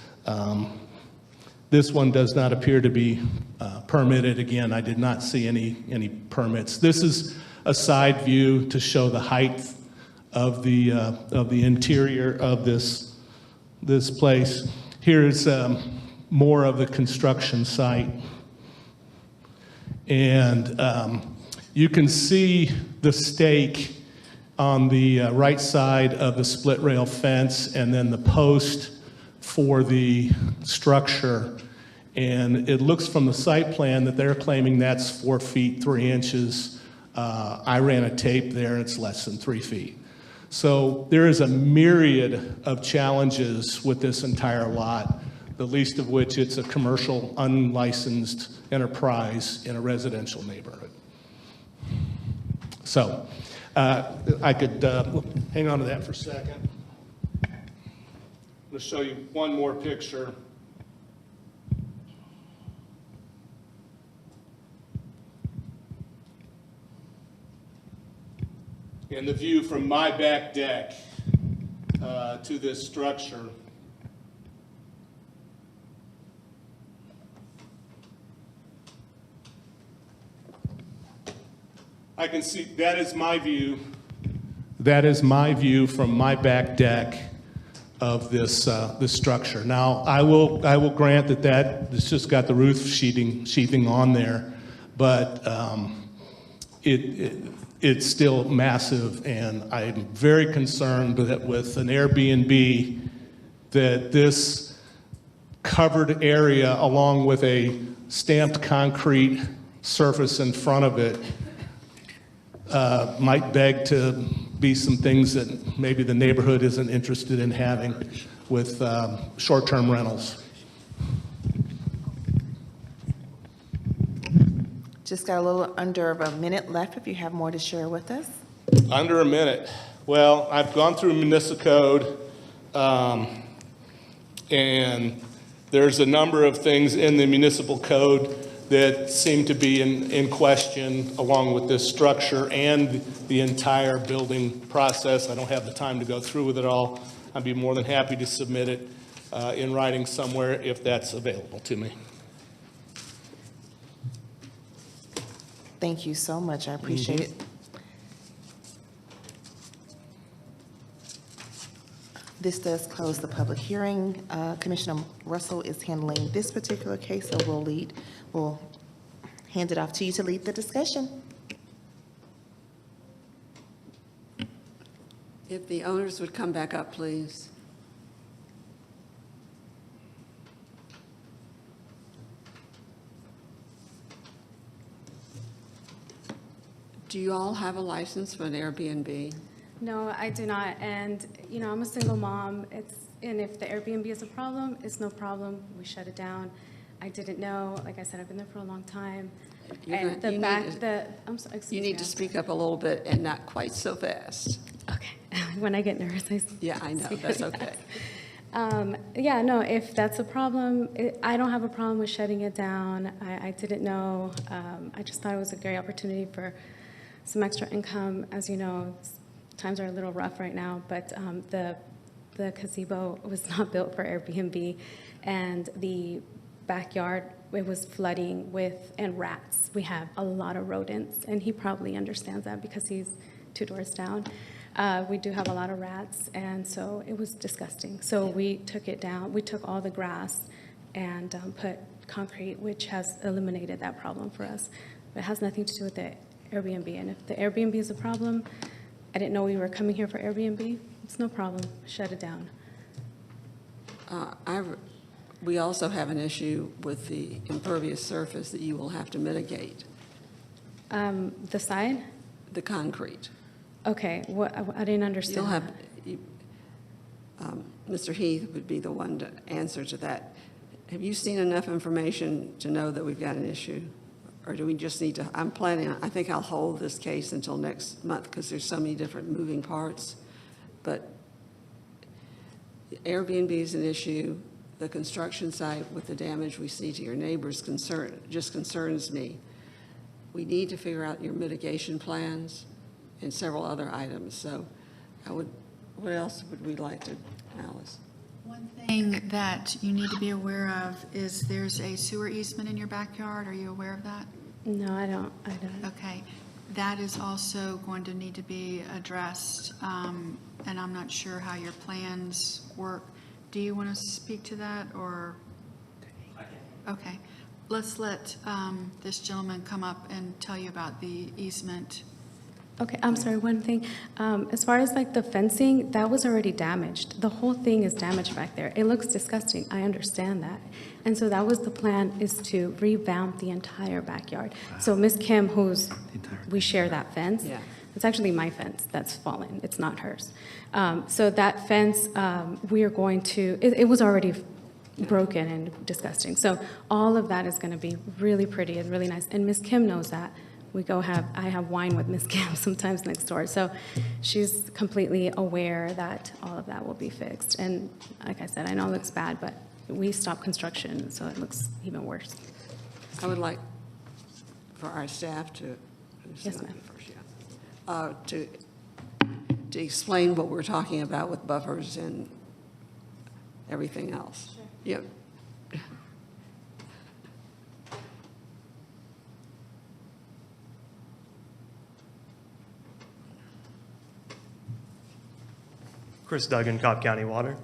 This one does not appear to be permitted. Again, I did not see any permits. This is a side view to show the height of the interior of this place. Here's more of the construction site. And you can see the stake on the right side of the split rail fence, and then the post for the structure. And it looks from the site plan that they're claiming that's 4 feet, 3 inches. I ran a tape there, and it's less than 3 feet. So there is a myriad of challenges with this entire lot, the least of which it's a commercial, unlicensed enterprise in a residential neighborhood. So I could hang on to that for a second. I'm going to show you one more picture. And the view from my back deck to this structure. I can see, that is my view. That is my view from my back deck of this this structure. Now, I will grant that it's just got the roof sheathing on there, but it's still massive, and I'm very concerned that with an Airbnb, that this covered area, along with a stamped concrete surface in front of it, might beg to be some things that maybe the neighborhood isn't interested in having with short-term rentals. Just got a little under a minute left if you have more to share with us. Under a minute. Well, I've gone through municipal code, and there's a number of things in the municipal code that seem to be in question, along with this structure and the entire building process. I don't have the time to go through with it all. I'd be more than happy to submit it in writing somewhere if that's available to me. Thank you so much. I appreciate it. This does close the public hearing. Commissioner Russell is handling this particular case, so we'll hand it off to you to lead the discussion. If the owners would come back up, please. Do you all have a license for an Airbnb? No, I do not. And, you know, I'm a single mom. And if the Airbnb is a problem, it's no problem. We shut it down. I didn't know. Like I said, I've been there for a long time. And the back, I'm sorry, excuse me. You need to speak up a little bit and not quite so fast. Okay. When I get nervous, Yeah, I know. That's okay. Yeah, no, if that's a problem, I don't have a problem with shutting it down. I didn't know. I just thought it was a great opportunity for some extra income. As you know, times are a little rough right now, but the gazebo was not built for Airbnb, and the backyard, it was flooding and rats. We have a lot of rodents, and he probably understands that because he's 2 doors down. We do have a lot of rats, and so it was disgusting. So we took it down. We took all the grass and put concrete, which has eliminated that problem for us. But it has nothing to do with the Airbnb. And if the Airbnb is a problem, I didn't know we were coming here for Airbnb. It's no problem. Shut it down. We also have an issue with the impervious surface that you will have to mitigate. The side? The concrete. Okay, I didn't understand. Mr. Heath would be the one to answer to that. Have you seen enough information to know that we've got an issue? Or do we just need to, I think I'll hold this case until next month because there's so many different moving parts. But Airbnb is an issue. The construction site with the damage we see to your neighbors just concerns me. We need to figure out your mitigation plans and several other items. So what else would we like to, Alice? One thing that you need to be aware of is there's a sewer easement in your backyard. Are you aware of that? No, I don't. Okay. That is also going to need to be addressed, and I'm not sure how your plans work. Do you want to speak to that, or? Okay. Let's let this gentleman come up and tell you about the easement Okay, I'm sorry, one thing. As far as like the fencing, that was already damaged. The whole thing is damaged back there. It looks disgusting, I understand that. And so that was the plan, is to revamp the entire backyard. So Ms. Kim, we share that fence. Yeah. It's actually my fence that's fallen, it's not hers. So that fence, we are going to, it was already broken and disgusting. So all of that is gonna be really pretty and really nice. And Ms. Kim knows that. I have wine with Ms. Kim sometimes next door. So she's completely aware that all of that will be fixed. And like I said, I know it looks bad, but we stopped construction, so it looks even worse. I would like for our staff to. Yes, ma'am. To explain what we're talking about with buffers and everything else. Sure. Yep. Chris Duggan, Cobb County Water.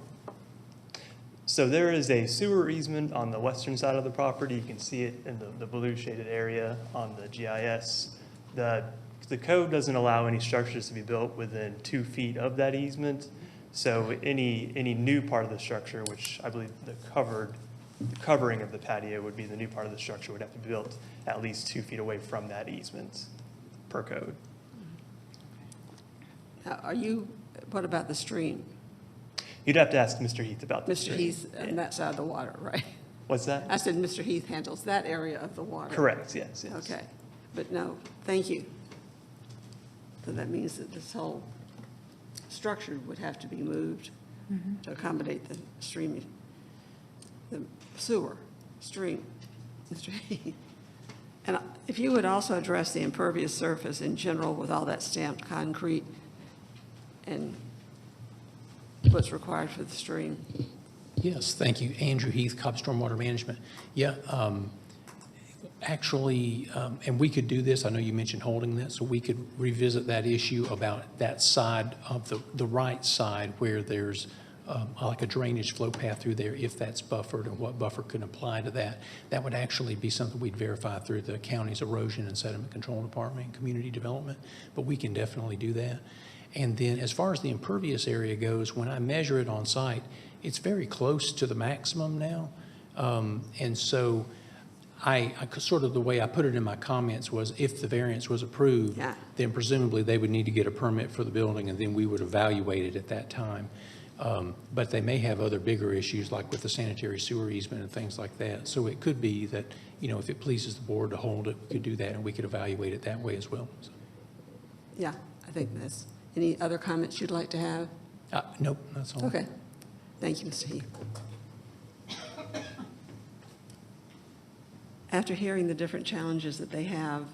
So there is a sewer easement on the western side of the property. You can see it in the blue shaded area on the GIS. The code doesn't allow any structures to be built within 2 feet of that easement. So any new part of the structure, which I believe the covering of the patio would be the new part of the structure, would have to be built at least 2 feet away from that easement per code. Now, what about the stream? You'd have to ask Mr. Heath about the stream. Mr. Heath on that side of the water, right? What's that? I said Mr. Heath handles that area of the water. Correct, yes. Okay, but no, thank you. So that means that this whole structure would have to be moved to accommodate the stream, the sewer stream, Mr. Heath. And if you would also address the impervious surface in general with all that stamped concrete and what's required for the stream. Yes, thank you. Andrew Heath, Cobb Stormwater Management. Yeah, actually, and we could do this, I know you mentioned holding that, so we could revisit that issue about that side of the right side where there's like a drainage flow path through there, if that's buffered and what buffer can apply to that. That would actually be something we'd verify through the county's erosion and sediment control department and community development, but we can definitely do that. And then as far as the impervious area goes, when I measure it on site, it's very close to the maximum now. And so I sort of the way I put it in my comments was if the variance was approved, then presumably they would need to get a permit for the building and then we would evaluate it at that time. But they may have other bigger issues like with the sanitary sewer easement and things like that. So it could be that, you know, if it pleases the board to hold it, we could do that and we could evaluate it that way as well. So. Yeah, I think that's. Any other comments you'd like to have? Nope, that's all. Okay. Thank you, Mr. Heath. After hearing the different challenges that they have,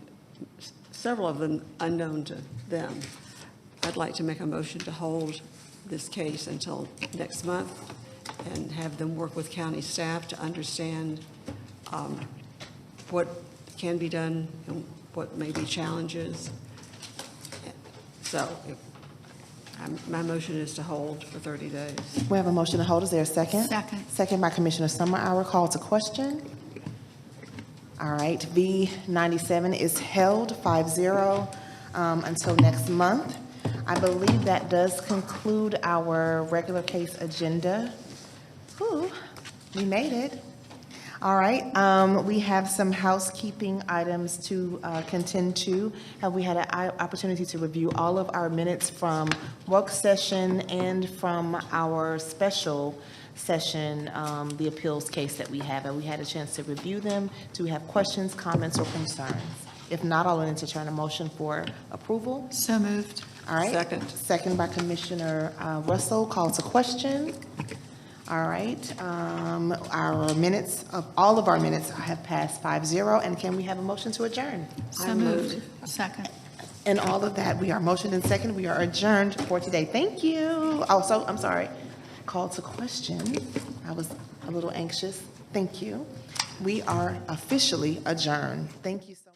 several of them unknown to them, I'd like to make a motion to hold this case until next month and have them work with county staff to understand what can be done and what may be challenges. So my motion is to hold for 30 days. We have a motion to hold. Is there a second? Second. Second by Commissioner Summer. Call to question. All right, V97 is held 5-0 until next month. I believe that does conclude our regular case agenda. Ooh, we made it. All right, we have some housekeeping items to contend to. Have we had an opportunity to review all of our minutes from work session and from our special session, the appeals case that we have? Have we had a chance to review them? Do we have questions, comments, or concerns? If not, I'll entertain a motion for approval. So moved. All right. Second. Second by Commissioner Russell. Call to question. All right. Our minutes, all of our minutes have passed 5-0. And can we have a motion to adjourn? So moved. Second. And all of that, we are motioned and second. We are adjourned for today. Thank you. Also, I'm sorry. Call to question. I was a little anxious. Thank you. We are officially adjourned. Thank you so